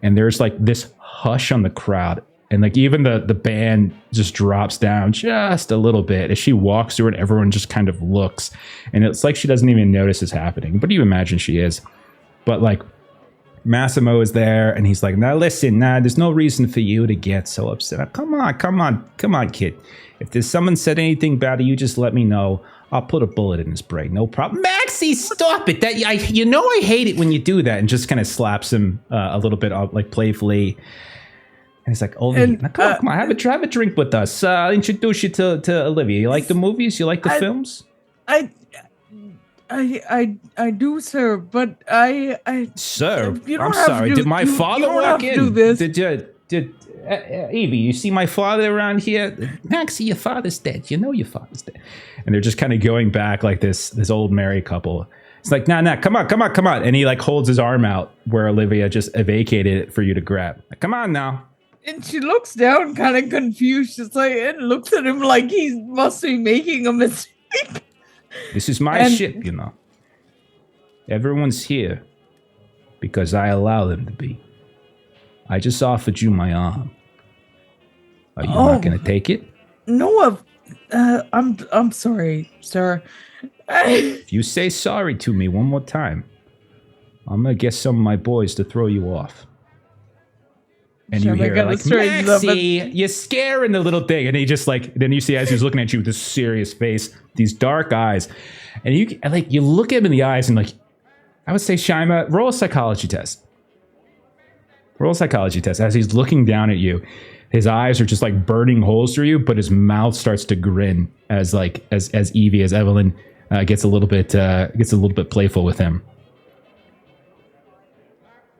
and there's like this hush on the crowd, and like even the band just drops down just a little bit as she walks through, and everyone just kind of looks, and it's like she doesn't even notice it's happening, but you imagine she is. But like Massimo is there, and he's like, now listen, there's no reason for you to get so upset. Come on, kid. If there's someone said anything bad to you, just let me know. I'll put a bullet in his brain. No problem. Maxie, stop it. I hate it when you do that. And just kind of slaps him a little bit, like playfully. And he's like, oh, And, now, come on, have a drink with us. I'll introduce you to Olivia. You like the movies? You like the films? I do, sir, but Sir, you don't I'm have sorry. to- Did my you father don't have walk to in? do this. Did Evie, you see my father around here? Maxie, your father's dead. You know your father's dead. And they're just kind of going back like this old married couple. It's like, nah, come on. And he like holds his arm out where Olivia just vacated it for you to grab. Like, come on now. And she looks down, kind of confused. She's like, and looks at him like he must be making a mistake. This is my And- ship, you know. Everyone's here because I allow them to be. I just offered you my arm. Are you not going to take it? No, I'm sorry, sir. If you say sorry to me one more time, I'm going to get some of my boys to throw you off. And you Shall I hear get like, a straight up Maxie, you're scaring the little thing. And he just like, then you see as he's looking at you with this serious face, these dark eyes. And you look at him in the eyes and like, I would say, Shima, roll a psychology test. Roll a psychology test. As he's looking down at you, his eyes are just like burning holes through you, but his mouth starts to grin as Evie, as Evelyn gets a little bit playful with him.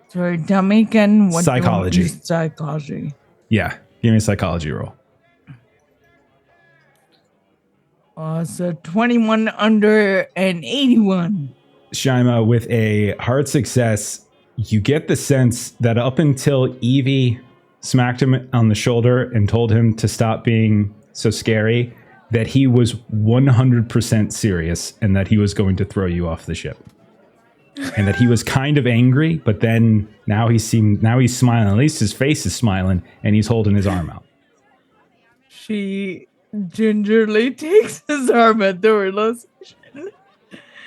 Sorry, tell me again. What Psychology. Psychology. Yeah, give me a psychology roll. So 21 under and 81. Shima, with a hard success, you get the sense that up until Evie smacked him on the shoulder and told him to stop being so scary, that he was 100% serious and that he was going to throw you off the ship. And that he was kind of angry, but then now he's smiling. At least his face is smiling, and he's holding his arm out. She gingerly takes his arm at the realization.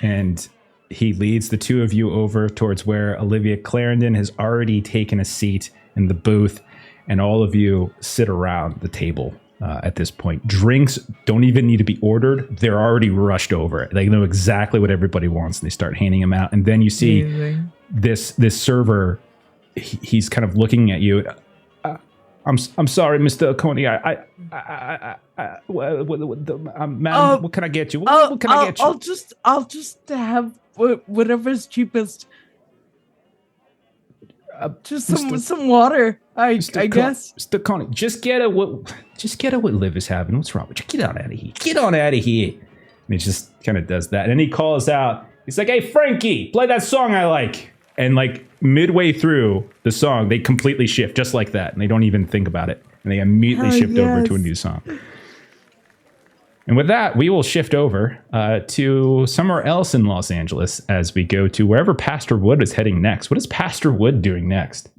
And he leads the two of you over towards where Olivia Clarendon has already taken a seat in the booth, and all of you sit around the table at this point. Drinks don't even need to be ordered. They're already rushed over. They know exactly what everybody wants, and they start handing them out. And then you see this server, he's kind of looking at you. I'm sorry, Mr. Coney. Ma'am, what can I get you? What can I get you? I'll just have whatever's cheapest. Just some water, I guess. Mr. Coney, just get her what Liv is having. What's wrong with you? Get on out of here. Get on out of here. And he just kind of does that. And he calls out. He's like, hey, Frankie, play that song I like. And like midway through the song, they completely shift just like that. And they don't even think about it. And they immediately shift over to a new song. And with that, we will shift over to somewhere else in Los Angeles as we go to wherever Pastor Wood is heading next. What is Pastor Wood doing next?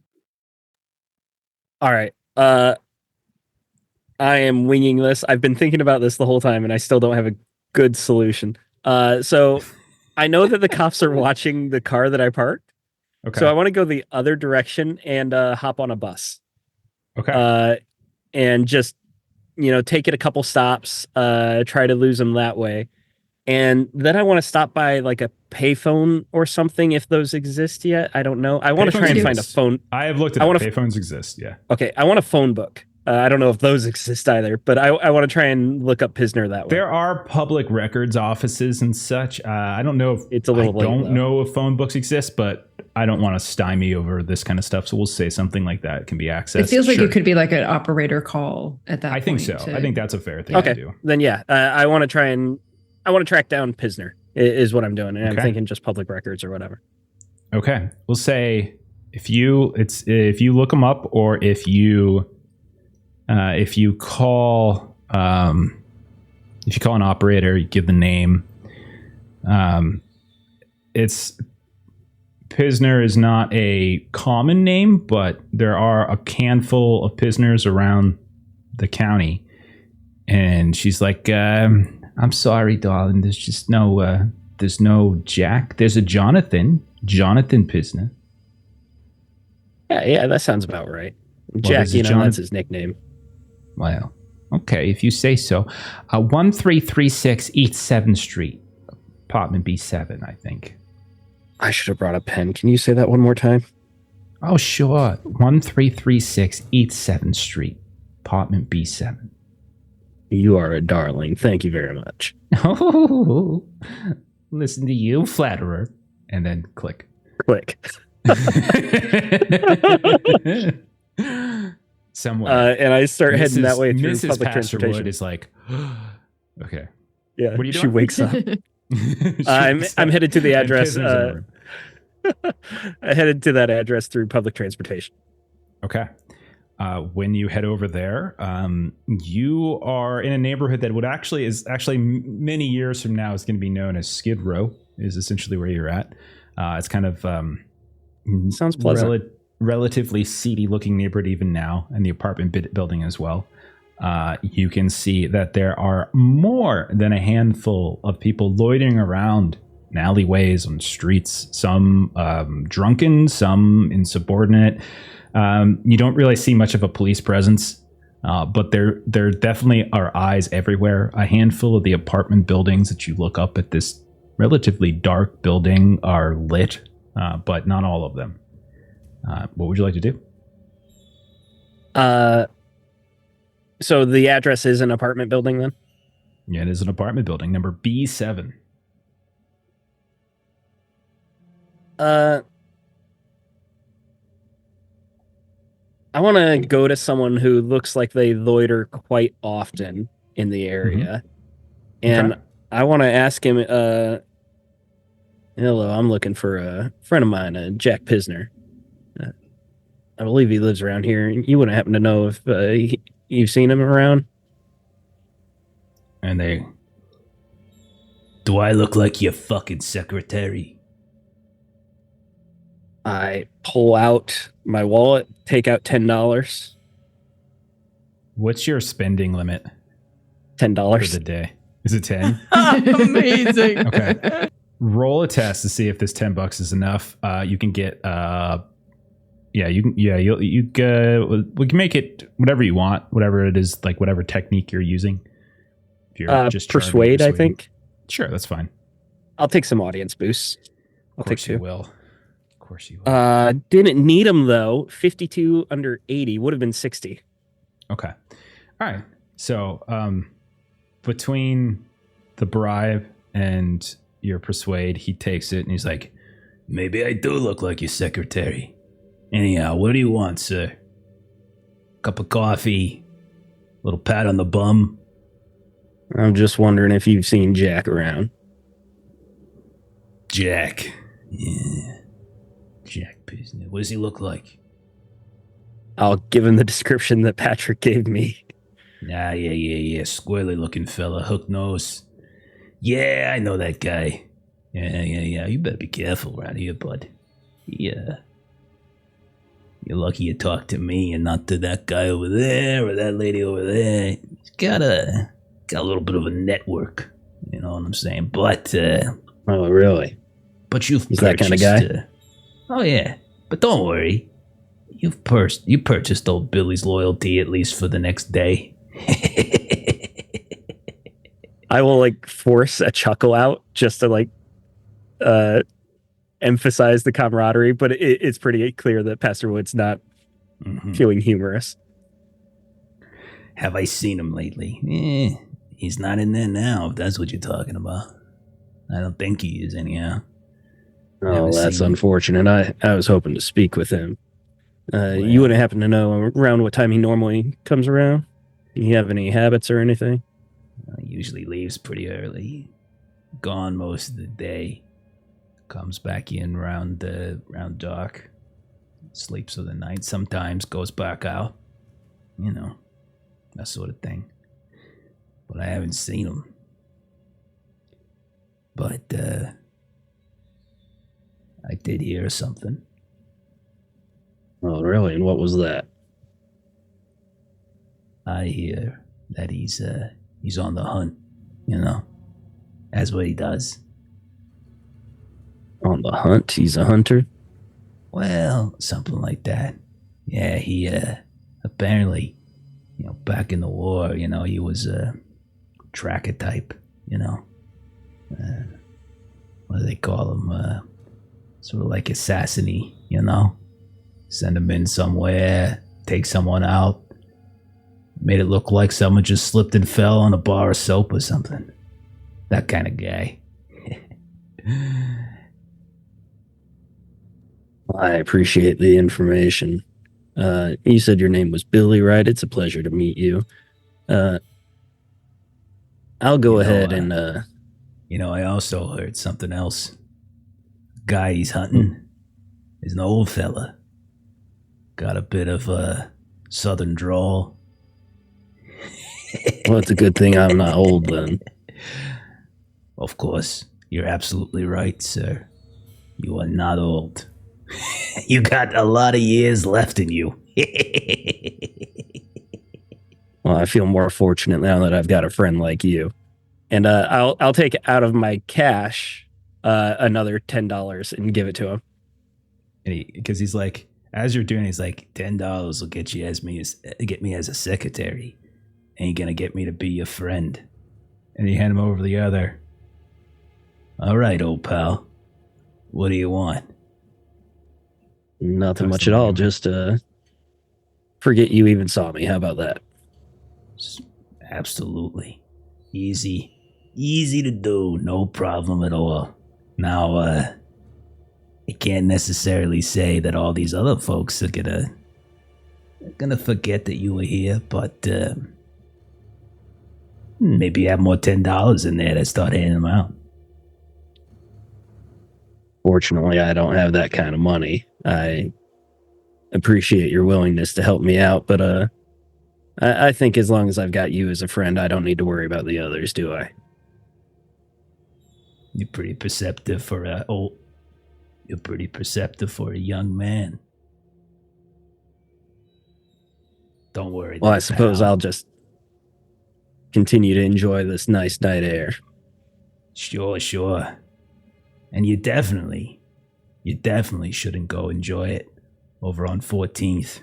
All right. I am winging this. I've been thinking about this the whole time, and I still don't have a good solution. So I know that the cops are watching the car that I parked. Okay. So I want to go the other direction and hop on a bus. Okay. And just, take it a couple stops, try to lose them that way. And then I want to stop by like a payphone or something if those exist yet. I don't know. I want to try and find a phone. I have looked at payphones exist. Yeah. Okay. I want a phone book. I don't know if those exist either, but I want to try and look up Pisner that way. There are public records offices and such. I don't know if it's a little. I don't know if phone books exist, but I don't want to stymie over this kind of stuff. So we'll say something like that can be accessed. It feels like it could be like an operator call at that point. I think so. I think that's a fair thing to do. Then yeah, I want to track down Pisner is what I'm doing, and I'm thinking just public records or whatever. Okay, we'll say if you look them up, or if you call an operator, you give the name. It's Pisner is not a common name, but there are a handful of Pisners around the county. And she's like, I'm sorry, darling. There's just there's no Jack. There's a Jonathan Pisner. Yeah, that sounds about right. Jack, that's his nickname. Well, okay, if you say so. 1336 East 7th Street, apartment B7, I think. I should have brought a pen. Can you say that one more time? Oh, sure. 1336 East 7th Street, apartment B7. You are a darling. Thank you very much. Oh, listen to you, flatterer. And then click. Somewhere. And I start heading that way through Mrs. public Pastor transportation. Wood is like, okay. Yeah, what are you doing? she wakes up. I'm headed to the address. I headed to that address through public transportation. Okay. When you head over there, you are in a neighborhood that is actually many years from now is going to be known as Skid Row. Is essentially where you're at. It's kind of sounds pleasant. Relatively seedy looking neighborhood even now, and the apartment building as well. You can see that there are more than a handful of people loitering around in alleyways, on streets, some drunken, some insubordinate. You don't really see much of a police presence, but there definitely are eyes everywhere. A handful of the apartment buildings that you look up at this relatively dark building are lit, but not all of them. What would you like to do? So the address is an apartment building then? Yeah, it is an apartment building, number B7. I want to go to someone who looks like they loiter quite often in the area. And Okay. I want to ask him, hello, I'm looking for a friend of mine, Jack Pisner. I believe he lives around here. You wouldn't happen to know if you've seen him around? And they... Do I look like your fucking secretary? I pull out my wallet, take out $10. What's your spending limit for $10. the day? Is it 10? Amazing. Okay. Roll a test to see if this $10 is enough. You can get we can make it whatever you want, whatever it is, like whatever technique you're using. If you're just Persuade, I persuading. think. Sure, that's fine. I'll take some audience boosts. I'll Of take course you two. will. Of course you will. Didn't need them though. 52 under 80 would have been 60. Okay. All right. So, between the bribe and your persuade, he takes it and he's like, Maybe I do look like your secretary. Anyhow, what do you want, sir? Cup of coffee? Little pat on the bum? I'm just wondering if you've seen Jack around. Jack. Yeah. Jack Pisner. What does he look like? I'll give him the description that Patrick gave me. Ah, yeah. Squirrely looking fella, hook nose. Yeah, I know that guy. Yeah. You better be careful around here, bud. Yeah. You're lucky you talked to me and not to that guy over there or that lady over there. He's got a little bit of a network. You know what I'm saying? But Oh, really? But you've He's that kinda guy? Oh yeah, but don't worry. You purchased old Billy's loyalty at least for the next day. I will like force a chuckle out just to like emphasize the camaraderie, but it's pretty clear that Pastor Wood's not feeling humorous. Have I seen him lately? He's not in there now, if that's what you're talking about. I don't think he is anyhow. Oh, Haven't that's seen him. unfortunate. I was hoping to speak with him. You wouldn't happen to know around what time he normally comes around? Do you have any habits or anything? He usually leaves pretty early. Gone most of the day. Comes back in round dark. Sleeps for the night. Sometimes goes back out. You know, that sort of thing. But I haven't seen him. But I did hear something. Oh, really? And what was that? I hear that he's on the hunt. You know, that's what he does. On the hunt? He's a hunter? Well, something like that. Yeah, he apparently, you know, back in the war, you know, he was a tracker type. You know, what do they call him? Sort of like assassin-y, you know. Send him in somewhere, take someone out. Made it look like someone just slipped and fell on a bar of soap or something. That kind of guy. I appreciate the information. You said your name was Billy, right? It's a pleasure to meet you. I'll go ahead and... You know, I also heard something else. Guy he's hunting is an old fella. Got a bit of a southern drawl. Well, it's a good thing I'm not old then. Of course, you're absolutely right, sir. You are not old. You got a lot of years left in you. Well, I feel more fortunate now that I've got a friend like you. And I'll take out of my cash another $10 and give it to him. Because he's like, as you're doing, he's like, $10 will get me as a secretary. Ain't gonna get me to be your friend. And you hand him over the other. All right, old pal. What do you want? Nothing much at all. Just forget you even saw me. How about that? Absolutely. Easy to do. No problem at all. Now, I can't necessarily say that all these other folks are gonna forget that you were here, but maybe you have more $10 in there to start handing them out. Fortunately, I don't have that kind of money. I appreciate your willingness to help me out, but I think as long as I've got you as a friend, I don't need to worry about the others, do I? You're pretty perceptive for a young man. Don't worry. Well, there, I suppose pal. I'll just continue to enjoy this nice night air. Sure. And you definitely shouldn't go enjoy it over on 14th.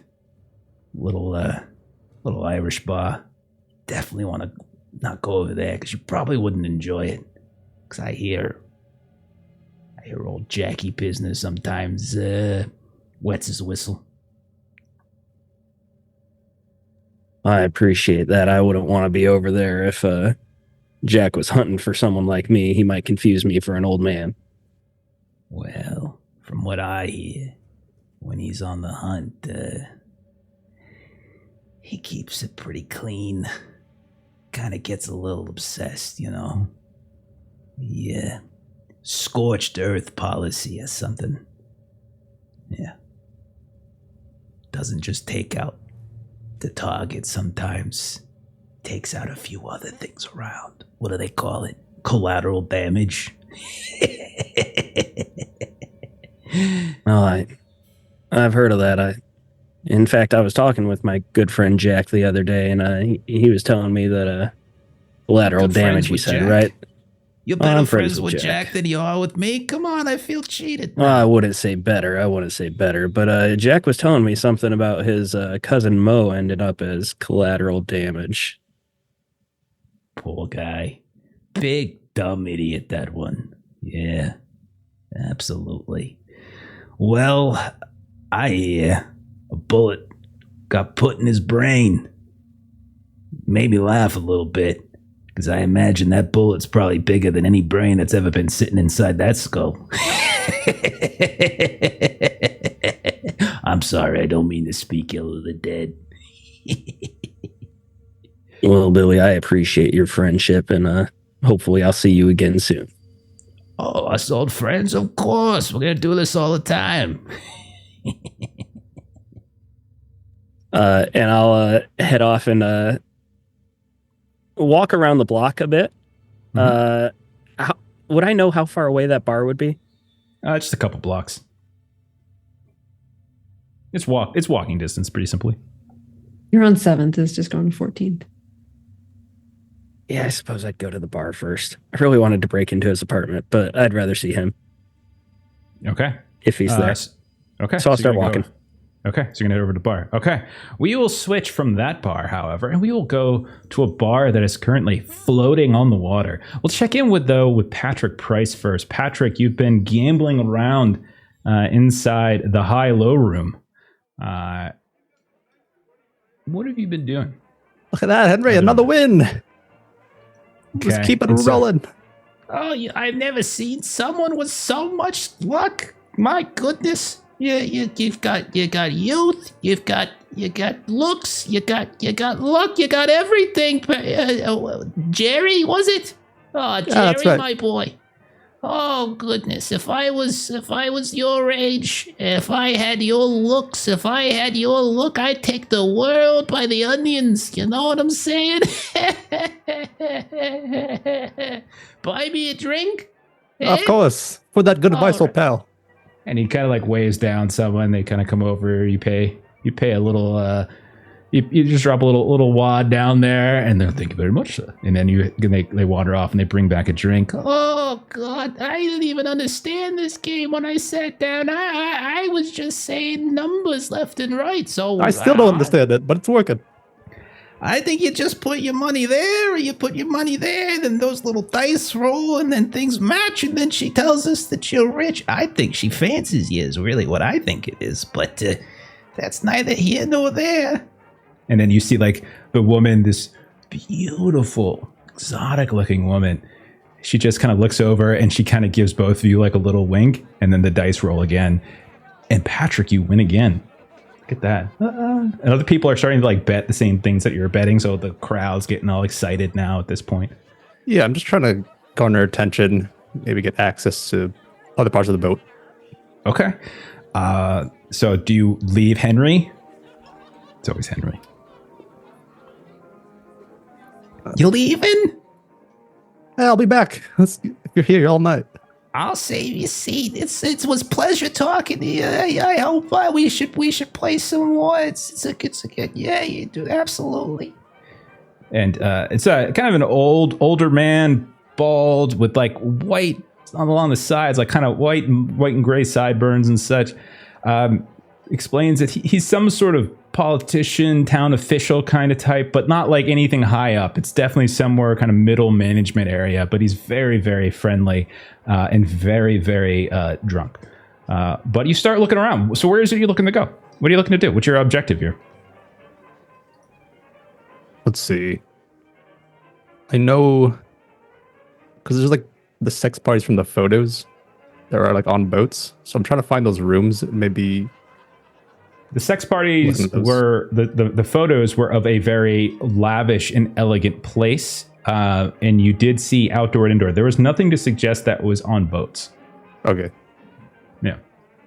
Little Irish bar. Definitely want to not go over there because you probably wouldn't enjoy it. Because I hear old Jackie business sometimes wets his whistle. I appreciate that. I wouldn't want to be over there if Jack was hunting for someone like me. He might confuse me for an old man. Well, from what I hear, when he's on the hunt, he keeps it pretty clean. Kind of gets a little obsessed, you know. Yeah. Scorched earth policy or something. Yeah. Doesn't just take out the target, sometimes takes out a few other things around. What do they call it? Collateral damage. Well, I've heard of that. In fact, I was talking with my good friend Jack the other day, and he was telling me that collateral Good friends damage. He with said, Jack? right? You're better I'm friends with Jack than you are with me? Come on, I feel cheated. Well, I wouldn't say better, but Jack was telling me something about his cousin Mo ended up as collateral damage. Poor guy. Big, dumb idiot, that one. Yeah, absolutely. Well, I hear a bullet got put in his brain. Made me laugh a little bit, because I imagine that bullet's probably bigger than any brain that's ever been sitting inside that skull. I'm sorry, I don't mean to speak ill of the dead. Well, Billy, I appreciate your friendship, and hopefully I'll see you again soon. Oh, us old friends? Of course. We're going to do this all the time. And I'll head off and walk around the block a bit. Would I know how far away that bar would be? Just a couple blocks. It's walking distance, pretty simply. You're on 7th, is just going to 14th. Yeah, I suppose I'd go to the bar first. I really wanted to break into his apartment, but I'd rather see him Okay. if he's there. Okay. So I'll start you're gonna walking. Okay, so you're gonna head over to the bar. Okay, we will switch from that bar, however, and we will go to a bar that is currently floating on the water. We'll check in with Patrick Price first. Patrick, you've been gambling around inside the high-low room. What have you been doing? Look at that, Henry, another win. Just Okay, keep it and so- rolling. Oh, I've never seen someone with so much luck. My goodness. You've got youth, you've got looks, you got luck, you got everything. Jerry, was it? Oh, Jerry, that's right. my boy. Oh goodness, if I was your age, if I had your looks, I'd take the world by the onions. You know what I'm saying? Buy me a drink? Of Eh? course. For that good advice, All old pal. And he kind of like waves down someone. They kind of come over. You pay a little You just drop a little wad down there, and they're thank you very much, sir. And then they wander off and they bring back a drink. Oh God, I didn't even understand this game when I sat down. I was just saying numbers left and right. So I still don't understand it, but it's working. I think you just put your money there, or you put your money there, then those little dice roll, and then things match, and then she tells us that you're rich. I think she fancies you is really what I think it is, but that's neither here nor there. And then you see like the woman, this beautiful, exotic-looking woman. She just kind of looks over and she kind of gives both of you like a little wink, and then the dice roll again. And Patrick, you win again. Look at that. And other people are starting to like bet the same things that you're betting, so the crowd's getting all excited now at this point. Yeah, I'm just trying to garner attention, maybe get access to other parts of the boat. Okay. So do you leave Henry? It's always Henry. You leaving? Hey, I'll be back. If you're here all night. I'll save you a seat. It was pleasure talking to you. I hope we should play some more. It's a good. Yeah, you do absolutely. And it's a kind of an older man, bald with like white along the sides, like kind of white and gray sideburns and such. Explains that he's some sort of politician, town official kind of type, but not like anything high up. It's definitely somewhere kind of middle management area, but he's very, very friendly and very, very drunk. But you start looking around. So where is it you're looking to go? What are you looking to do? What's your objective here? Let's see. I know because there's like the sex parties from the photos that are like on boats. So I'm trying to find those rooms. Maybe the sex parties were the photos were of a very lavish and elegant place. And you did see outdoor and indoor. There was nothing to suggest that was on boats. Okay. Yeah.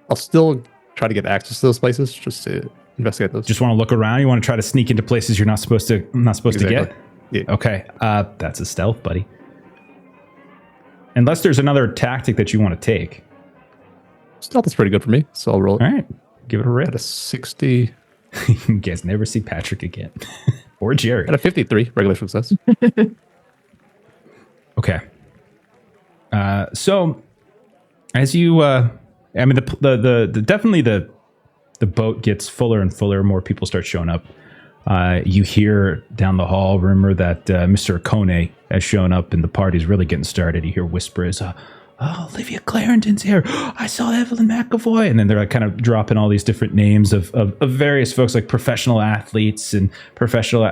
I'll still try to get access to those places just to investigate those. Just want to look around. You want to try to sneak into places you're not supposed to get. Yeah. Okay. That's a stealth, buddy. Unless there's another tactic that you want to take. Stealth is pretty good for me, so I'll roll it. All right. Give it a rip. At a 60. You guys never see Patrick again. Or Jerry. At a 53, regular success. Okay. So as you I mean the definitely the boat gets fuller and fuller, more people start showing up. You hear down the hall rumor that Mr. Kone has shown up and the party's really getting started. You hear whispers, Olivia Clarendon's here. I saw Evelyn McAvoy. And then they're like kind of dropping all these different names of various folks, like professional athletes and professional,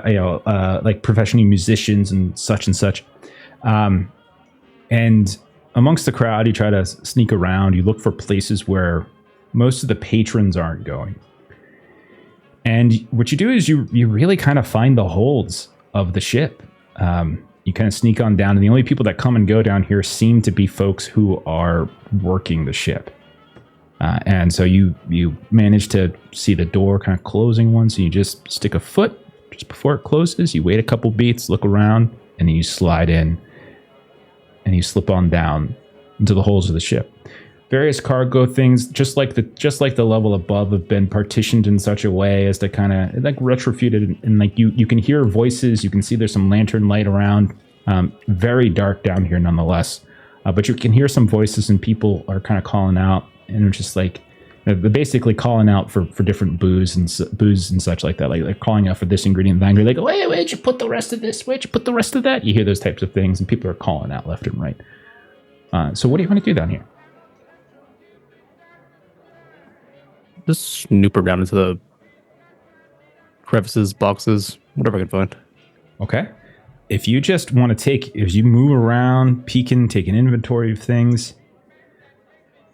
like professional musicians and such and such. And amongst the crowd, you try to sneak around. You look for places where most of the patrons aren't going. And what you do is you really kind of find the holds of the ship. You kind of sneak on down, and the only people that come and go down here seem to be folks who are working the ship. And so you manage to see the door kind of closing once, and you just stick a foot just before it closes. You wait a couple beats, look around, and then you slide in, and you slip on down into the holes of the ship. Various cargo things, just like the level above, have been partitioned in such a way as to kind of like retrofitted, and like you can hear voices. You can see there's some lantern light around. Very dark down here, nonetheless. But you can hear some voices, and people are kind of calling out, and it's just like they're basically calling out for different booze and such like that. Like they're calling out for this ingredient, that ingredient. They go, "Hey, where'd you put the rest of this? Where'd you put the rest of that?" You hear those types of things, and people are calling out left and right. So what do you want to do down here? Just snoop around into the crevices, boxes, whatever I can find. Okay. If you just want to if you move around, peeking, take an inventory of things,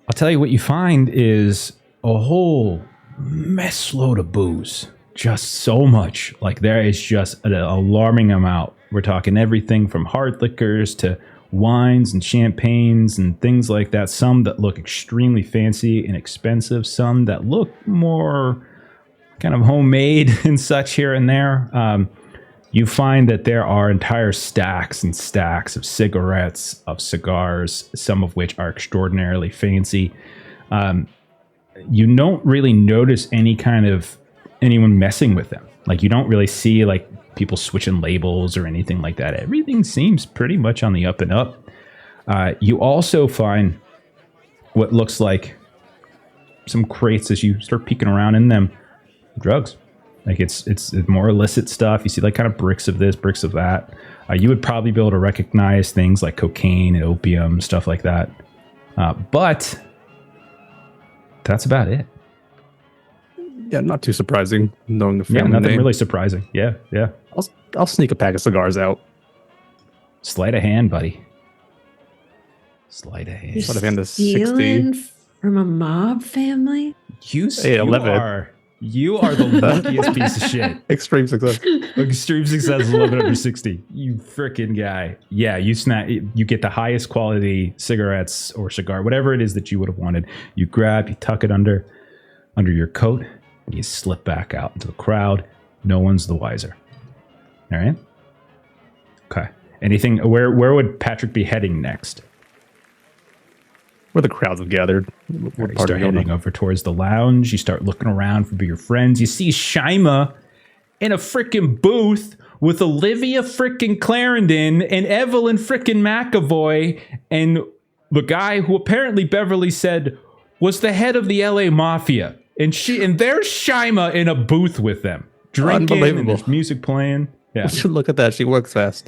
I'll tell you what you find is a whole mess load of booze. Just so much. Like there is just an alarming amount. We're talking everything from hard liquors to wines and champagnes and things like that. Some that look extremely fancy and expensive. Some that look more kind of homemade and such here and there. You find that there are entire stacks and stacks of cigarettes, of cigars, some of which are extraordinarily fancy. You don't really notice any kind of anyone messing with them. Like, you don't really see like people switching labels or anything like that. Everything seems pretty much on the up and up. You also find what looks like some crates as you start peeking around in them. Drugs. Like, it's more illicit stuff. You see like kind of bricks of this, bricks of that. You would probably be able to recognize things like cocaine and opium, stuff like that. But that's about it. Yeah, not too surprising knowing the family Yeah, nothing name. really surprising. Yeah. I'll sneak a pack of cigars out. Sleight of hand, buddy. Sleight of hand. Sleight of hand is 60. Stealing from a mob family? Hey, 11. You are the luckiest piece of shit. Extreme success. Extreme success is 11 under 60. You freaking guy. Yeah, you get the highest quality cigarettes or cigar, whatever it is that you would have wanted. You grab, you tuck it under your coat, and you slip back out into the crowd. No one's the wiser. All right? Okay. Anything, where would Patrick be heading next? Where the crowds have gathered. You start heading over towards the lounge. You start looking around for your friends. You see Shima in a freaking booth with Olivia freaking Clarendon and Evelyn freaking McAvoy and the guy who apparently Beverly said was the head of the LA Mafia. And there's Shima in a booth with them, drinking, and Unbelievable. there's music playing. Yeah. Look at that. She works fast.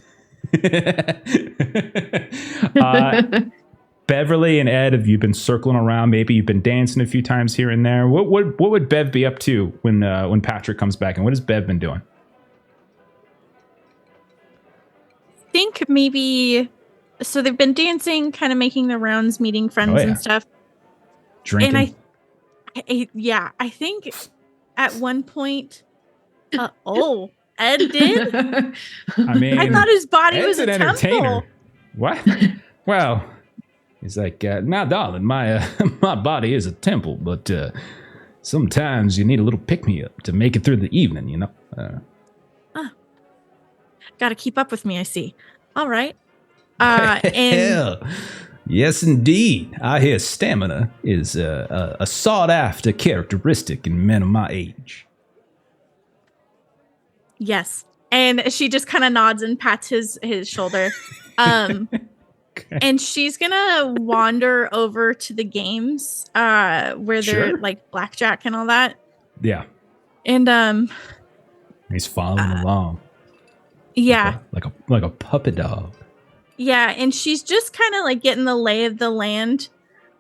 Beverly and Ed, have you been circling around? Maybe you've been dancing a few times here and there. What would Bev be up to when Patrick comes back? And what has Bev been doing? Think maybe, so they've been dancing, kind of making the rounds, meeting friends and stuff. Drinking. And I think at one point, Ed did. I mean, I thought his body Ed's was a an entertainer. temple. What? Well, he's like, now, darling, my my body is a temple, but sometimes you need a little pick-me-up to make it through the evening, you know? Got to keep up with me, I see. All right. And Hell, yes, indeed. I hear stamina is a sought-after characteristic in men of my age. yes. And she just kind of nods and pats his shoulder. And she's gonna wander over to the games where they're like blackjack and all that. Yeah. And He's following along. yeah. Like a puppet dog. Yeah, and she's just kind of like getting the lay of the land.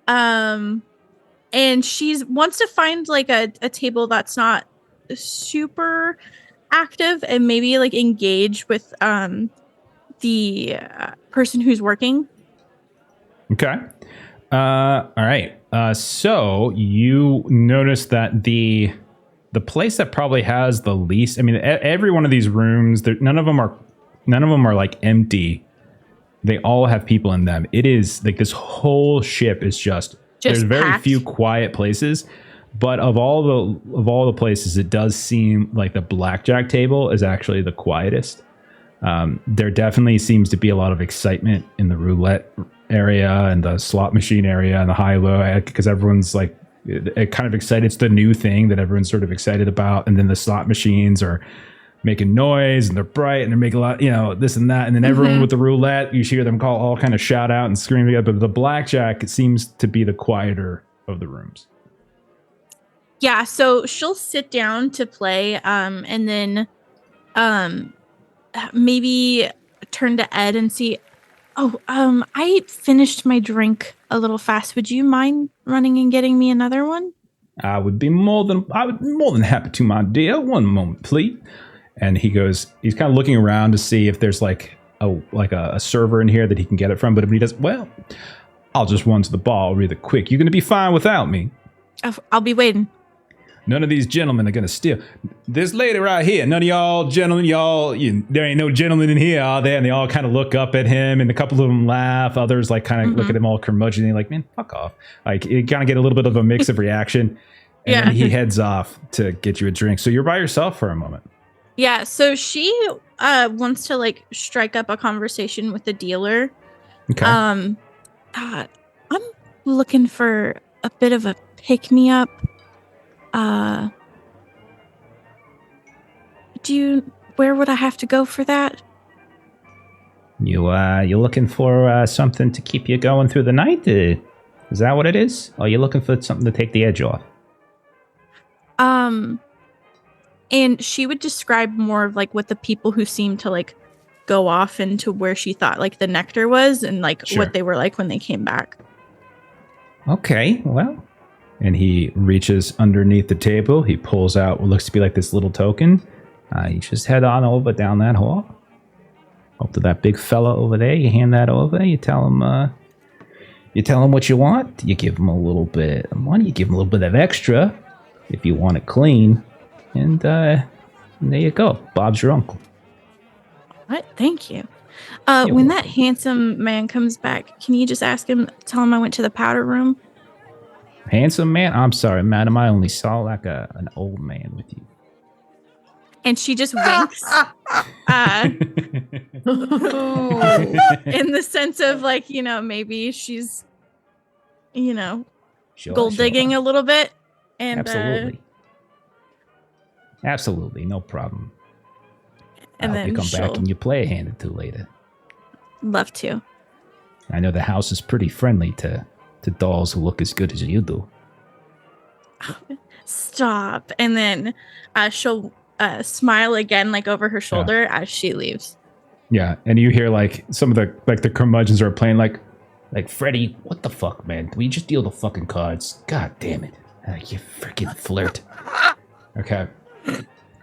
And she's wants to find like a table that's not super active and maybe like engage with the person who's working. Okay. All right. So you notice that the place that probably has the least, I mean, every one of these rooms, none of them are like empty. They all have people in them. It is like this whole ship is just there's very packed. few quiet places, but of all the places, it does seem like the blackjack table is actually the quietest. There definitely seems to be a lot of excitement in the roulette area and the slot machine area and the high-low, because everyone's like kind of excited. It's the new thing that everyone's sort of excited about. And then the slot machines are making noise and they're bright and they're making a lot, this and that. And then everyone with the roulette, you hear them all kind of shout out and scream together. But the blackjack, it seems to be the quieter of the rooms. Yeah, so she'll sit down to play, and then maybe turn to Ed and see, I finished my drink a little fast. Would you mind running and getting me another one? I would be more than happy to, my dear. One moment, please. And he's kind of looking around to see if there's like a server in here that he can get it from. But if he does, well, I'll just run to the bar really quick. You're going to be fine without me. I'll be waiting. None of these gentlemen are going to steal. This lady right here, none of y'all gentlemen, there ain't no gentlemen in here, are there? And they all kind of look up at him, and a couple of them laugh. Others like kind of look at him all curmudgeonly, like, man, fuck off. Like, you kind of get a little bit of a mix of reaction. And then he heads off to get you a drink. So you're by yourself for a moment. Yeah, so she wants to like strike up a conversation with the dealer. Okay. I'm looking for a bit of a pick-me-up. Where would I have to go for that? You looking for something to keep you going through the night? Is that what it is? Or are you looking for something to take the edge off? And she would describe more of like what the people who seemed to like go off into where she thought like the nectar was and like Sure. what they were like when they came back. Okay, well. And he reaches underneath the table. He pulls out what looks to be like this little token. You just head on over down that hall. Up to that big fella over there. You hand that over. You tell him what you want. You give him a little bit of money. You give him a little bit of extra if you want it clean. And there you go. Bob's your uncle. What? Thank you. When that handsome man comes back, can you just tell him I went to the powder room? Handsome man? I'm sorry, madam. I only saw like an old man with you. And she just winks. In the sense of like, maybe she's, Sure, gold digging sure. a little bit. And Absolutely, no problem. And I hope then you come back she'll- and you play a hand or two later. love to. I know the house is pretty friendly to dolls who look as good as you do. Stop. And then she'll smile again, like over her shoulder as she leaves. Yeah, and you hear like some of the curmudgeons are playing like Freddy, what the fuck, man? We just deal the fucking cards. God damn it. You freaking flirt. Okay.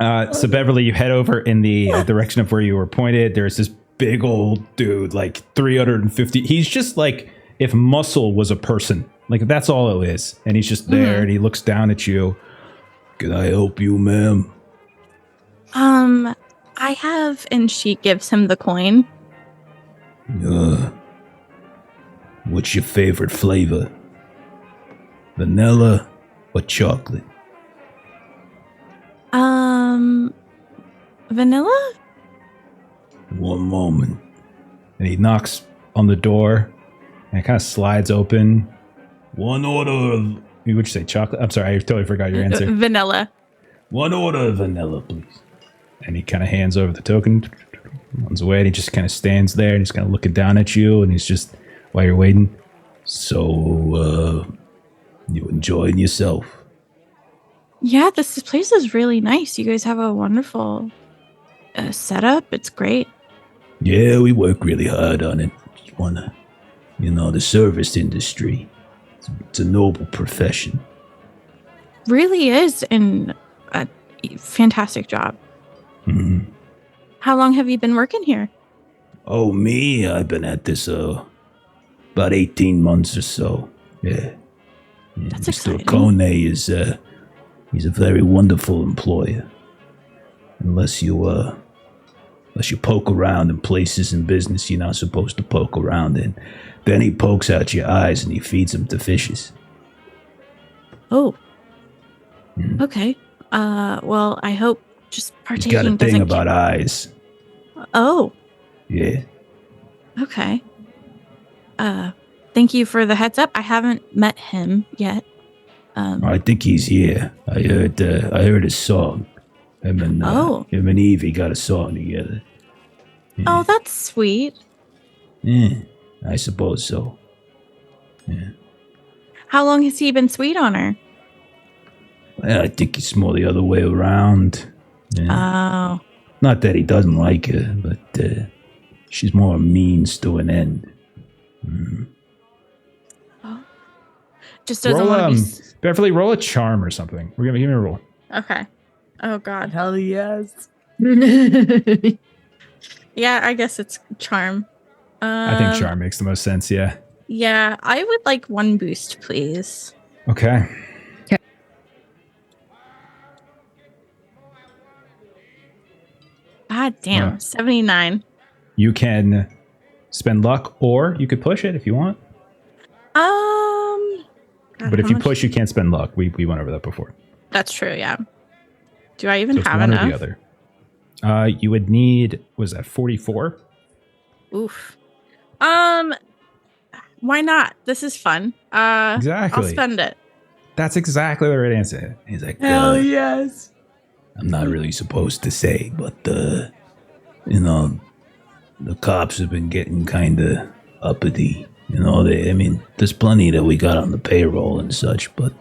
So Beverly, you head over in the direction of where you were pointed. There's this big old dude, like 350. He's just like if muscle was a person. Like that's all it is. And he's just there and he looks down at you. Can I help you, ma'am? I have, and she gives him the coin. What's your favorite flavor? Vanilla or chocolate? Vanilla? One moment. And he knocks on the door and it kind of slides open. One order of... Would you say chocolate? I'm sorry, I totally forgot your answer. Vanilla. One order of vanilla, please. And he kind of hands over the token, runs away, and he just kind of stands there and he's kind of looking down at you, and he's just, while you're waiting. So, you enjoying yourself? Yeah, this place is really nice. You guys have a wonderful setup. It's great. Yeah, we work really hard on it. Just wanna, the service industry. It's a noble profession. Really is, and a fantastic job. Mm-hmm. How long have you been working here? Oh, me? I've been at this, about 18 months or so. Yeah. That's Mr. exciting. Okone is, he's a very wonderful employer. Unless you poke around in places in business you're not supposed to poke around in. Then he pokes out your eyes and he feeds them to fishes. Oh. Okay. Well, I hope just He's partaking got a thing doesn't about eyes. Oh, Yeah. okay. Thank you for the heads up. I haven't met him yet. I think he's here. I heard his song. Him and Evie got a song together. Oh, that's sweet. Yeah, I suppose so. Yeah. How long has he been sweet on her? Well, I think it's more the other way around. Yeah. Oh. Not that he doesn't like her, but she's more a means to an end. Oh. Just doesn't want to be... Beverly, roll a charm or something. Give me a roll. Okay. Oh, God. Hell yes. Yeah, I guess it's charm. I think charm makes the most sense, yeah. Yeah, I would like one boost, please. Okay. God damn, Yeah. 79. You can spend luck, or you could push it if you want. God, But if how you much- push, you can't spend luck. We went over that before. That's true, yeah. Do I even So it's have one enough? or the other. You would need, was that 44? Oof. Why not? This is fun. Exactly. I'll spend it. That's exactly the right answer. He's like, Hell yes. I'm not really supposed to say, but you know, the cops have been getting kind of uppity. You know, I mean, there's plenty that we got on the payroll and such, but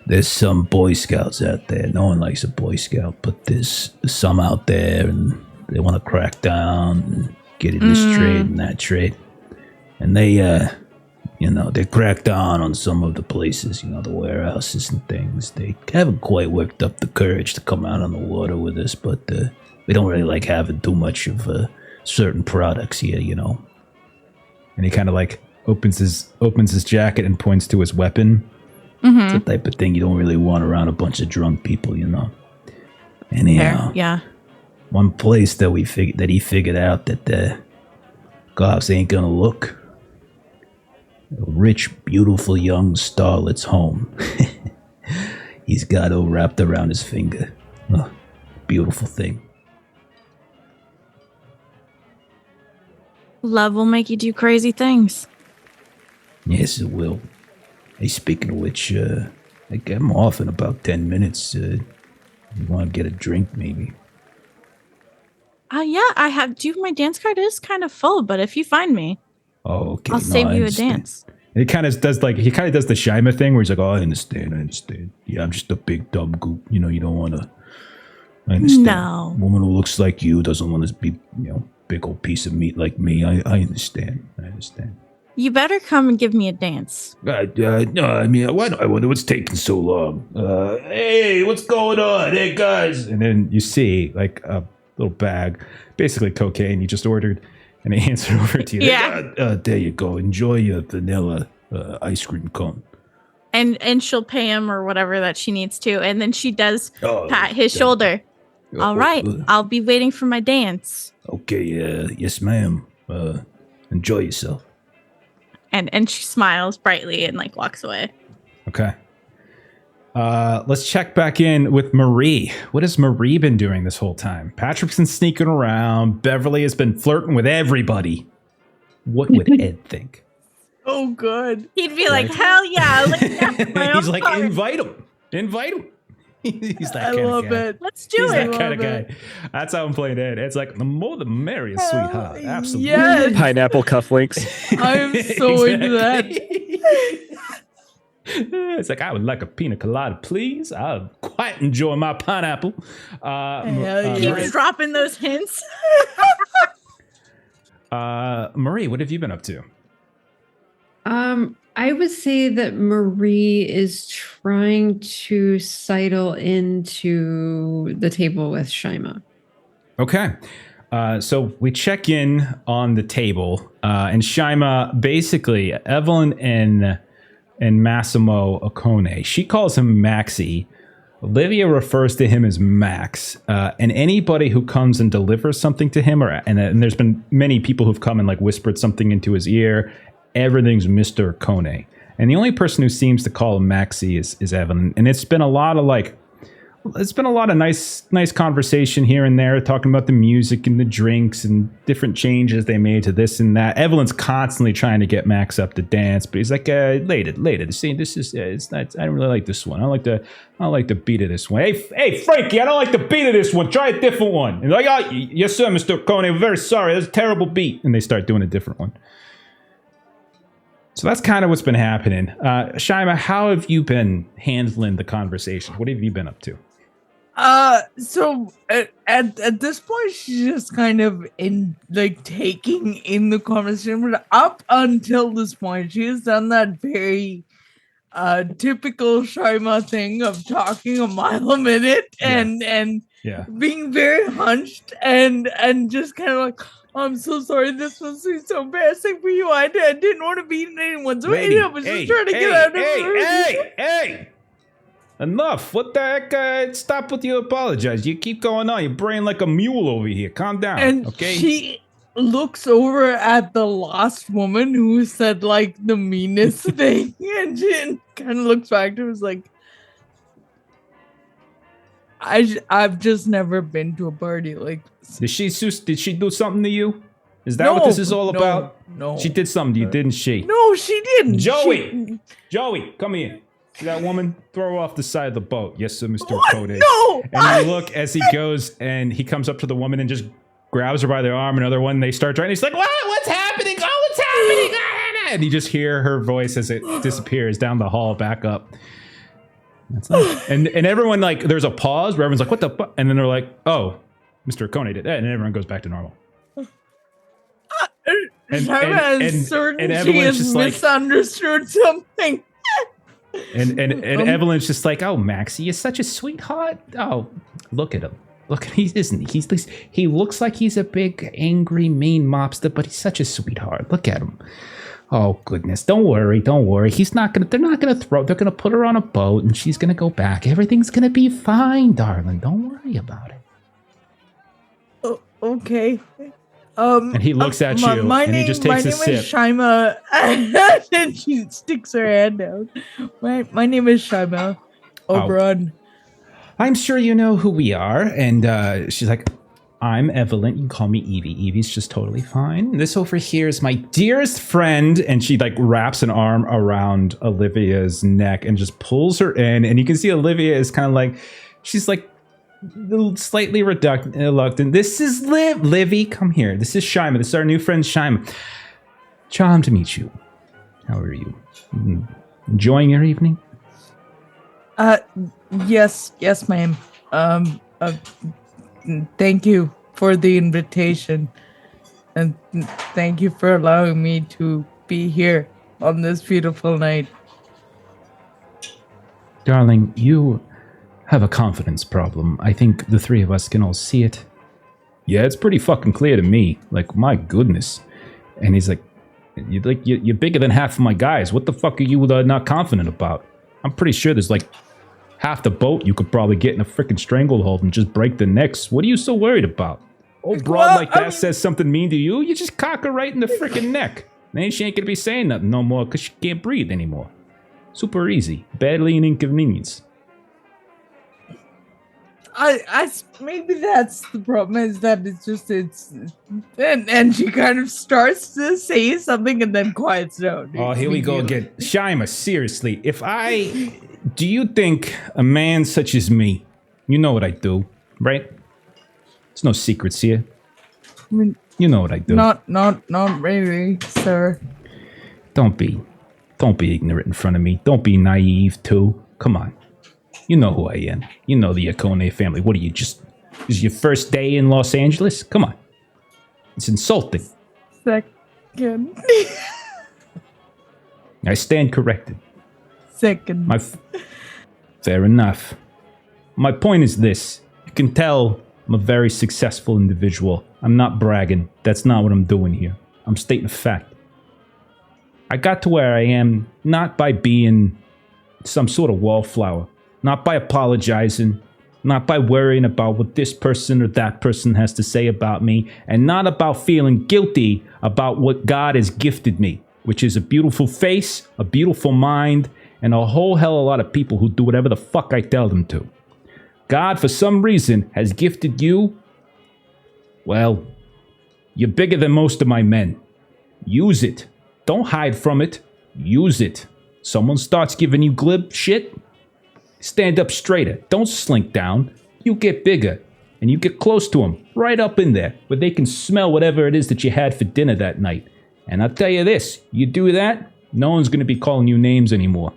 there's some Boy Scouts out there. No one likes a Boy Scout, but there's some out there, and they want to crack down and get in this trade and that trade. And they, you know, they crack down on some of the places, you know, the warehouses and things. They haven't quite worked up the courage to come out on the water with us, but we don't really like having too much of certain products here, you know. And he kind of like opens his jacket and points to his weapon. It's the type of thing you don't really want around a bunch of drunk people, you know. Anyhow, Yeah. one place that he figured out that the cops ain't gonna look. A rich, beautiful young starlet's home. He's got it wrapped around his finger. Oh, beautiful thing. Love will make you do crazy things. Yes, it will. Hey, speaking of which, I'm off in about 10 minutes. You want to get a drink, maybe? Yeah, I have. My dance card is kind of full, but if you find me, Oh, okay. I'll No, save I you understand. a dance. He kind of does the Shima thing where he's like, "Oh, I understand. Yeah, I'm just a big dumb goop. You know, you don't want to." I understand. No. A woman who looks like you doesn't want to be, you know, big old piece of meat like me. I understand. You better come and give me a dance. No, I mean, I wonder what's taking so long. Hey, what's going on? Hey, guys. And then you see like a little bag, basically cocaine you just ordered, and he hands it over to you. Yeah. There you go. Enjoy your vanilla ice cream cone. And she'll pay him or whatever that she needs to, and then she does Oh, pat his shoulder. All right, I'll be waiting for my dance. Okay, yes, ma'am. Enjoy yourself. And she smiles brightly and like walks away. Okay. Let's check back in with Marie. What has Marie been doing this whole time? Patrick's been sneaking around. Beverly has been flirting with everybody. What would Ed think? Oh, good. He'd be like, "Hell yeah!" He's like, invite him. He's that I kind love of guy. it. Let's do He's it. that kind of love guy. That's how I'm playing Ed. It's like the more the merrier, sweetheart. Absolutely. Yes. Pineapple cufflinks. I'm so into that. It's like, I would like a pina colada, please. I'll quite enjoy my pineapple. Hell yeah. Keeps dropping those hints. Marie, what have you been up to? I would say that Marie is trying to sidle into the table with Shima. Okay. So we check in on the table, and Shima, basically, Evelyn and Massimo Okone, she calls him Maxie. Olivia refers to him as Max, and anybody who comes and delivers something to him, and there's been many people who've come and like whispered something into his ear, everything's Mr. Okone. And the only person who seems to call him Maxie is Evelyn. And it's been a lot of nice conversation here and there, talking about the music and the drinks and different changes they made to this and that. Evelyn's constantly trying to get Max up to dance, but he's like, later. See, this is it's not. I don't really like this one. I don't like the beat of this one. Hey, Frankie, I don't like the beat of this one. Try a different one. And like, oh, yes, sir, Mr. Okone. We're very sorry. That's a terrible beat. And they start doing a different one. So that's kind of what's been happening. Shima, how have you been handling the conversation? What have you been up to? So at this point, she's just kind of taking in the conversation. But up until this point, she has done that very typical Shima thing of talking a mile a minute and being very hunched and just kind of like, I'm so sorry. This must be so embarrassing for you. I didn't want to be in anyone's way. I was just trying to get out of it. Hey! Enough. What the heck? Stop with you apologize. You keep going on. You're braying like a mule over here. Calm down. And okay? she looks over at the last woman who said like the meanest thing. And she kind of looks back to her, was like, I've just never been to a party like this. Did she do something to you? Is that what this is all about? No. She did something to you, didn't she? No, she didn't. Joey, come here. See that woman? Throw her off the side of the boat. Yes, sir, Mr. What? Code. No! And you look as he goes, and he comes up to the woman and just grabs her by the arm. Another one, they start trying. He's like, "What? What's happening? Oh, what's happening?" And you just hear her voice as it disappears down the hall, back up. That's nice. And everyone, like, there's a pause where everyone's like, "What the fuck?" And then they're like, "Oh, Mr. Kone did that," and everyone goes back to normal. Shima is certain she Evelyn's has just like, misunderstood something. and Evelyn's just like, "Oh, Maxie, you're such a sweetheart. Oh, look at him. Look, he looks like he's a big, angry, mean mobster, but he's such a sweetheart. Look at him. Oh goodness, don't worry. They're not gonna put her on a boat and she's gonna go back. Everything's gonna be fine, darling. Don't worry about it." Oh, okay. And he looks at you and he just takes a My sip. name is Shima, and she sticks her hand out. My name is Shima Oberon. I'm sure you know who we are. And she's like, "I'm Evelyn. You can call me Evie. Evie's just totally fine. This over here is my dearest friend." And she like wraps an arm around Olivia's neck and just pulls her in. And you can see Olivia is kind of like, she's like slightly reluctant. "This is Livy. Come here. This is Shima. This is our new friend Shima. Charmed to meet you. How are you? Enjoying your evening?" Yes, ma'am. Thank you for the invitation, and thank you for allowing me to be here on this beautiful night. Darling, you have a confidence problem. I think the three of us can all see it. Yeah, it's pretty fucking clear to me. Like, my goodness. And he's like, you're bigger than half of my guys. What the fuck are you not confident about? I'm pretty sure there's like half the boat you could probably get in a freaking stranglehold and just break the necks. What are you so worried about? Old broad like that says something mean to you, you just cock her right in the freaking neck. Then she ain't gonna be saying nothing no more because she can't breathe anymore. Super easy. Badly an inconvenience. I maybe that's the problem, is that and she kind of starts to say something and then quiets down. Oh, here we go again. Shima, seriously, do you think a man such as me, you know what I do, right? There's no secrets here. I mean, you know what I do. Not really, sir. Don't be ignorant in front of me. Don't be naive too. Come on. You know who I am. You know the Akone family. What are you, is your first day in Los Angeles? Come on. It's insulting. Second. I stand corrected. Second. Fair enough. My point is this. You can tell I'm a very successful individual. I'm not bragging. That's not what I'm doing here. I'm stating a fact. I got to where I am not by being some sort of wallflower. Not by apologizing, not by worrying about what this person or that person has to say about me, and not about feeling guilty about what God has gifted me, which is a beautiful face, a beautiful mind, and a whole hell of a lot of people who do whatever the fuck I tell them to. God, for some reason, has gifted you. Well, you're bigger than most of my men. Use it. Don't hide from it. Use it. Someone starts giving you glib shit. Stand up straighter. Don't slink down. You get bigger. And you get close to them. Right up in there. Where they can smell whatever it is that you had for dinner that night. And I'll tell you this. You do that, no one's going to be calling you names anymore.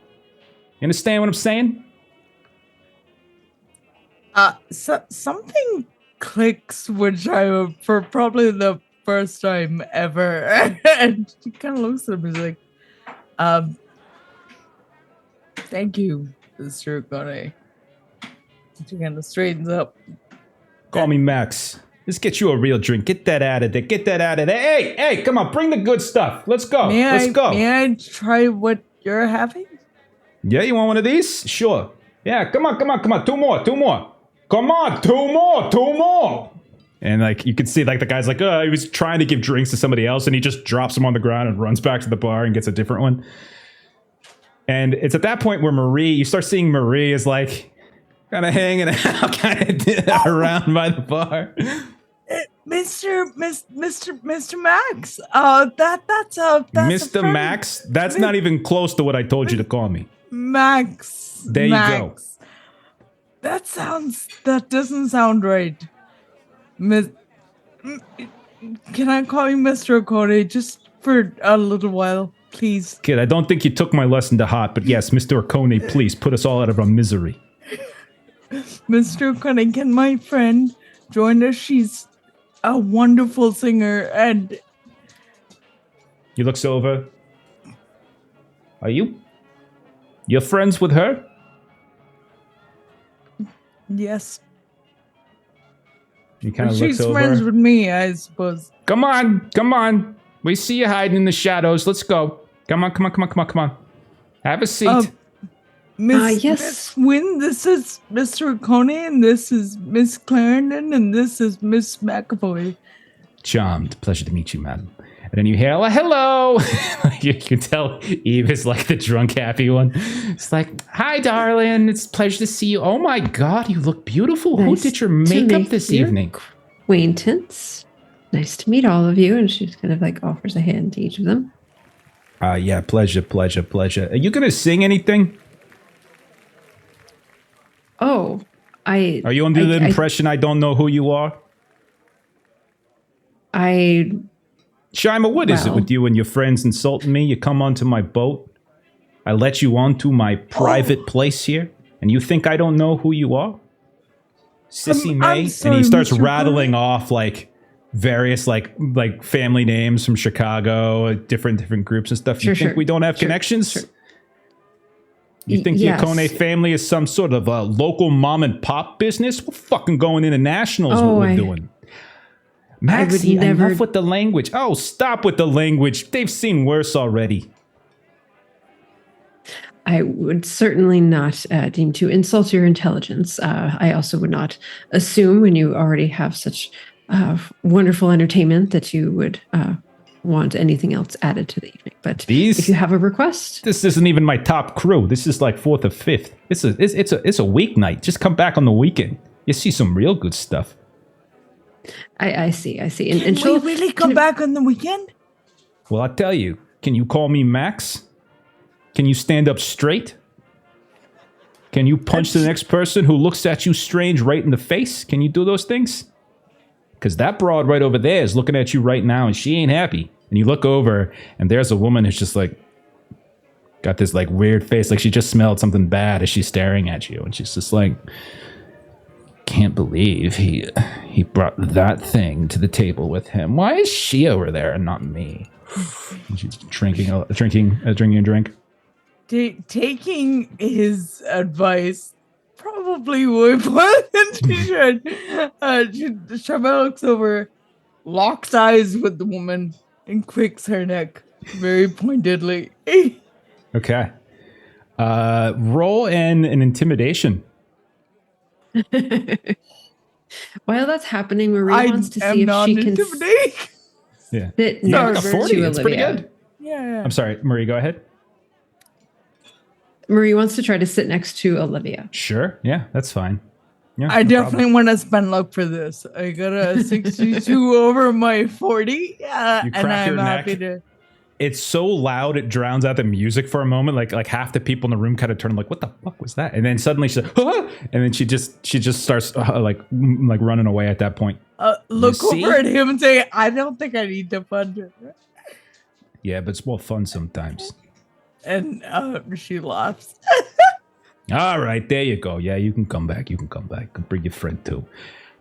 You understand what I'm saying? Something clicks, which for probably the first time ever. And she kind of looks at him and is like, thank you, Mr. Kone. She kind of straightens up. Call me Max. Let's get you a real drink. Get that out of there. Get that out of there. Hey, come on. Bring the good stuff. Let's go. Let's go. May I try what you're having? Yeah, you want one of these? Sure. Yeah, come on. Two more. Come on, two more. And like you can see, like the guy's like, he was trying to give drinks to somebody else, and he just drops them on the ground and runs back to the bar and gets a different one. And it's at that point where you start seeing Marie is like kind of hanging out, kind of around by the bar. Mr. Max. That's Mr. Max? That's not even close to what I told you to call me. Max. There you go. That doesn't sound right. Can I call you Mr. Okone just for a little while, please? Kid, I don't think you took my lesson to heart, but yes, Mr. Okone, please put us all out of our misery. Mr. Okone, can my friend join us? She's a wonderful singer, and He looks over. Are you're friends with her? yes, He kind of looks she's over. friends with me, I suppose. Come on. We see you hiding in the shadows. Let's go. Come on. Have a seat. Miss yes. Wynn, this is Mr. Okone, and this is Miss Clarendon, and this is Miss McAvoy. Charmed. Pleasure to meet you, madam. And then you hear, hello. You can tell Eve is like the drunk, happy one. It's like, hi, darling. It's a pleasure to see you. Oh, my God. You look beautiful. Who Nice did your to makeup meet this you. evening? Acquaintance. Nice to meet all of you. And she kind of like offers a hand to each of them. Yeah, pleasure. Are you going to sing anything? Oh, Are you under the impression I don't know who you are? Shima, what is it Well- with you and your friends insulting me? You come onto my boat. I let you onto my private place here, and you think I don't know who you are? Sissy I'm May? sorry, And he starts Mr. rattling off like various like family names from Chicago, different groups and stuff. You Sure, think sure. we don't have Sure, connections? sure. You think Yes. the Okone family is some sort of a local mom and pop business? We're fucking going international is what Oh, we're doing. Maxie, never- enough with the language. Oh, stop with the language. They've seen worse already. I would certainly not deem to insult your intelligence. I also would not assume when you already have such wonderful entertainment that you would want anything else added to the evening. But if you have a request, This isn't even my top crew. This is like 4th or 5th. It's a weeknight. Just come back on the weekend. You see some real good stuff. I see. And Can we she'll really come back on the weekend? Well, I tell you, can you call me Max? Can you stand up straight? Can you punch the next person who looks at you strange right in the face? Can you do those things? Because that broad right over there is looking at you right now and she ain't happy. And you look over and there's a woman who's just like, got this like weird face, like she just smelled something bad as she's staring at you. And she's just like, can't believe he brought that thing to the table with him. Why is she over there and not me? And she's drinking a drink. Taking his advice probably would more than she should. Shama looks over, locks eyes with the woman, and quicks her neck very pointedly. Okay. Roll an intimidation. While that's happening, Marie wants to see if she can intimidating. Yeah. sit Yeah, next like a 40. to It's pretty Olivia. good. Yeah. I'm sorry, Marie, go ahead. Marie wants to try to sit next to Olivia. Sure. Yeah, that's fine. Yeah, I no definitely problem. want to spend luck for this. I got a 62 over my 40. Yeah, You and crack your I'm happy neck. to. It's so loud it drowns out the music for a moment. Like half the people in the room kind of turn like, "What the fuck was that?" And then suddenly she's like, "Ah!" And then she just starts like running away at that point. Look see? over at him and say, I don't think I need to fund her. Yeah, but it's more fun sometimes. And she laughs. All right, there you go. Yeah, you can come back. Bring your friend too.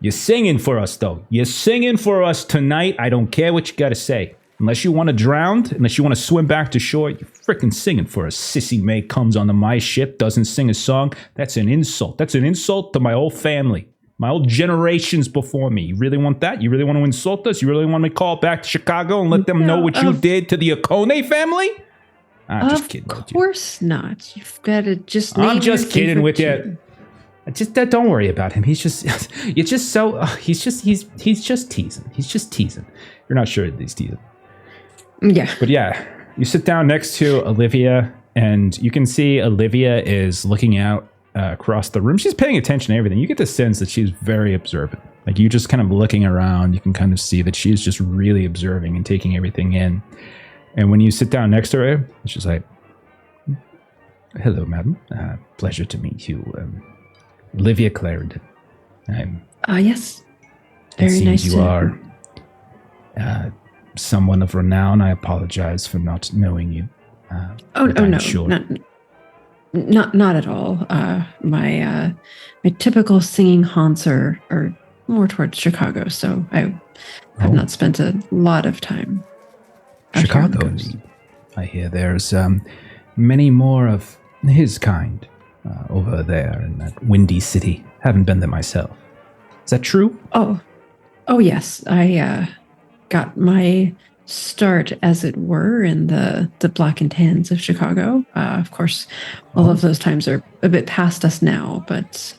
You're singing for us, though. You're singing for us tonight. I don't care what you got to say. Unless you want to drown, unless you want to swim back to shore, you're freaking singing for us. Sissy May comes onto my ship, doesn't sing a song. That's an insult. That's an insult to my whole family. My whole generations before me. You really want that? You really want to insult us? You really want me to call back to Chicago and let them know what you did to the Okone family? I'm just kidding with Of you. course not. You've got to just. I'm name just your kidding favorite with you. tune. Just don't worry about him. He's just you're just so he's just teasing. He's just teasing. You're not sure that he's teasing. Yeah. But yeah, you sit down next to Olivia and you can see Olivia is looking out across the room. She's paying attention to everything. You get the sense that she's very observant. Like you just kind of looking around, you can kind of see that she's just really observing and taking everything in. And when you sit down next to her, she's like, hello, madam. Pleasure to meet you. Olivia Clarendon. Yes. It Very seems nice you to- are someone of renown. I apologize for not knowing you. But I'm no, sure. not at all. My typical singing haunts are more towards Chicago, so I have Oh. not spent a lot of time out here on the Chicago, coast. indeed. I hear there's many more of his kind over there in that windy city. Haven't been there myself. Is that true? Oh yes. I got my start, as it were, in the black and tans of Chicago. Of course, all of those times are a bit past us now, but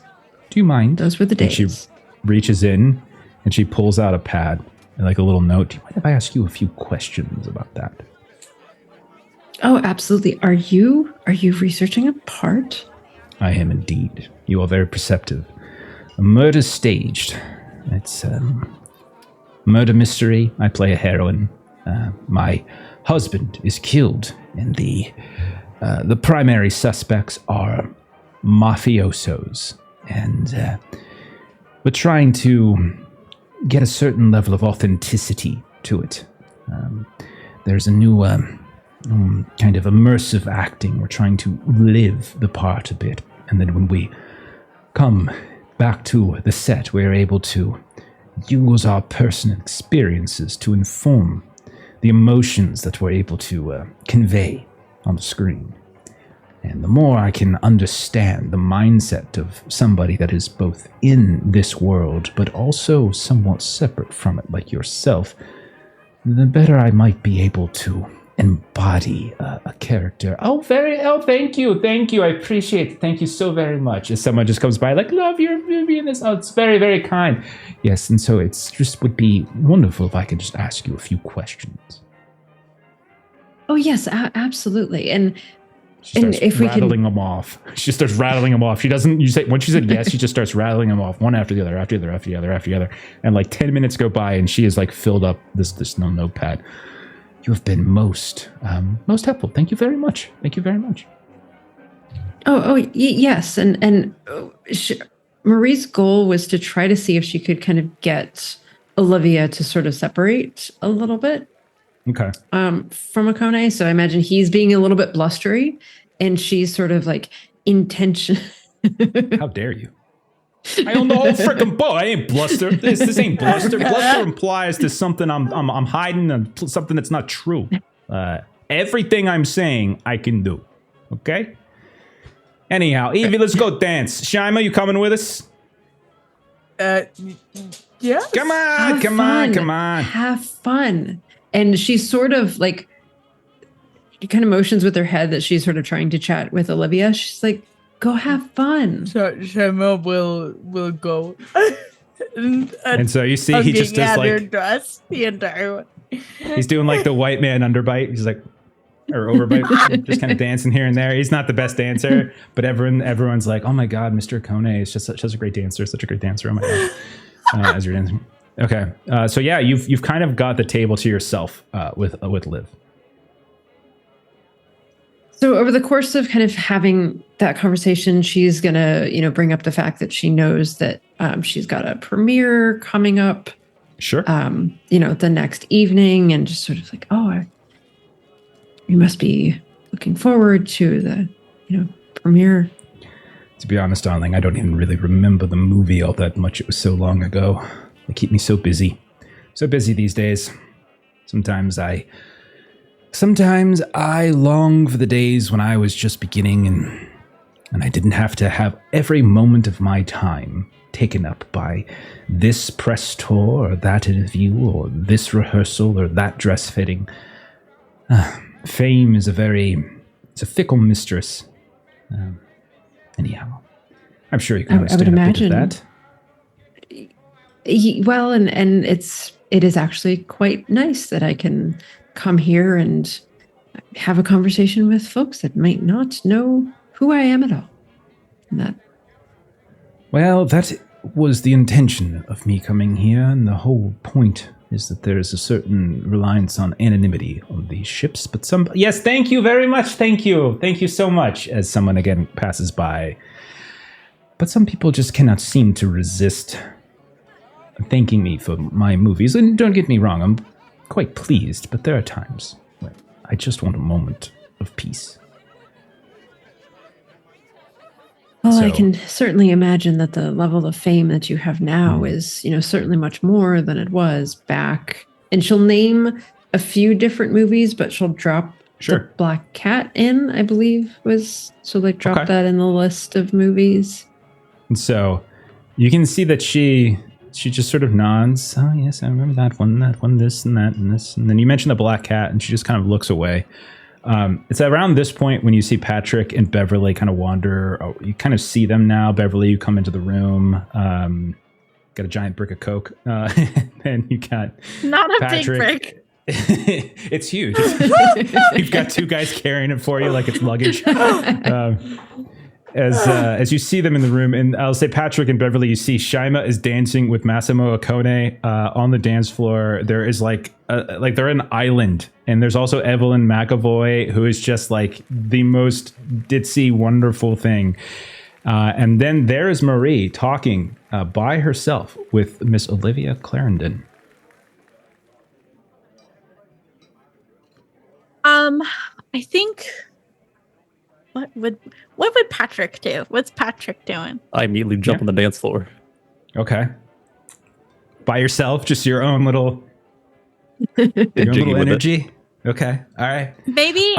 Do you mind? those were the And she days. reaches in and she pulls out a pad and like a little note. Do you mind if I ask you a few questions about that? Oh, absolutely. Are you researching a part? I am indeed. You are very perceptive. A murder staged. It's murder mystery. I play a heroine. My husband is killed, and the primary suspects are mafiosos, and we're trying to get a certain level of authenticity to it. There's a new kind of immersive acting. We're trying to live the part a bit, and then when we come back to the set, we're able to use our personal experiences to inform the emotions that we're able to convey on the screen. And the more I can understand the mindset of somebody that is both in this world, but also somewhat separate from it, like yourself, the better I might be able to embody a character. Thank you, I appreciate it, thank you so very much. As someone just comes by like, love, you're being this, it's very, very kind. Yes, and so it's just would be wonderful if I could just ask you a few questions. Oh yes, absolutely. And She starts if we can- rattling them off. She starts rattling them off. She doesn't, you say, once she said yes, she just starts rattling them off one after the other, after the other, after the other, after the other. And like 10 minutes go by and she has like filled up this notepad. You have been most helpful. Thank you very much. Thank you very much. Yes. And Marie's goal was to try to see if she could kind of get Olivia to sort of separate a little bit Okay. from Akone. So I imagine he's being a little bit blustery and she's sort of like intention. How dare you? I own the whole freaking boat. I ain't bluster. This ain't bluster. Bluster implies there's something I'm hiding and something that's not true. Everything I'm saying, I can do. Okay? Anyhow, Evie, let's go dance. Shima, you coming with us? Yeah. Come on, Have come fun. on, come on. Have fun. And she's sort of like, she kind of motions with her head that she's sort of trying to chat with Olivia. She's like, go have fun. So Shema will go. And so you see he just does her like, dress the entire way. he's doing like the white man underbite. He's like, or overbite, just kind of dancing here and there. He's not the best dancer, but everyone's like, oh my God, Mr. Kone is just such a great dancer, such a great dancer. Oh my God. As you're dancing. Okay. So yeah, you've kind of got the table to yourself with Liv. So over the course of kind of having that conversation, she's going to, bring up the fact that she knows that she's got a premiere coming up, Sure. the next evening, and just sort of like, you must be looking forward to the, premiere. To be honest, darling, I don't even really remember the movie all that much. It was so long ago. They keep me so busy. So busy these days. Sometimes I long for the days when I was just beginning and I didn't have to have every moment of my time taken up by this press tour or that interview or this rehearsal or that dress fitting. Fame is a fickle mistress. Anyhow, I'm sure you can I would understand a bit imagine. of that. Well, and it is actually quite nice that I can come here and have a conversation with folks that might not know who I am at all. And that Well, that was the intention of me coming here, and the whole point is that there is a certain reliance on anonymity on these ships, but some... Yes, thank you very much, thank you so much, as someone again passes by. But some people just cannot seem to resist thanking me for my movies, and don't get me wrong, I'm quite pleased, but there are times when I just want a moment of peace. Well, I So- can certainly imagine that the level of fame that you have now is, certainly much more than it was back. And she'll name a few different movies, but she'll drop Sure. the Black Cat in, I believe, she'll drop Okay. that in the list of movies. And so you can see that she just sort of nods. Oh, yes, I remember that one, this and that and this. And then you mentioned the Black Cat, and she just kind of looks away. It's around this point when you see Patrick and Beverly kind of wander. Oh, you kind of see them now. Beverly, you come into the room. Got a giant brick of Coke. And you got Not a Patrick. big brick. It's huge. You've got two guys carrying it for you like it's luggage. As you see them in the room, and I'll say Patrick and Beverly, you see Shima is dancing with Massimo Okone on the dance floor. There is like they're an island, and there's also Evelyn McAvoy, who is just like the most ditzy, wonderful thing. And then there is Marie talking by herself with Miss Olivia Clarendon. I think what would Patrick do? What's Patrick doing? I immediately jump on the dance floor. Okay. By yourself, just your own little, Jiggy with it. energy. Okay. All right. Maybe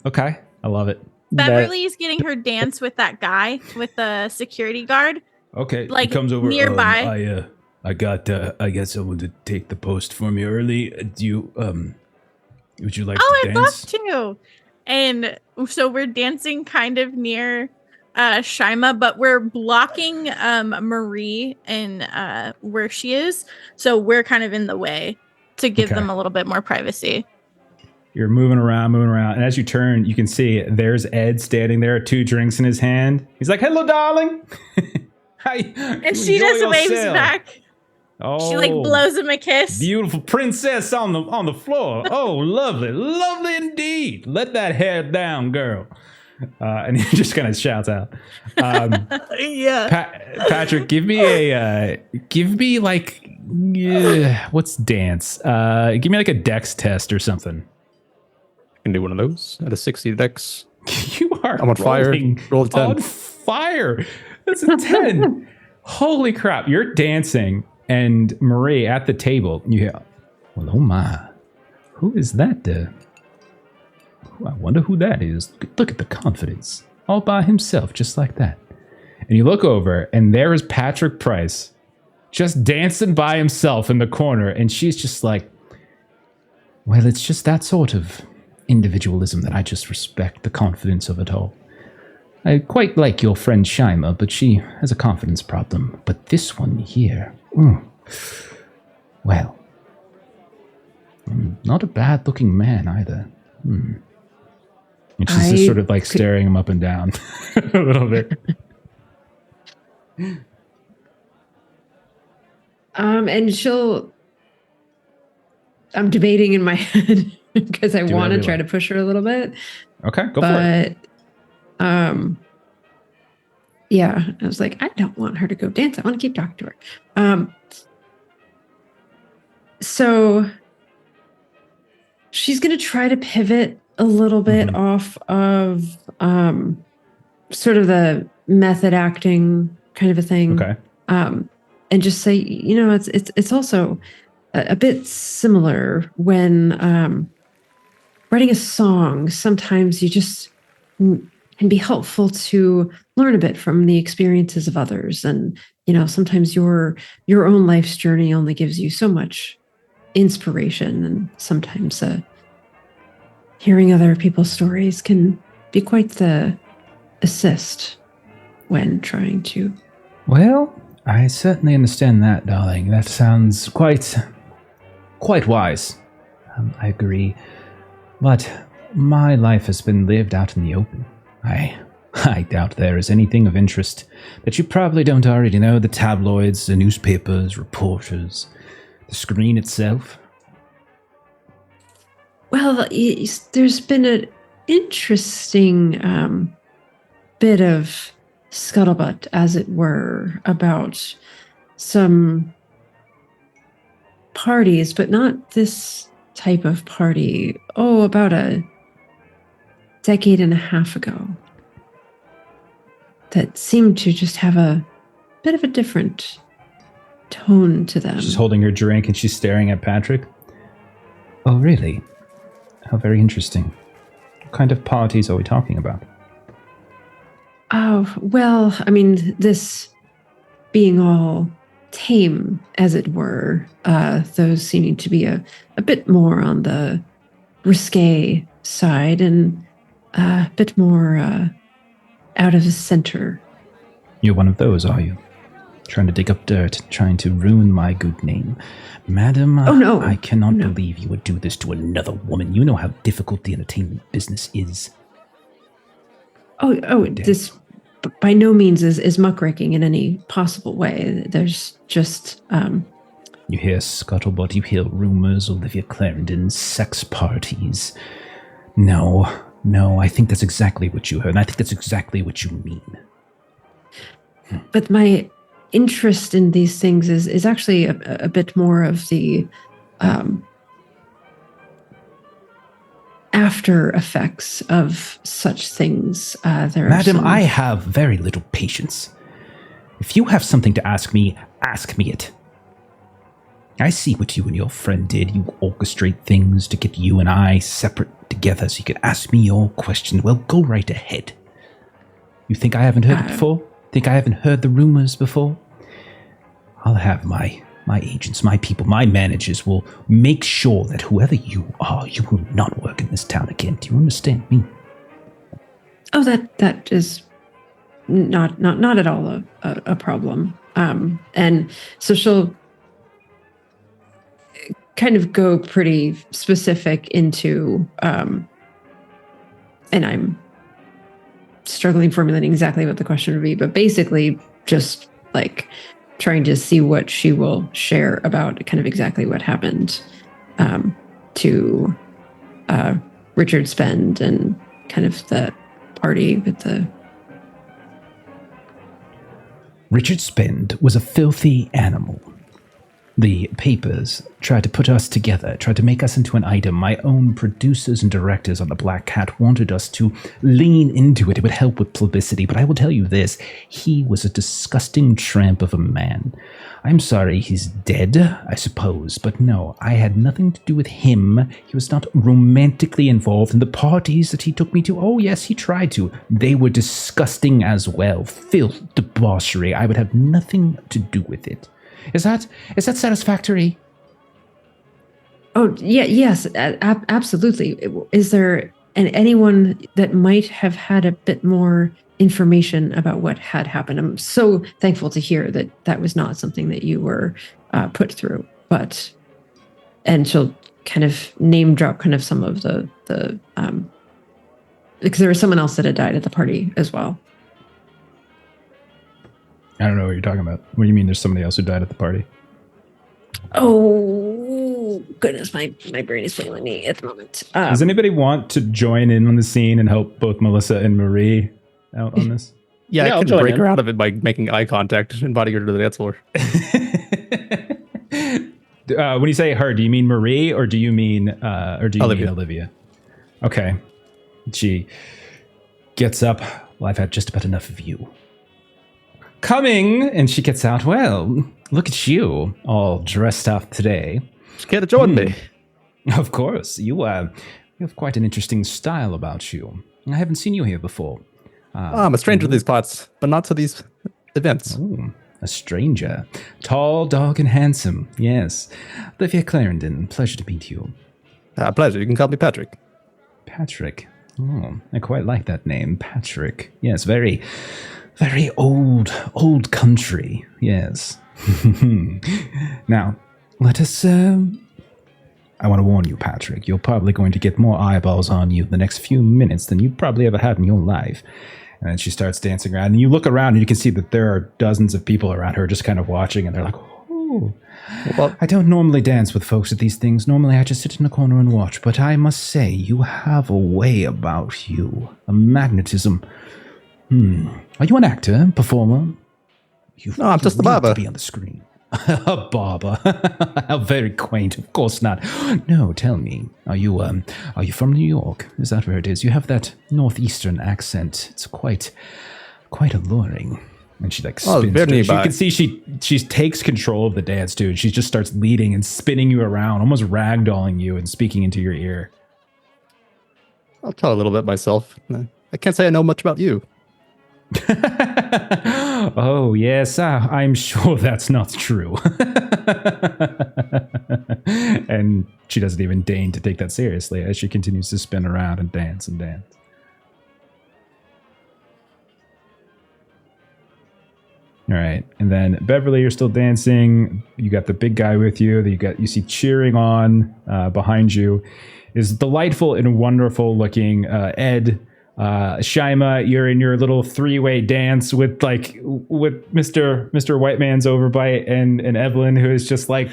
Okay. I love it. Beverly's getting her dance with that guy with the security guard. Okay. Like, he comes over nearby. I got someone to take the post for me early. Do you would you like to Oh, I'd love dance? to. And so we're dancing kind of near Shima, but we're blocking Marie and where she is. So we're kind of in the way to give Okay. them a little bit more privacy. You're moving around, and as you turn, you can see there's Ed standing there, 2 drinks in his hand. He's like, "Hello, darling." Hi. And she just waves back. Oh, She blows him a kiss. Beautiful princess on the floor. Oh, lovely, lovely indeed. Let that hair down, girl. And he just kind of shouts out. Yeah. Patrick, give me what's dance? Give me like a dex test or something. Can do one of those at a 60 dex. You are I'm on fire. rolling Roll a 10. on fire. That's a 10. Holy crap! You're dancing. And Marie at the table, you hear, well, oh my, who is that? I wonder who that is. Look at the confidence. All by himself, just like that. And you look over, and there is Patrick Price, just dancing by himself in the corner. And she's just like, well, it's just that sort of individualism that I just respect, the confidence of it all. I quite like your friend Shima, but she has a confidence problem. But this one here, well, not a bad-looking man either. And she's just sort of like staring him up and down a little bit. And I'm debating in my head because I Do want whatever to you try like. to push her a little bit. Okay, go for it. But yeah, I was like, I don't want her to go dance. I want to keep talking to her. So she's going to try to pivot a little bit off of sort of the method acting kind of a thing. Okay. And just say, it's also a bit similar when writing a song. Sometimes you just can be helpful to learn a bit from the experiences of others, and sometimes your own life's journey only gives you so much inspiration, and sometimes hearing other people's stories can be quite the assist when trying to. Well, I certainly understand that, darling. That sounds quite wise. I agree. But my life has been lived out in the open. I doubt there is anything of interest that you probably don't already know. The tabloids, the newspapers, reporters, the screen itself. Well, there's been an interesting bit of scuttlebutt, as it were, about some parties, but not this type of party. Oh, about a decade and a half ago. That seemed to just have a bit of a different tone to them. She's holding her drink and she's staring at Patrick. Oh, really? How very interesting. What kind of parties are we talking about? Oh, well, I mean, this being all tame, as it were, those seeming to be a bit more on the risque side and a bit more out of the center. You're one of those, are you? Trying to dig up dirt, trying to ruin my good name. Madam, Oh, no. I cannot No. believe you would do this to another woman. You know how difficult the entertainment business is. Oh, this by no means is muckraking in any possible way. There's just You hear scuttlebutt, you hear rumors, Olivia Clarendon, sex parties. No, I think that's exactly what you heard, and I think that's exactly what you mean. but my interest in these things is actually a bit more of the after effects of such things. There are Madam, some- I have very little patience. If you have something to ask me it. I see what you and your friend did. You orchestrate things to get you and I separate together so you could ask me your question. Well, go right ahead. You think I haven't heard it before? Think I haven't heard the rumors before? I'll have my agents, my people, my managers will make sure that whoever you are, you will not work in this town again. Do you understand me? Oh, that is not at all a problem. And so she'll kind of go pretty specific into, and I'm struggling formulating exactly what the question would be, but basically just like trying to see what she will share about kind of exactly what happened to Richard Spend and kind of the party with the... Richard Spend was a filthy animal. The papers tried to put us together, tried to make us into an item. My own producers and directors on the Black Cat wanted us to lean into it. It would help with publicity. But I will tell you this, he was a disgusting tramp of a man. I'm sorry he's dead, I suppose. But no, I had nothing to do with him. He was not romantically involved in the parties that he took me to. Oh, yes, he tried to. They were disgusting as well. Filth, debauchery. I would have nothing to do with it. Is that satisfactory? Oh, yeah, yes, absolutely. Is there anyone that might have had a bit more information about what had happened? I'm so thankful to hear that was not something that you were put through. And she'll kind of name drop kind of some of the because there was someone else that had died at the party as well. I don't know what you're talking about. What do you mean there's somebody else who died at the party? Oh, goodness, my brain is failing me at the moment. Does anybody want to join in on the scene and help both Melissa and Marie out on this? Yeah, Yeah, I I'll could join break in. her out of it by making eye contact and inviting her to the dance floor. When you say her, do you mean Marie or do you mean Olivia. mean Olivia? Okay. She gets up. Well, I've had just about enough of you. Coming, and she gets out. Well, look at you, all dressed up today. Just care to join me. Of course, you have quite an interesting style about you. I haven't seen you here before. I'm a stranger to these parts, but not to these events. Ooh, a stranger. Tall, dark, and handsome. Yes. Olivia Clarendon, pleasure to meet you. Pleasure. You can call me Patrick. Patrick. Oh, I quite like that name, Patrick. Yes, very, very old country. Yes. Now, let us, I want to warn you, Patrick, you're probably going to get more eyeballs on you in the next few minutes than you've probably ever had in your life. And then she starts dancing around, and you look around and you can see that there are dozens of people around her just kind of watching, and they're like, oh. Well, I don't normally dance with folks at these things. Normally I just sit in a corner and watch, but I must say, you have a way about you. A magnetism. Are you an actor, performer? No, I'm just a need barber. to be on the screen. A barber. How very quaint. Of course not. No, tell me. Are you from New York? Is that where it is? You have that northeastern accent. It's quite alluring. And she like spins. very You nearby. can see she takes control of the dance too. And she just starts leading and spinning you around, almost ragdolling you and speaking into your ear. I'll tell a little bit myself. I can't say I know much about you. Oh, yes, I'm sure that's not true. And she doesn't even deign to take that seriously as she continues to spin around and dance and dance. All right, and then Beverly, you're still dancing. You got the big guy with you. You see cheering on behind you is delightful and wonderful looking Ed. Shaima, you're in your little three-way dance with Mr. White Man's overbite and Evelyn, who is just like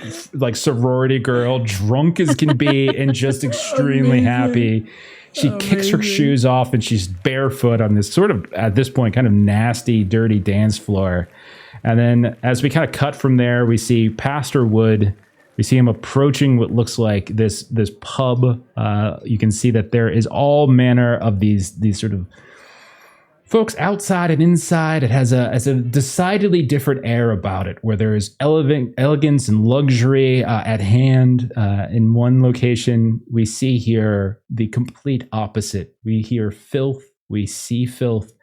sorority girl, drunk as can be and just extremely happy. She kicks her shoes off and she's barefoot on this sort of, at this point, kind of nasty, dirty dance floor. And then as we kind of cut from there, we see Pastor Wood. We see him approaching what looks like this pub. You can see that there is all manner of these sort of folks outside and inside. It has a decidedly different air about it, where there is elegance and luxury at hand. In one location, we see here the complete opposite. We hear filth, we see filth.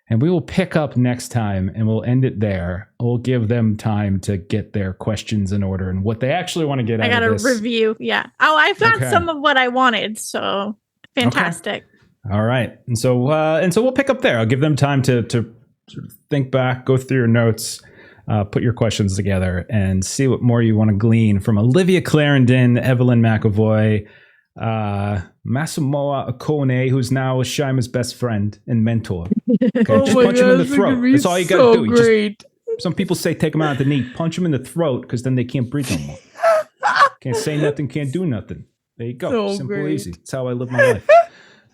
And we will pick up next time and we'll end it there. We'll give them time to get their questions in order and what they actually want to get out of this. I got a review. Yeah. Oh, I've got some of what I wanted. So fantastic. Okay. All right. And so we'll pick up there. I'll give them time to sort of think back, go through your notes, put your questions together and see what more you want to glean from Olivia Clarendon, Evelyn McAvoy, Masamoa Akone, who's now Shaima's best friend and mentor. Okay, just punch him in the throat. That's all you got to do. Great. Some people say take him out at the knee, punch him in the throat, because then they can't breathe no more. Can't say nothing, can't do nothing. There you go. So simple, great. easy. That's how I live my life.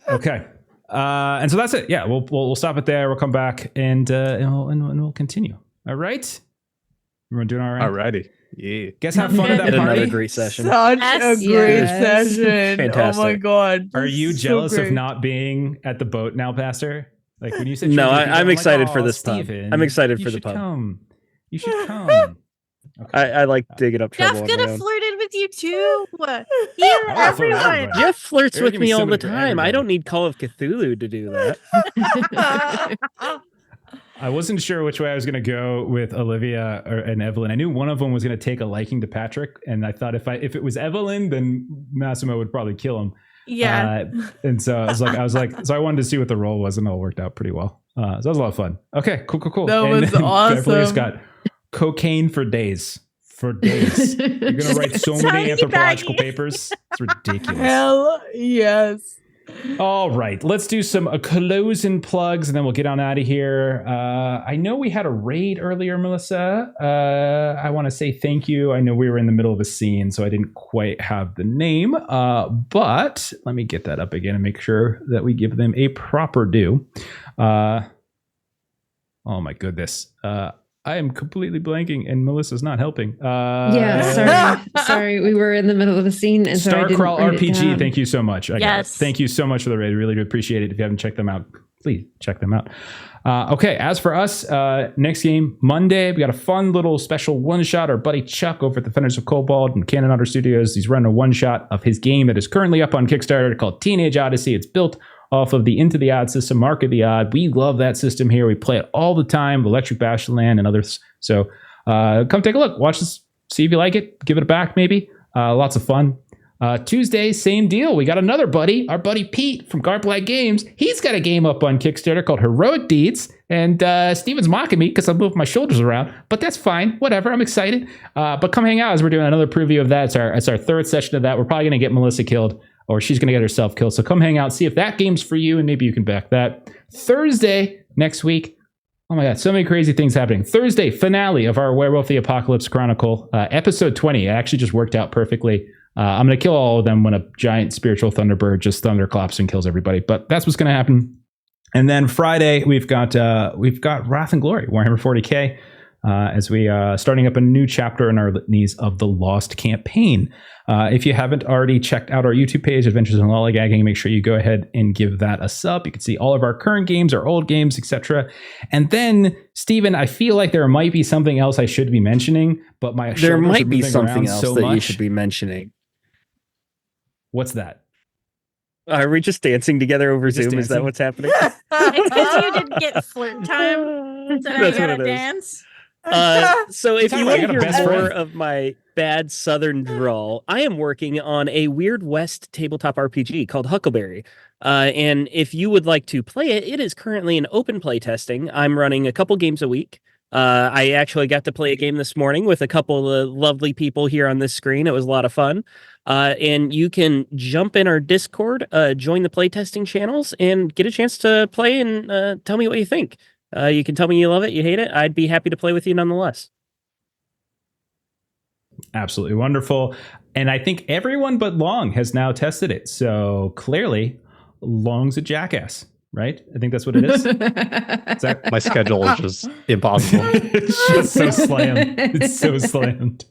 Okay, and so that's it. Yeah, we'll stop it there. We'll come back and we'll continue. All right. Everyone doing all right? Alrighty. Yeah. Guys, have fun at that Had party. another great session. Such Yes. a great Yes. session. Fantastic. Oh my god. Are you So jealous of great. not being at the boat now, Pastor? Like when you said No, you were gonna be there, I'm like, excited for "Oh, this pub. Steven, I'm excited you for the should pub." Come. You should come. Okay. I like digging up trouble Jeff on could my have own. flirted with you too. Here, Oh, I thought everyone. everybody. Jeff flirts They're with giving me all the somebody to time. I everybody. don't need Call of Cthulhu to do that. I wasn't sure which way I was going to go with Olivia and Evelyn. I knew one of them was going to take a liking to Patrick, and I thought if it was Evelyn, then Massimo would probably kill him. Yeah. And so so I wanted to see what the role was, and it all worked out pretty well. So that was a lot of fun. Okay, cool. That And was then awesome. Beverly's got cocaine for days. For days. You're going to write so many Tiny anthropological baggie. papers. It's ridiculous. Hell yes. All right, let's do some closing plugs and then we'll get on out of here. I know we had a raid earlier, Melissa. I want to say thank you. I know we were in the middle of a scene, so I didn't quite have the name. But let me get that up again and make sure that we give them a proper due. Oh my goodness. I am completely blanking and Melissa's not helping. Sorry. We were in the middle of a scene, and so I didn't Starcrawl write it RPG, down. thank you so much. I got it. Yes. Thank you so much for the raid. Really do appreciate it. If you haven't checked them out, please check them out. Okay, as for us, next game, Monday, we got a fun little special one-shot. Our buddy Chuck over at Defenders of Cobalt and Cannon Otter Studios, he's running a one-shot of his game that is currently up on Kickstarter called Teenage Odyssey. It's built off of the Into the Odd system, Mark of the Odd. We love that system here. We play it all the time, Electric Bashland and others. So come take a look. Watch this. See if you like it. Give it a back, maybe. Lots of fun. Tuesday, same deal. We got another buddy, our buddy Pete from Garblight Games. He's got a game up on Kickstarter called Heroic Deeds. And Steven's mocking me because I moved my shoulders around. But that's fine. Whatever. I'm excited. But come hang out as we're doing another preview of that. It's our third session of that. We're probably going to get Melissa killed. or she's going to get herself killed. So come hang out, see if that game's for you, and maybe you can back that. Thursday next week. Oh my God, so many crazy things happening. Thursday, finale of our Werewolf the Apocalypse Chronicle, episode 20. It actually just worked out perfectly. I'm going to kill all of them when a giant spiritual thunderbird just thunderclaps and kills everybody. But that's what's going to happen. And then Friday, we've got Wrath and Glory, Warhammer 40K, as we starting up a new chapter in our Litanies of the Lost campaign. If you haven't already checked out our YouTube page, Adventures in Lollygagging, make sure you go ahead and give that a sub. You can see all of our current games, our old games, etc. And then, Steven, I feel like there might be something else I should be mentioning, but there might be something else that you should be mentioning. What's that? Are we just dancing together over Zoom? Dancing? Is that what's happening? It's because you didn't get flirt time. So now you That's what gotta it is. dance. So if you I want to got a hear best more friend. of my bad Southern drawl, I am working on a Weird West tabletop RPG called Huckleberry. And if you would like to play it, it is currently in open play testing. I'm running a couple games a week. I actually got to play a game this morning with a couple of lovely people here on this screen. It was a lot of fun. And you can jump in our Discord, join the playtesting channels, and get a chance to play and tell me what you think. You can tell me you love it, you hate it. I'd be happy to play with you nonetheless. Absolutely wonderful. And I think everyone but Long has now tested it. So clearly, Long's a jackass, right? I think that's what it is. My schedule is just impossible. It's just so slammed. It's so slammed.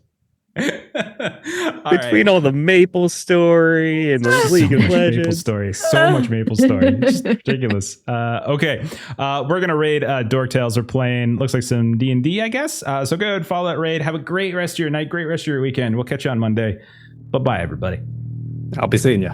Between all the Maple Story and the League of Maple Legends. Story. So much Maple Story. It's just ridiculous. Okay. We're going to raid Dork Tales. We're playing, looks like some D&D, I guess. So go ahead and follow that raid. Have a great rest of your night. Great rest of your weekend. We'll catch you on Monday. Bye-bye, everybody. I'll be seeing you.